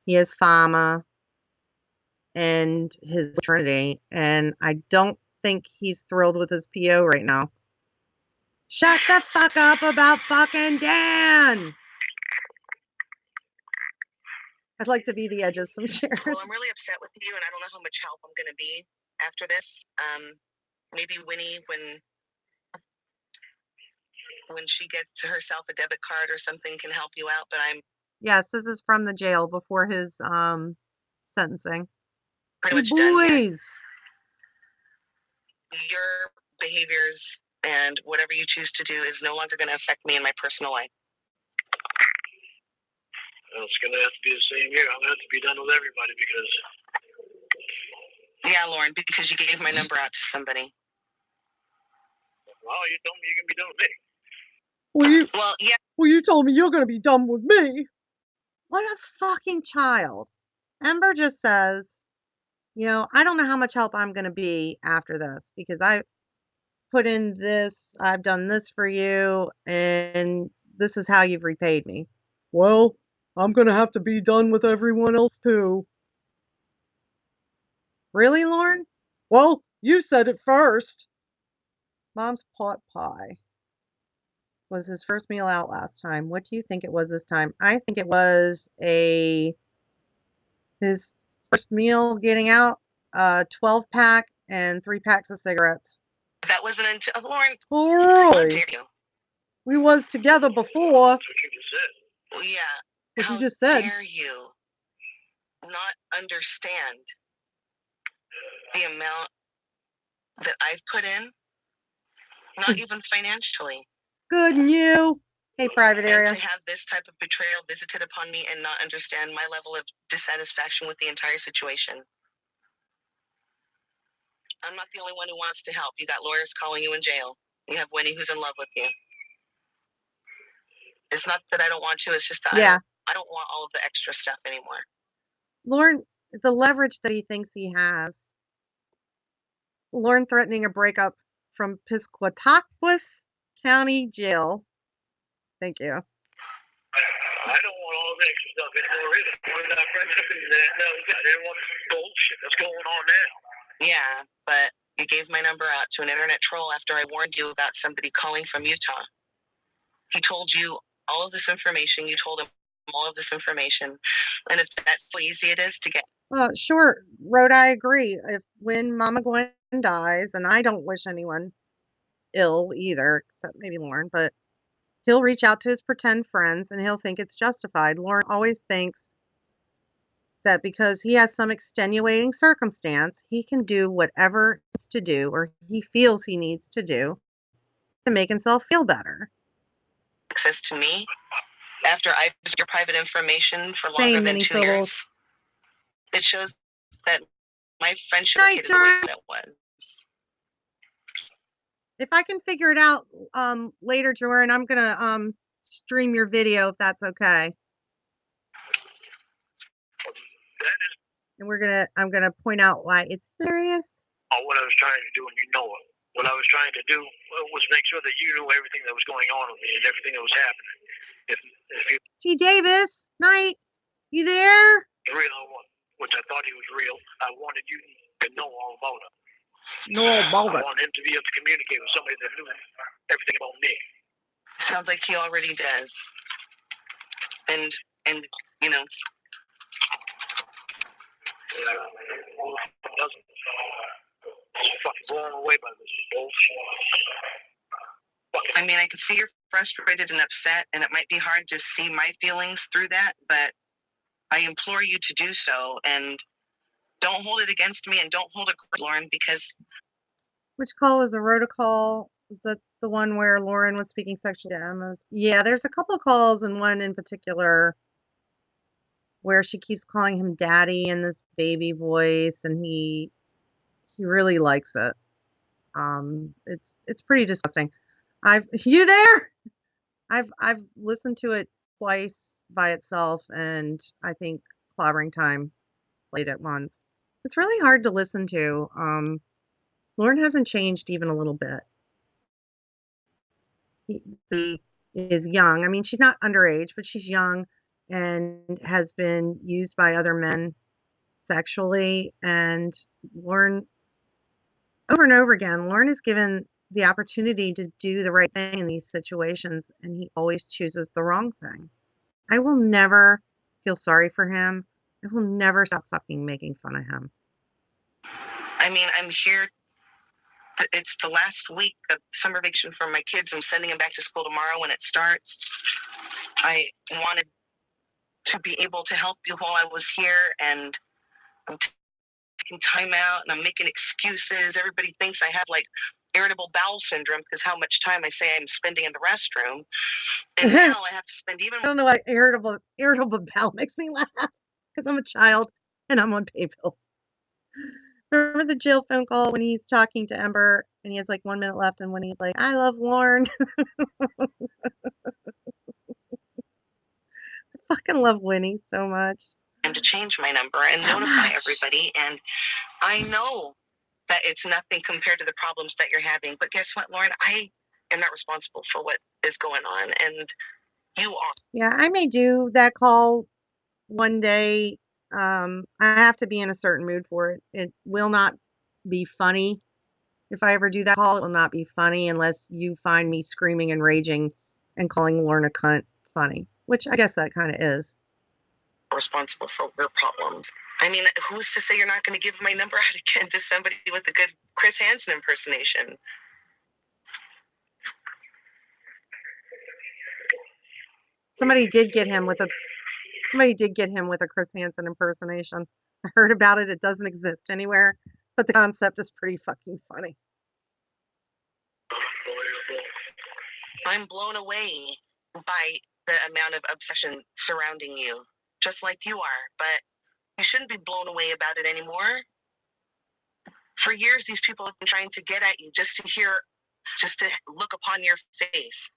He has Fama. And his Trinity. And I don't think he's thrilled with his PO right now. Shut the fuck up about fucking Dan! I'd like to be the edge of some chairs. Well, I'm really upset with you, and I don't know how much help I'm going to be after this. Maybe Winnie, when she gets herself a debit card or something, can help you out. But I'm Yes, this is from the jail before his sentencing. pretty much done here. Your behaviors and whatever you choose to do is no longer going to affect me in my personal life. Well, it's going to have to be the same here. I'm going to have to be done with everybody because. Yeah, Lorne, because you gave my number out to somebody. Well, you told me you're going to be done with me. Well, you told me you're going to be done with me. What a fucking child. Ember just says, I don't know how much help I'm going to be after this because I put in this, I've done this for you, and this is how you've repaid me. Well, I'm going to have to be done with everyone else too. Really, Lorne? Well, you said it first. Mom's pot pie was his first meal out last time. What do you think it was this time? I think it was his first meal getting out, 12-pack and 3 packs of cigarettes. That wasn't until Lorne. Oh, really? How dare you? We was together before. That's what you just said. Well, yeah. What you just said. How dare you not understand the amount that I've put in? Not even financially. Good and you. Hey, private area. And to have this type of betrayal visited upon me and not understand my level of dissatisfaction with the entire situation. I'm not the only one who wants to help. You got lawyers calling you in jail. You have Winnie who's in love with you. It's not that I don't want to. It's just that I don't want all of the extra stuff anymore. Lorne, the leverage that he thinks he has. Lorne threatening a breakup from Piscataquis County Jail. Thank you. I don't want all the extra stuff anymore either. I wanted our friendship and no, I didn't want bullshit that's going on now. Yeah, but you gave my number out to an internet troll after I warned you about somebody calling from Utah. He told you all of this information. You told him all of this information. And if that's how easy it is to get. Sure, Rhoda, I agree. When Mama Gwen dies, and I don't wish anyone ill either, except maybe Lorne, but he'll reach out to his pretend friends and he'll think it's justified. Lorne always thinks that because he has some extenuating circumstance, he can do whatever he needs to do or he feels he needs to do to make himself feel better. Access to me after I've used your private information for longer than 2 years. It shows that my friendship is the way that it was. If I can figure it out later, Jordan, I'm gonna stream your video if that's okay. And I'm gonna point out why it's serious. What I was trying to do, and you know it. What I was trying to do was make sure that you knew everything that was going on with me and everything that was happening. If you T. Davis, night, you there? real one, which I thought he was real, I wanted you to know all about it. No, I want him to be able to communicate with somebody that knew everything about me. Sounds like he already does. And you know. Doesn't. He's fucking blown away by this bullshit. I mean, I can see you're frustrated and upset, and it might be hard to see my feelings through that, but I implore you to do so, and don't hold it against me, and don't hold it, Lorne, because... Which call was a Rhoda call? Was that the one where Lauren was speaking sexually to Emma's? Yeah, there's a couple calls, and one in particular where she keeps calling him daddy in this baby voice, and he really likes it. It's pretty disgusting. You there? I've listened to it twice by itself, and I think Clobbering Time played it once. It's really hard to listen to. Lorne hasn't changed even a little bit. He is young. I mean, she's not underage, but she's young and has been used by other men sexually. And Lorne, over and over again, Lorne is given the opportunity to do the right thing in these situations, and he always chooses the wrong thing. I will never feel sorry for him. I will never stop fucking making fun of him. I mean, I'm here. It's the last week of summer vacation for my kids. I'm sending them back to school tomorrow when it starts. I wanted to be able to help you while I was here, and I'm taking time out, and I'm making excuses. Everybody thinks I have like irritable bowel syndrome because how much time I say I'm spending in the restroom. And now I have to spend even... I don't know why irritable bowel makes me laugh, because I'm a child and I'm on pain pills. Remember the jail phone call when he's talking to Ember and he has like 1 minute left, and when he's like, I love Lorne. I fucking love Winnie so much. And to change my number and notify everybody. And I know that it's nothing compared to the problems that you're having. But guess what, Lorne? I am not responsible for what is going on. And you are. Yeah, I may do that call one day. I have to be in a certain mood for it. It will not be funny. If I ever do that call, it will not be funny unless you find me screaming and raging and calling Lorne a cunt funny, which I guess that kind of is. Responsible for your problems. I mean, who's to say you're not going to give my number out again to somebody with a good Chris Hansen impersonation? Somebody did get him with a Chris Hansen impersonation. I heard about it. It doesn't exist anywhere, but the concept is pretty fucking funny. I'm blown away by the amount of obsession surrounding you, just like you are, but you shouldn't be blown away about it anymore. For years, these people have been trying to get at you just to look upon your face.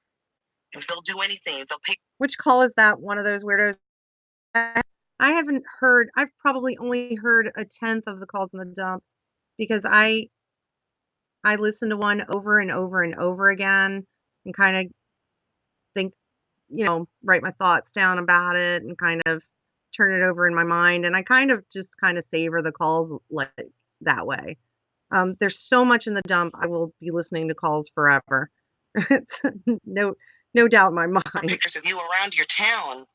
They'll do anything. They'll pay. Which call is that? One of those weirdos? I haven't heard. I've probably only heard a tenth of the calls in the dump because I listen to one over and over and over again and kind of think write my thoughts down about it and kind of turn it over in my mind. And I kind of savor the calls like that way. There's so much in the dump. I will be listening to calls forever. It's no doubt in my mind. Pictures of you around your town.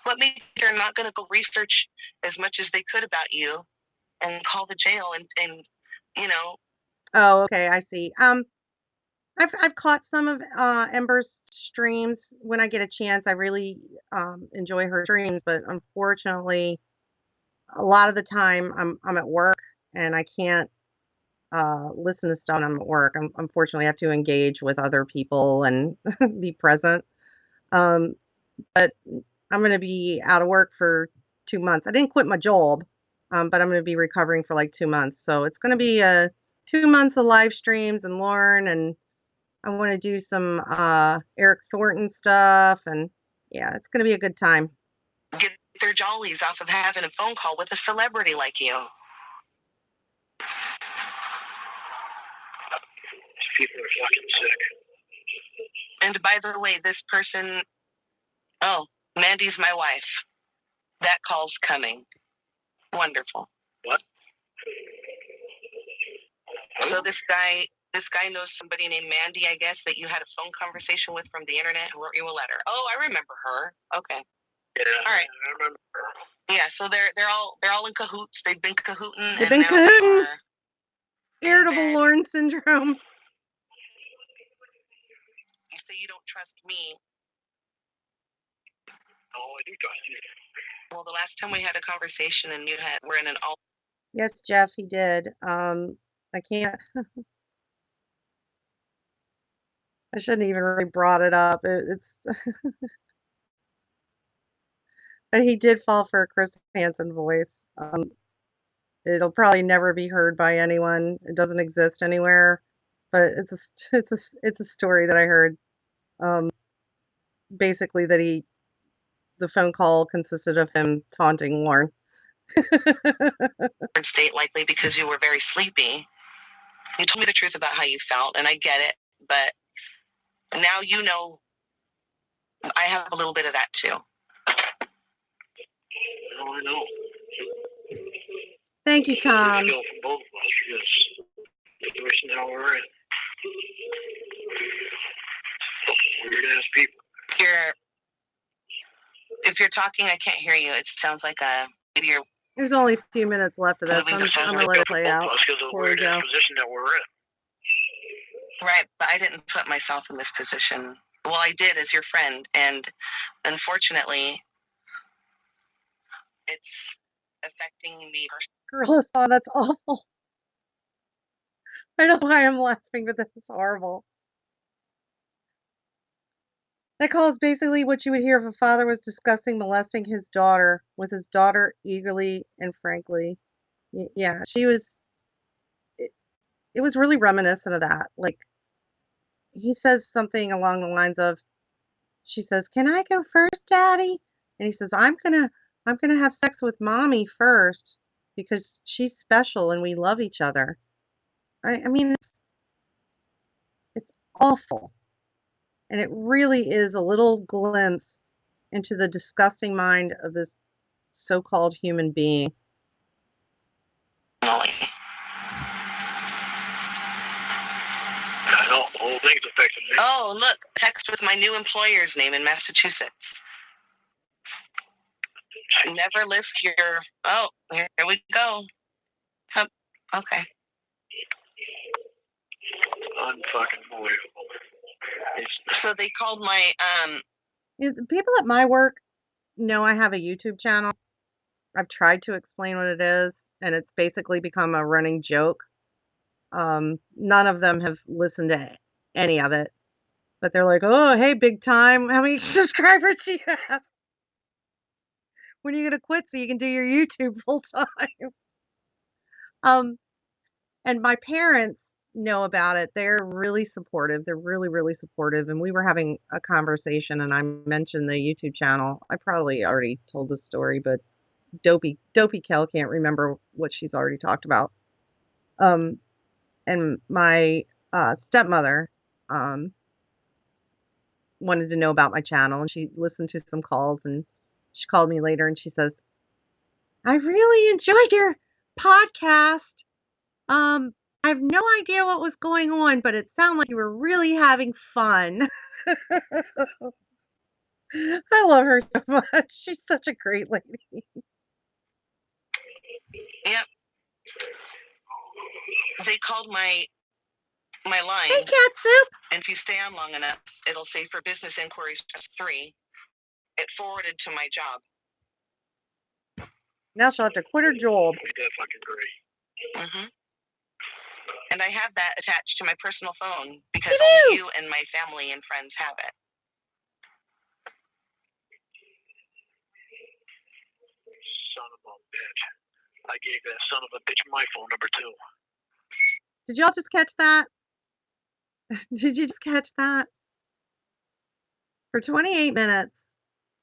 What made they're not going to go research as much as they could about you and call the jail and Oh, okay, I see. I've caught some of Ember's streams when I get a chance. I really enjoy her streams, but unfortunately, a lot of the time I'm at work and I can't listen to stuff when I'm at work. Unfortunately, I have to engage with other people and be present. But I'm going to be out of work for 2 months. I didn't quit my job, but I'm going to be recovering for like 2 months. So it's going to be 2 months of live streams and Lorne, and I want to do some Eric Thornton stuff, and yeah, it's going to be a good time. Get their jollies off of having a phone call with a celebrity like you. People are fucking sick. And by the way, this person, Mandy's my wife. That call's coming. Wonderful. What? So this guy knows somebody named Mandy, I guess, that you had a phone conversation with from the internet who wrote you a letter. Oh, I remember her. Okay. Yeah. All right. I remember her. Yeah, so they're all in cahoots. They've been cahooting. They've been cahooting. Irritable Lorne syndrome. You say you don't trust me. Oh, I do trust you. Well, the last time we had a conversation and we're in an all. Yes, Jeff, he did. I can't. I shouldn't even really brought it up. It's. But he did fall for a Chris Hansen voice. It'll probably never be heard by anyone. It doesn't exist anywhere. But it's a story that I heard. Basically, that the phone call consisted of him taunting Lorne. State likely because you were very sleepy. You told me the truth about how you felt, and I get it. But now you know I have a little bit of that too. Oh, I know. Thank you, Tom. I feel for both of us for this situation now we're in. Weird ass people. If you're talking, I can't hear you. It sounds like maybe you're. There's only a few minutes left of this. I'm going to let it play out. Because of the weird ass position that we're in. Right, but I didn't put myself in this position. Well, I did as your friend, and unfortunately, it's affecting me personally. Girl, that's awful. I don't know why I'm laughing, but that's horrible. That call is basically what you would hear if a father was discussing molesting his daughter with his daughter eagerly and frankly. Yeah, she was. It was really reminiscent of that. Like, he says something along the lines of, she says, "Can I go first, Daddy?" And he says, I'm gonna have sex with Mommy first because she's special and we love each other. I mean, it's awful. And it really is a little glimpse into the disgusting mind of this so-called human being. I know, the whole thing's affecting me. Oh, look, text with my new employer's name in Massachusetts. Never list your. Oh, here we go. Okay. Unfucking believable. So they called my The people at my work know I have a YouTube channel. I've tried to explain what it is, and it's basically become a running joke. None of them have listened to any of it, but they're like, "Oh, hey, big time, how many subscribers do you have? When are you gonna quit so you can do your YouTube full time?" And my parents know about it. They're really supportive. They're really, really supportive. And we were having a conversation, and I mentioned the YouTube channel. I probably already told this story, but Dopey Kel can't remember what she's already talked about. And my stepmother, wanted to know about my channel, and she listened to some calls, and she called me later and she says, I really enjoyed your podcast. I have no idea what was going on, but it sounded like you were really having fun. I love her so much. She's such a great lady. Yep. They called my line. Hey, Cat Soup. And if you stay on long enough, it'll say for business inquiries, press 3. It forwarded to my job. Now she'll have to quit her job. That's fucking great. Mm-hmm. And I have that attached to my personal phone because Woo-hoo! only you and my family and friends have it. Son of a bitch. I gave that son of a bitch my phone number too. Did y'all just catch that? Did you just catch that? For 28 minutes,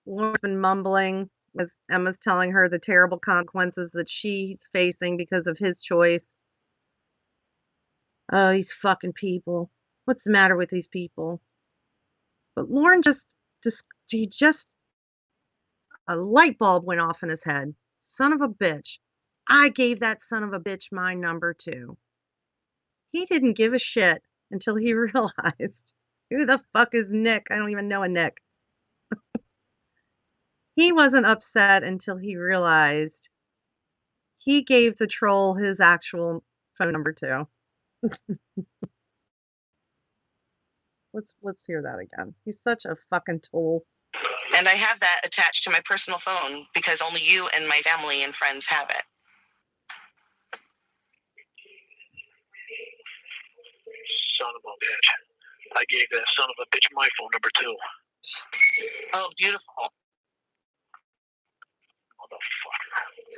Lorne's been mumbling as Emma's telling her the terrible consequences that she's facing because of his choice. Oh, these fucking people. What's the matter with these people? But Lorne a light bulb went off in his head. Son of a bitch. I gave that son of a bitch my number too. He didn't give a shit until he realized, who the fuck is Nick? I don't even know a Nick. He wasn't upset until he realized he gave the troll his actual phone number too. Let's hear that again. He's such a fucking tool. And I have that attached to my personal phone because only you and my family and friends have it. Son of a bitch. I gave that son of a bitch my phone number too. Oh, beautiful.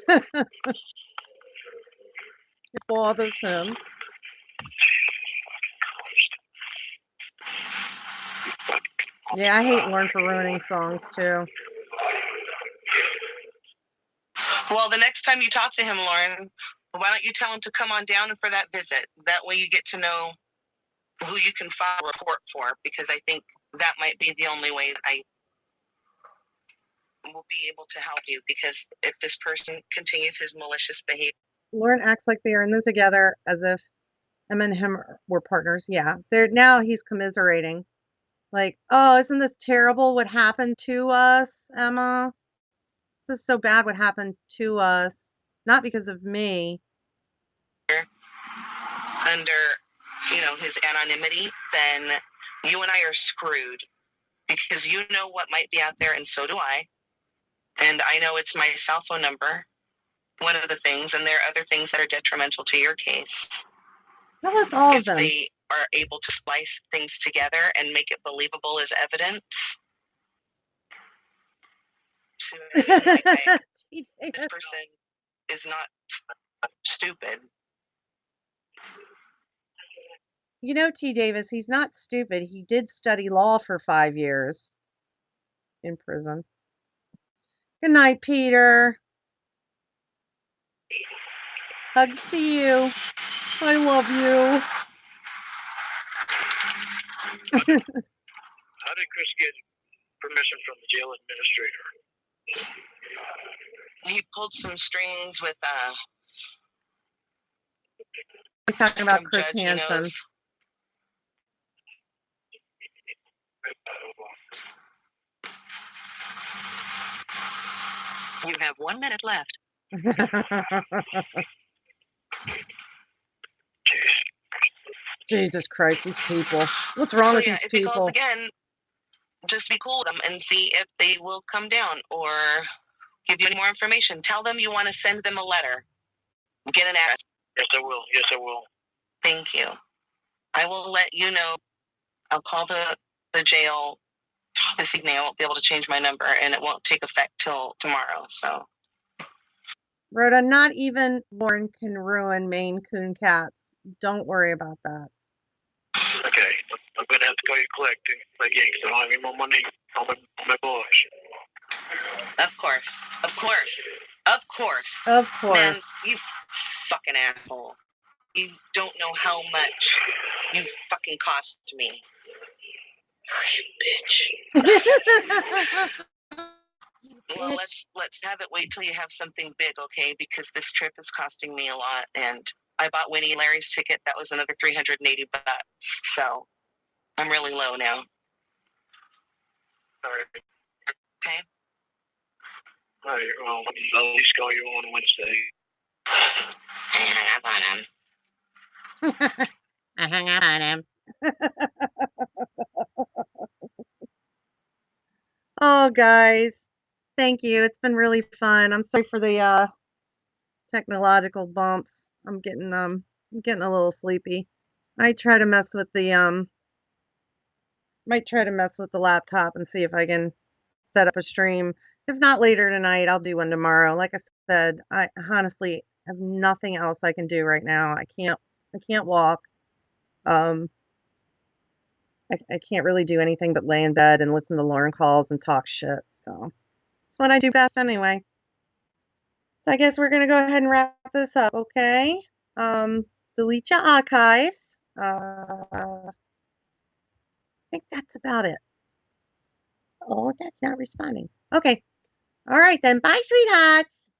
Motherfucker. It bothers him. Yeah, I hate Lorne for ruining songs too. Well, the next time you talk to him, Lorne, why don't you tell him to come on down for that visit? That way you get to know who you can file a report for, because I think that might be the only way that I will be able to help you, because if this person continues his malicious behavior. Lorne acts like they are in this together as if Emma and him were partners. Yeah, now he's commiserating. Like, oh, isn't this terrible what happened to us, Emma? This is so bad what happened to us. Not because of me. Under, his anonymity, then you and I are screwed, because you know what might be out there, and so do I. And I know it's my cell phone number, one of the things, and there are other things that are detrimental to your case. Tell us all of If them. they are able to splice things together and make it believable as evidence. So, this person is not stupid. You know, T. Davis, he's not stupid. He did study law for 5 years in prison. Good night, Peter. Hugs to you. I love you. How did Chris get permission from the jail administrator? He pulled some strings with He's talking about Chris judge Hansen. You have 1 minute left. Jesus Christ, these people. What's wrong with these if people? he calls again, just be cool with them and see if they will come down or give you any more information. Tell them you want to send them a letter. Get an address. Yes, I will. Yes, I will. Thank you. I will let you know. I'll call the jail this evening. I won't be able to change my number, and it won't take effect till tomorrow. So, Rhoda, not even Lorne can ruin Maine Coon cats. Don't worry about that. Okay, I'm going to have to call you collecting again because I don't have any more money on my boss. Of course. Of course. Of course. Of course. Man, you fucking asshole. You don't know how much you fucking cost me. Bitch. Well, let's have it wait till you have something big, okay? Because this trip is costing me a lot, and I bought Winnie and Larry's ticket. That was another $380. So I'm really low now. All right. Okay. All right. Well, I'll at least call you on Wednesday. I hung up on him. I hung out on him. Oh, guys, thank you. It's been really fun. I'm sorry for the technological bumps. I'm getting a little sleepy. Might try to mess with the laptop and see if I can set up a stream. If not later tonight, I'll do one tomorrow. Like I said, I honestly have nothing else I can do right now. I can't walk. I can't really do anything but lay in bed and listen to Lorne calls and talk shit. So that's what I do best anyway. So I guess we're gonna go ahead and wrap this up, okay? Delete your archives. I think that's about it. Oh, that's not responding. Okay. All right then. Bye, sweethearts.